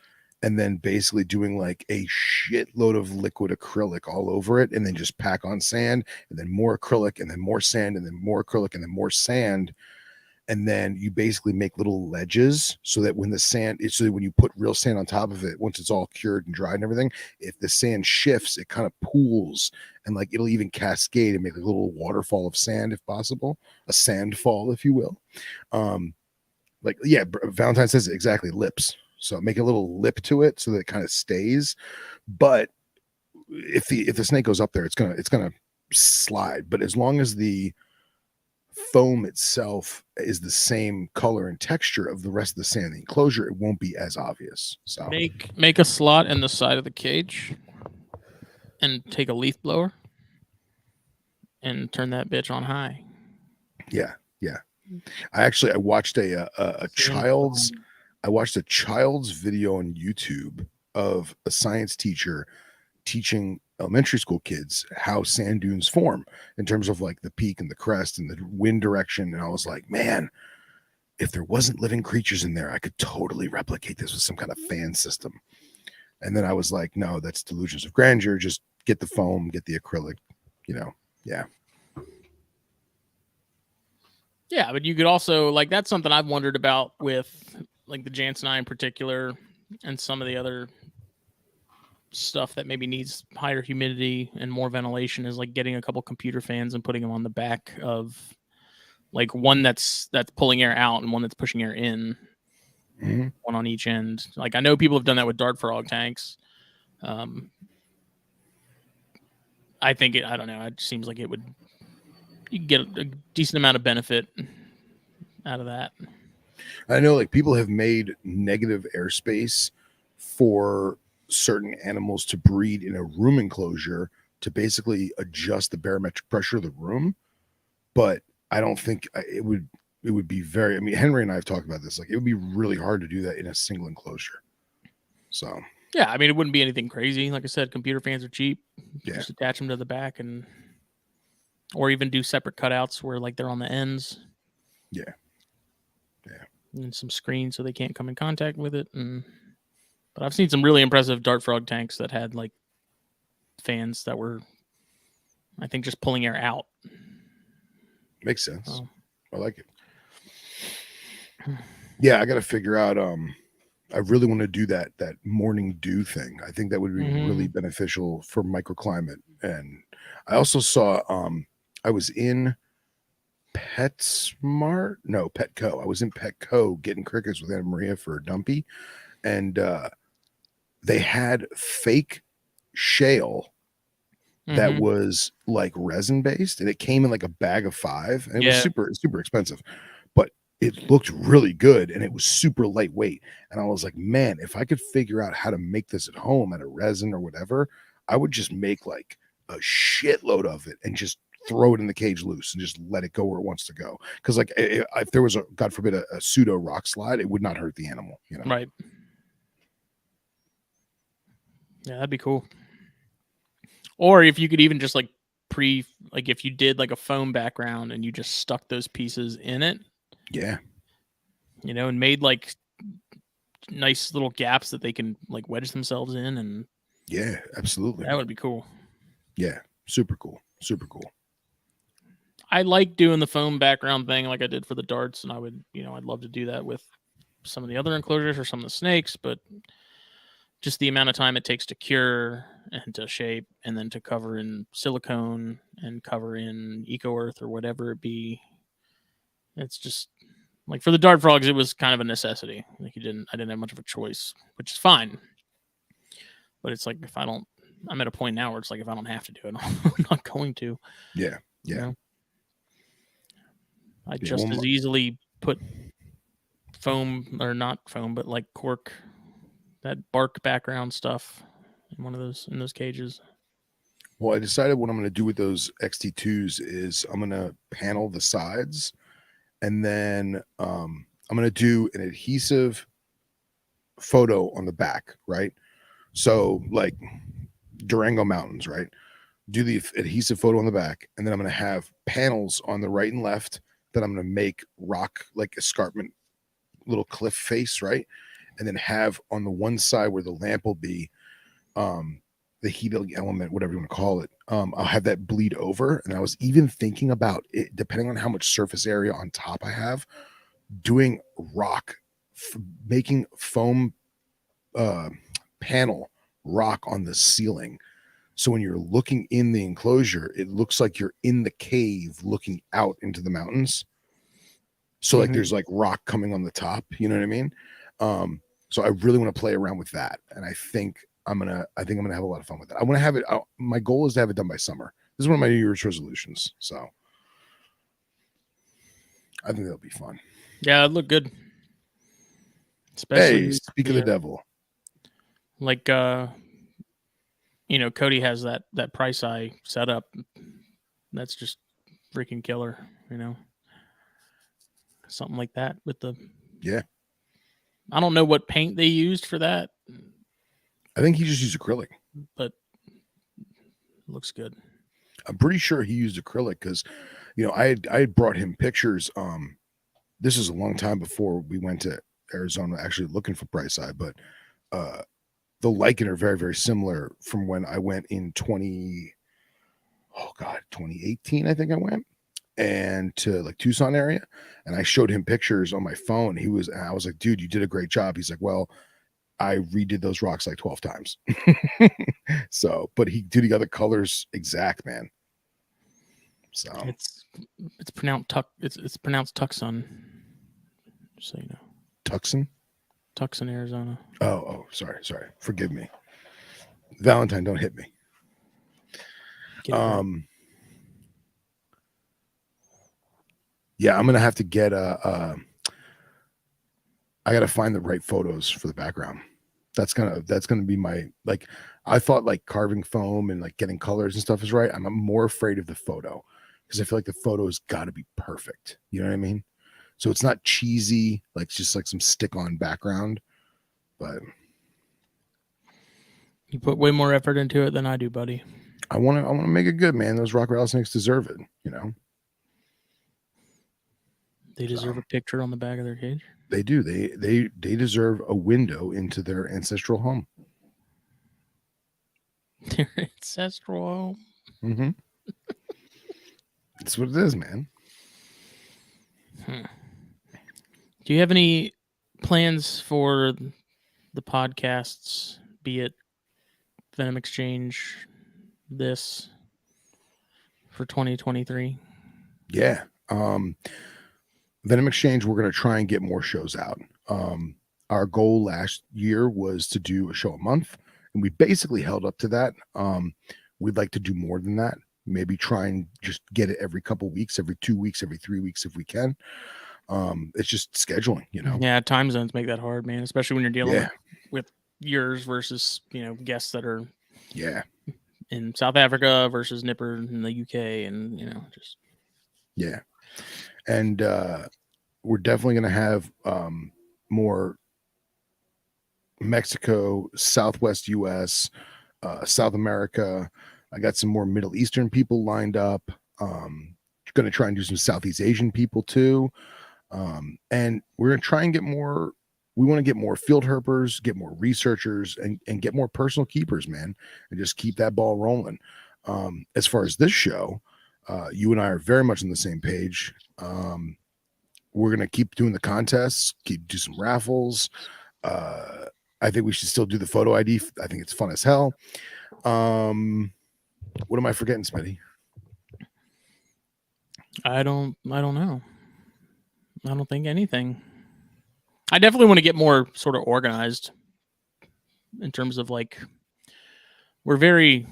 and then basically doing like a shitload of liquid acrylic all over it, and then just pack on sand, and then more acrylic, and then more sand, and then more acrylic, and then more sand. And then you basically make little ledges so that when the sand is, so that when you put real sand on top of it, once it's all cured and dried and everything, if the sand shifts, it kind of pools, and like it'll even cascade and make a little waterfall of sand if possible, a sand fall, if you will. Like, yeah, Valentine says it exactly, lips. So make a little lip to it so that it kind of stays. But if the snake goes up there, it's gonna slide. But as long as the foam itself is the same color and texture of the rest of the sand in the enclosure, it won't be as obvious. So Make a slot in the side of the cage and take a leaf blower and turn that bitch on high. yeah. I watched a child's video on YouTube of a science teacher teaching elementary school kids how sand dunes form in terms of like the peak and the crest and the wind direction. And I was like, man, if there wasn't living creatures in there, I could totally replicate this with some kind of fan system. And then I was like, no, that's delusions of grandeur. Just get the foam, get the acrylic, yeah. Yeah, but you could also, like, that's something I've wondered about with like the Jansen eye in particular, and some of the other stuff that maybe needs higher humidity and more ventilation, is like getting a couple computer fans and putting them on the back of, like, one that's pulling air out and one that's pushing air in, one on each end. Like, I know people have done that with dart frog tanks. I think I don't know. It seems like you could get a decent amount of benefit out of that. I know, like, people have made negative airspace for certain animals to breed in a room enclosure to basically adjust the barometric pressure of the room. But I don't think it would be very, I mean, Henry and I have talked about this. Like, it would be really hard to do that in a single enclosure. So, yeah, I mean, it wouldn't be anything crazy. Like I said, computer fans are cheap. Yeah. Just attach them to the back, or even do separate cutouts where, like, they're on the ends. Yeah. And some screens so they can't come in contact with it. But I've seen some really impressive dart frog tanks that had like fans that were, I think, just pulling air out. Makes sense. I like it. Yeah, I got to figure out. I really want to do that morning dew thing. I think that would be really beneficial for microclimate. And I also saw. I was in Petco. I was in Petco getting crickets with Anna Maria for a dumpy, and they had fake shale that Mhm. was like resin based, and it came in like a bag of 5, and it was Yeah. super expensive, but it looked really good and it was super lightweight. And I was like, man, if I could figure out how to make this at home at a resin or whatever, I would just make like a shitload of it and just throw it in the cage loose and just let it go where it wants to go. Because like if there was a, God forbid, a pseudo rock slide, it would not hurt the animal, you know. Right. Yeah, that'd be cool. Or if you could even just like like if you did like a foam background and you just stuck those pieces in it, Yeah. and made like nice little gaps that they can like wedge themselves in, and Yeah, absolutely. that would be cool. Yeah, super cool. Super cool. I like doing the foam background thing like I did for the darts, and I would, I'd love to do that with some of the other enclosures or some of the snakes, but just the amount of time it takes to cure and to shape and then to cover in silicone and cover in eco earth or whatever it be. It's just like for the dart frogs, it was kind of a necessity. Like I didn't have much of a choice, which is fine. But it's like I'm at a point now where it's like if I don't have to do it, I'm not going to. Yeah. You Yeah. know? I Yeah, just well, as easily put foam or not foam, but like cork, that bark background stuff in those cages. well, I decided what I'm going to do with those XT2s is I'm going to panel the sides, and then I'm going to do an adhesive photo on the back, right? So like Durango Mountains, right? Do the adhesive photo on the back, and then I'm going to have panels on the right and left that I'm going to make rock like escarpment little cliff face, right? And then have on the one side where the lamp will be the heating element, whatever you want to call it. I'll have that bleed over. And I was even thinking about it, depending on how much surface area on top I have, doing rock, making foam panel rock on the ceiling. So when you're looking in the enclosure, it looks like you're in the cave looking out into the mountains. So like there's like rock coming on the top, you know what I mean? So I really want to play around with that, and I think I'm gonna have a lot of fun with that. I want to have it. My goal is to have it done by summer. This is one of my New Year's resolutions, so I think that'll be fun. Yeah, it looked good. Especially, Hey, speak of the devil. Like Cody has that price eye set up. That's just freaking killer, Something like that with the Yeah. I don't know what paint they used for that, I think he just used acrylic, but it looks good. I'm pretty sure he used acrylic because, I had brought him pictures. This is a long time before we went to Arizona, actually looking for price eye, but the lichen are very, very similar from when I went in 2018, I think I went, and to like Tucson area, and I showed him pictures on my phone. I was like, dude, you did a great job. He's like, well, I redid those rocks like 12 times. So, but he did the other colors exact, man. So It's pronounced it's pronounced Tucson. Just so you know. Tucson, Arizona. Oh, sorry. Forgive me. Valentine, don't hit me. Yeah, I'm gonna have to get I gotta find the right photos for the background. That's gonna be my, like, I thought like carving foam and like getting colors and stuff is right. I'm more afraid of the photo because I feel like the photo's got to be perfect. You know what I mean? So it's not cheesy, like just like some stick-on background, but you put way more effort into it than I do, buddy. I want to make it good, man. Those rock rattlesnakes deserve it, They deserve a picture on the back of their cage. They do. They deserve a window into their ancestral home. Their ancestral home. Mm-hmm. That's what it is, man. Do you have any plans for the podcasts, be it Venom Exchange, this for 2023? Yeah. Venom Exchange, we're going to try and get more shows out. Our goal last year was to do a show a month, and we basically held up to that. We'd like to do more than that. Maybe try and just get it every couple weeks, every 2 weeks, every 3 weeks if we can. It's just scheduling, you know. Yeah, time zones make that hard, man, especially when you're dealing Yeah. with yours versus, guests that are in South Africa versus Nipper in the UK, and just and we're definitely going to have more Mexico, Southwest US, South America. I got some more Middle Eastern people lined up. Going to try and do some Southeast Asian people too. And we're going to try and get more. We want to get more field herpers, get more researchers, and get more personal keepers, man, and just keep that ball rolling. As far as this show, you and I are very much on the same page. We're going to keep doing the contests, do some raffles. I think we should still do the photo ID. I think it's fun as hell. What am I forgetting, Smitty? I don't know. I don't think anything. I definitely want to get more sort of organized in terms of like, we're very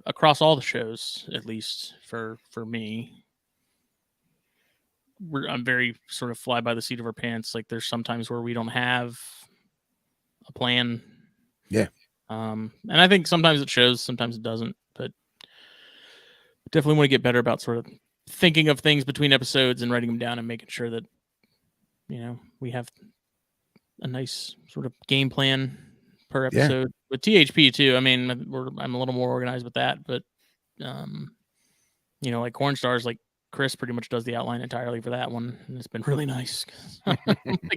across all the shows, at least for me. I'm very sort of fly by the seat of our pants. Like there's sometimes where we don't have a plan. Yeah. And I think sometimes it shows, sometimes it doesn't, but definitely want to get better about sort of thinking of things between episodes and writing them down and making sure that, we have a nice sort of game plan per episode. With THP too. I mean, I'm a little more organized with that, but like Corn Stars, like Chris pretty much does the outline entirely for that one, and it's been really nice. Like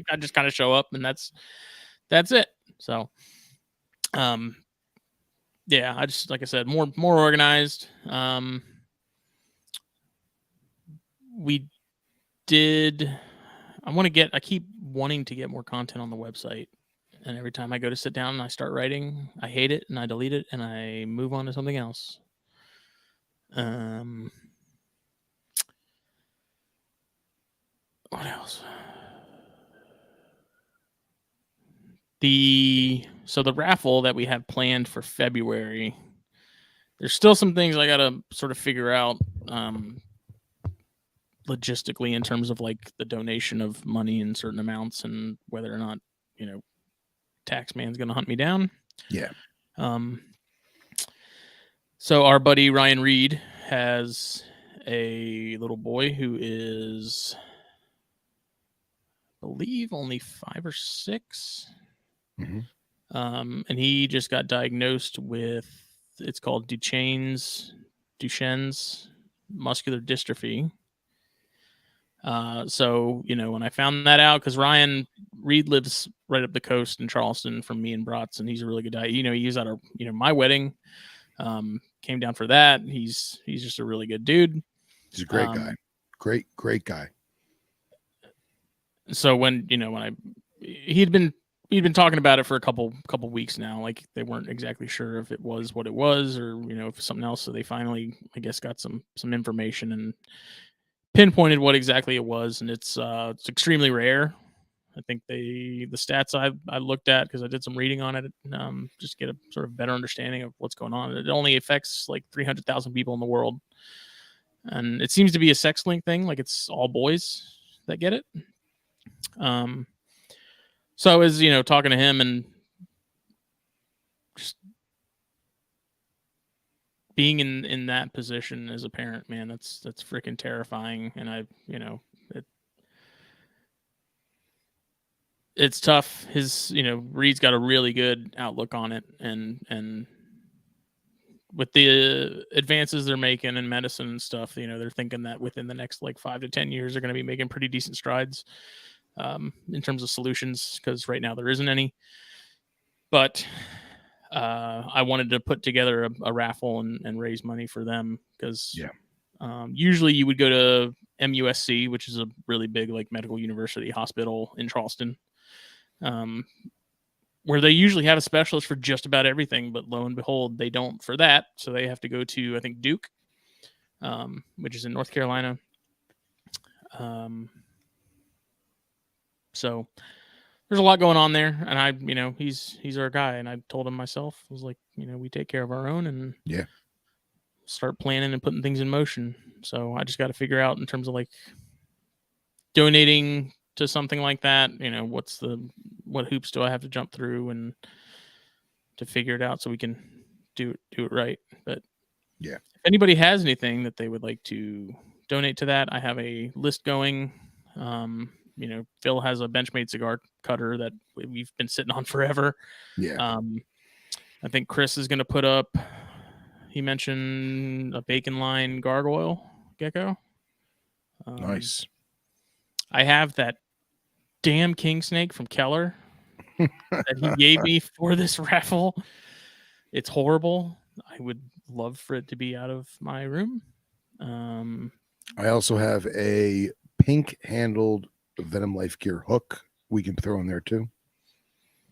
I just kind of show up, and that's it. So, yeah, I just, like I said, more organized. We did. I keep wanting to get more content on the website. And every time I go to sit down and I start writing, I hate it and I delete it and I move on to something else. What else? The raffle that we have planned for February, there's still some things I gotta sort of figure out logistically in terms of like the donation of money in certain amounts and whether or not, Taxman's gonna hunt me down. Yeah. So our buddy Ryan Reed has a little boy who is, I believe, only 5 or 6. Mm-hmm. And he just got diagnosed with, it's called Duchenne's muscular dystrophy. So, when I found that out, because Ryan Reed lives right up the coast in Charleston from me and Bratz, and he's a really good guy. He was at my wedding, came down for that. He's just a really good dude. He's a great guy. Great guy. So when he'd been talking about it for a couple weeks now. Like they weren't exactly sure if it was what it was or if something else. So they finally, I guess, got some information and pinpointed what exactly it was, and it's extremely rare. I think the stats I looked at, because I did some reading on it, just get a sort of better understanding of what's going on. It only affects like 300,000 people in the world, and it seems to be a sex link thing. Like it's all boys that get it. So I was talking to him and just being in that position as a parent, man, that's freaking terrifying. And it's tough. His, Reed's got a really good outlook on it, and with the advances they're making in medicine and stuff, they're thinking that within the next like 5 to 10 years, they're going to be making pretty decent strides in terms of solutions, because right now there isn't any. But I wanted to put together a raffle and raise money for them, because usually you would go to MUSC, which is a really big like medical university hospital in Charleston, where they usually have a specialist for just about everything, but lo and behold, they don't for that. So they have to go to, I think, Duke, which is in North Carolina. So there's a lot going on there, and I, he's our guy, and I told him myself, I was like, we take care of our own, and Yeah. start planning and putting things in motion. So I just got to figure out in terms of like donating to something like that. What hoops do I have to jump through and to figure it out so we can do it right. But yeah, if anybody has anything that they would like to donate to that, I have a list going. Phil has a Benchmade cigar cutter that we've been sitting on forever. Yeah. I think Chris is going to put up, he mentioned a bacon line gargoyle gecko. Nice. I have that damn king snake from Keller that he gave me for this raffle. It's horrible. I would love for it to be out of my room. I also have a pink handled Venom Life Gear hook we can throw in there too.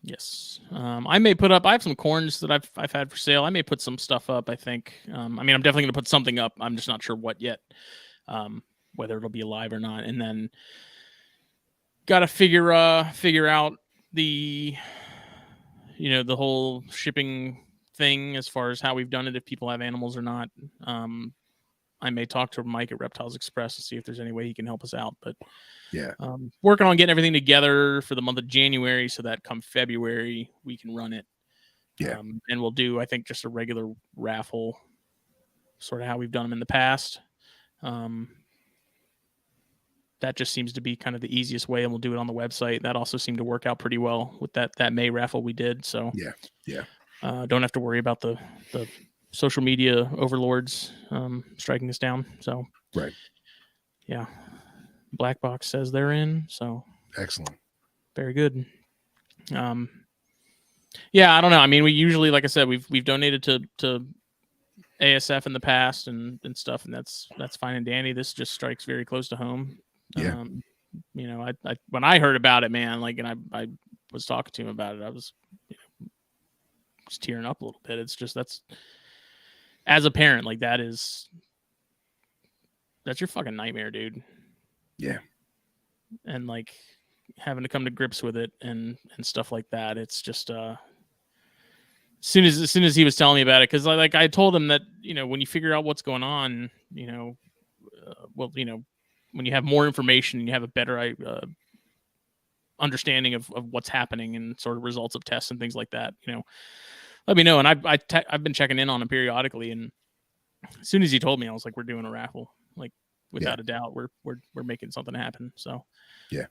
Yes. I may put up, I have some corns that I've had for sale. I may put some stuff up, I think. I'm definitely going to put something up. I'm just not sure what yet, whether it'll be alive or not. And then got to figure out the, the whole shipping thing as far as how we've done it, if people have animals or not. I may talk to Mike at Reptiles Express to see if there's any way he can help us out. But yeah, working on getting everything together for the month of January so that come February we can run it. Yeah. And we'll do, I think, just a regular raffle, sort of how we've done them in the past. That just seems to be kind of the easiest way, and we'll do it on the website. That also seemed to work out pretty well with that May raffle we did. So yeah. Don't have to worry about the social media overlords striking us down. So right. Yeah. BlackBox says they're in. So excellent. Very good. Yeah, I don't know. We usually, like I said, we've donated to ASF in the past and stuff, and that's fine and dandy. This just strikes very close to home. Yeah. I when I heard about it, man, and I was talking to him about it, I was just tearing up a little bit. It's just, that's, as a parent, like that's your fucking nightmare, dude. Yeah. And like having to come to grips with it and stuff like that. It's just as soon as he was telling me about it, because like I told him that, when you figure out what's going on, when you have more information and you have a better understanding of what's happening and sort of results of tests and things like that, let me know. And I've been checking in on him periodically, and as soon as he told me, I was like, we're doing a raffle, like without a doubt, we're making something happen. So yeah.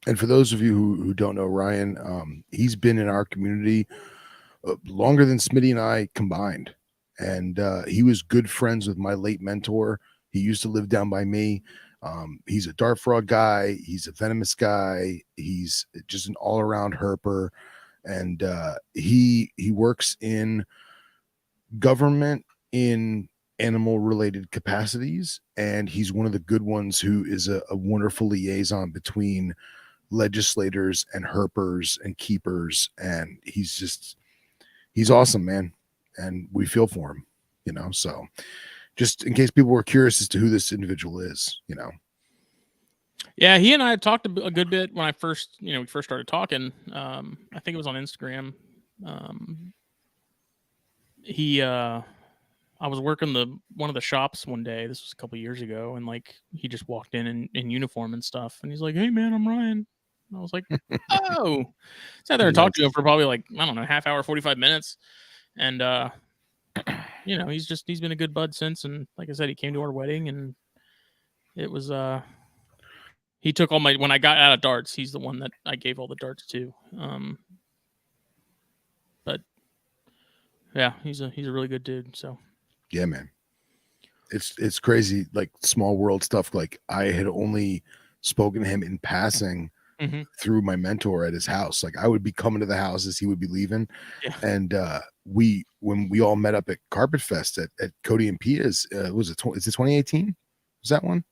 And for those of you who don't know Ryan, he's been in our community longer than Smitty and I combined, and he was good friends with my late mentor. He used to live down by me. He's a dart frog guy. He's a venomous guy. He's just an all-around herper, and he works in government in animal related capacities, and he's one of the good ones who is a wonderful liaison between legislators and herpers and keepers, and he's awesome, man, and we feel for him, so just in case people were curious as to who this individual is. Yeah, he and I had talked a good bit when I first, we first started talking. I think it was on Instagram. I was working one of the shops one day. This was a couple of years ago, and like he just walked in uniform and stuff, and he's like, "Hey, man, I'm Ryan." And I was like, "Oh," sat there and talked to him for probably like, I don't know, half hour, 45 minutes, and he's been a good bud since. And like I said, he came to our wedding, and it was he took all my, when I got out of darts, he's the one that I gave all the darts to. But yeah, he's a really good dude. So yeah, man, it's crazy, like small world stuff. Like I had only spoken to him in passing through my mentor at his house. Like I would be coming to the house as he would be leaving. Yeah. And when we all met up at Carpet Fest at Cody and Pia's, is it 2018? Was that one?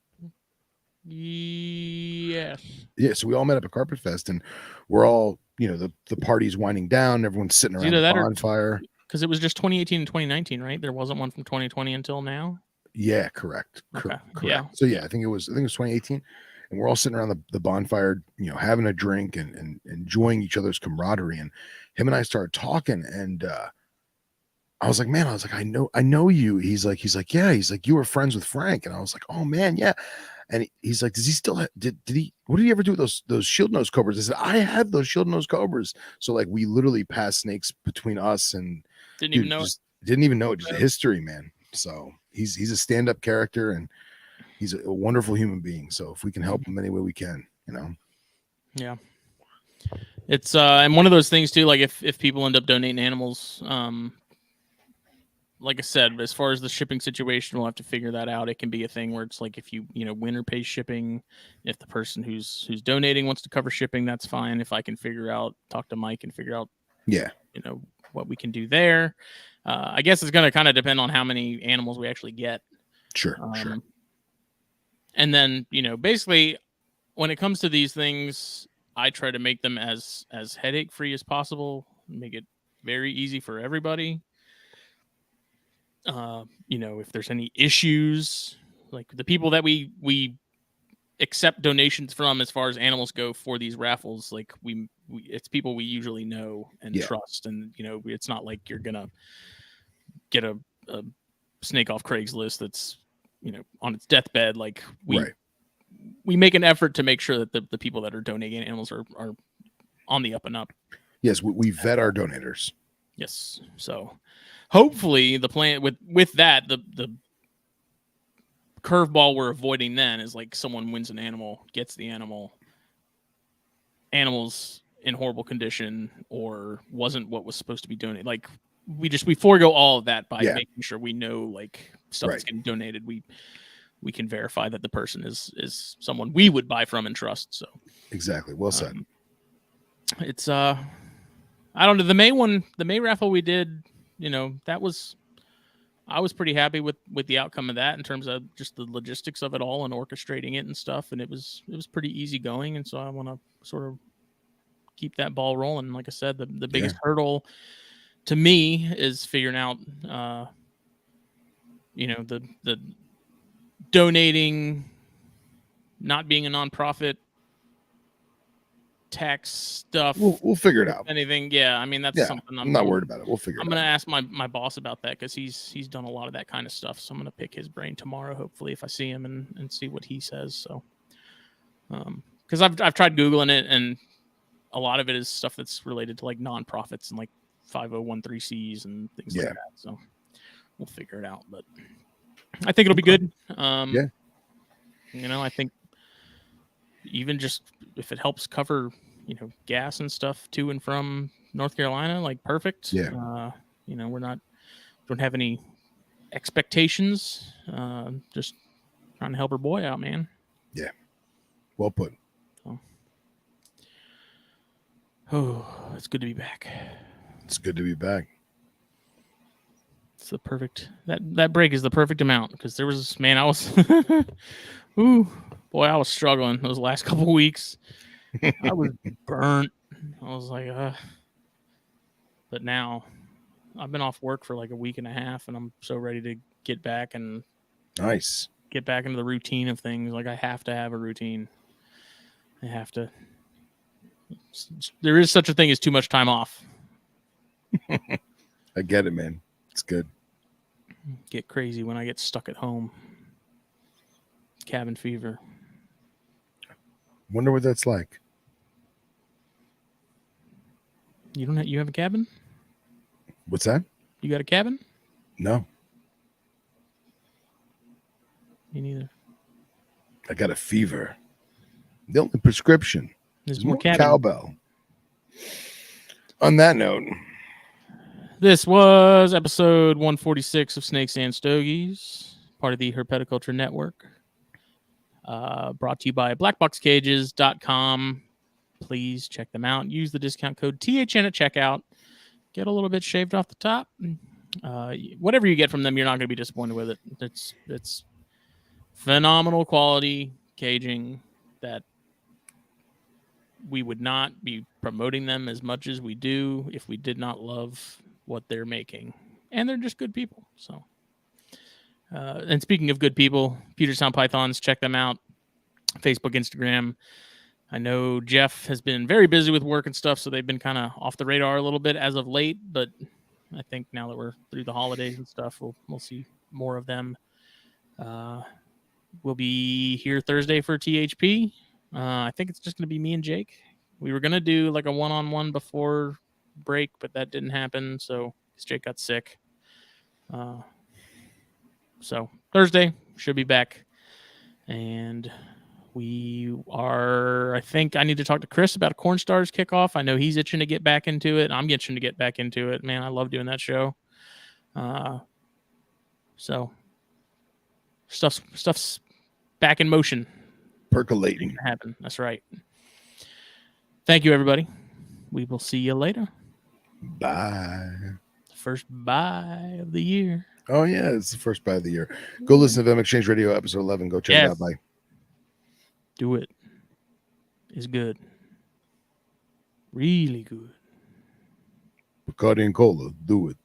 Yes. Yeah, so we all met up at Carpet Fest, and we're all, the party's winding down, everyone's sitting around the bonfire. Because it was just 2018 and 2019, right? There wasn't one from 2020 until now. Yeah, correct. Okay. Correct. Yeah. So yeah, I think it was 2018. and we're all sitting around the bonfire, having a drink and enjoying each other's camaraderie. And him and I started talking, and I was like, man, I know you. He's like, yeah. He's like, you were friends with Frank, and I was like, oh man, yeah. And he's like, does he still did he? What did he ever do with those shield nose cobras? I said, I have those shield nose cobras. So like, we literally passed snakes between us, and Didn't even know it. didn't even know it. Just history, man. So he's a stand-up character, and he's a wonderful human being. So if we can help him any way we can, Yeah. It's and one of those things too, like if people end up donating animals, like I said, as far as the shipping situation, we'll have to figure that out. It can be a thing where it's like if you win or pay shipping, if the person who's donating wants to cover shipping, that's fine. If I can talk to Mike and figure out, what we can do there. I guess it's going to kind of depend on how many animals we actually get. Sure. And then, basically when it comes to these things, I try to make them as headache free as possible, make it very easy for everybody. If there's any issues, like the people that we accept donations from as far as animals go for these raffles, like we it's people we usually know and trust, and it's not like you're gonna get a snake off Craigslist that's on its deathbed. Like we make an effort to make sure that the people that are donating animals are on the up and up. Yes, we vet our donators. Yes, so hopefully the plan with that, the curveball we're avoiding then is like someone wins an animal, gets the animals in horrible condition or wasn't what was supposed to be donated. Like we forego all of that by making sure we know like stuff that's getting donated. We can verify that the person is someone we would buy from and trust. So exactly, well said. It's I don't know, the May raffle we did, I was pretty happy with the outcome of that in terms of just the logistics of it all and orchestrating it and stuff. And it was pretty easy going. And so I want to sort of keep that ball rolling. Like I said, the biggest hurdle to me is figuring out, the donating, not being a nonprofit, tax stuff. We'll figure it out. Anything, I mean that's something I'm not worried about it. We'll figure it out. I'm gonna ask my boss about that because he's done a lot of that kind of stuff. So I'm gonna pick his brain tomorrow, hopefully, if I see him and see what he says. So, because I've tried Googling it, and a lot of it is stuff that's related to like nonprofits and like 5013Cs and things like that. So we'll figure it out, but I think it'll be good. I think even just if it helps cover, gas and stuff to and from North Carolina, like perfect. Don't have any expectations. Just trying to help her boy out, man. Yeah. Well put. Oh, it's good to be back. It's good to be back. It's the perfect that break is the perfect amount because there was I was I was struggling those last couple of weeks. I was burnt. I was like, but now I've been off work for like a week and a half, and I'm so ready to get back and get back into the routine of things. Like I have to have a routine. I have to. There is such a thing as too much time off. I get it, man. It's good. Get crazy when I get stuck at home. Cabin fever. Wonder what that's like. You have a cabin? What's that? You got a cabin? No. Me neither. I got a fever. The only prescription is more cowbell. On that note, this was episode 146 of Snakes and Stogies, part of the Herpetoculture Network. Brought to you by BlackBoxCages.com. Please check them out. Use the discount code THN at checkout. Get a little bit shaved off the top. Whatever you get from them, you're not going to be disappointed with it. It's phenomenal quality caging that we would not be promoting them as much as we do if we did not love what they're making. And they're just good people. So, and speaking of good people, Puget Sound Pythons, check them out. Facebook, Instagram. I know Jeff has been very busy with work and stuff, so they've been kind of off the radar a little bit as of late. But I think now that we're through the holidays and stuff, we'll see more of them. We'll be here Thursday for THP. I think it's just going to be me and Jake. We were going to do like a one-on-one before break, but that didn't happen. So Jake got sick. So Thursday should be back. And I think I need to talk to Chris about a Corn Stars kickoff. I know he's itching to get back into it. I'm itching to get back into it. Man, I love doing that show. So stuff's back in motion. Percolating. Happen. That's right. Thank you, everybody. We will see you later. Bye. First bye of the year. Oh, yeah. It's the first bye of the year. Go listen to Them Exchange Radio episode 11. Go check it out. Bye. Do it. It's good. Really good. Bacardi and Cola. Do it.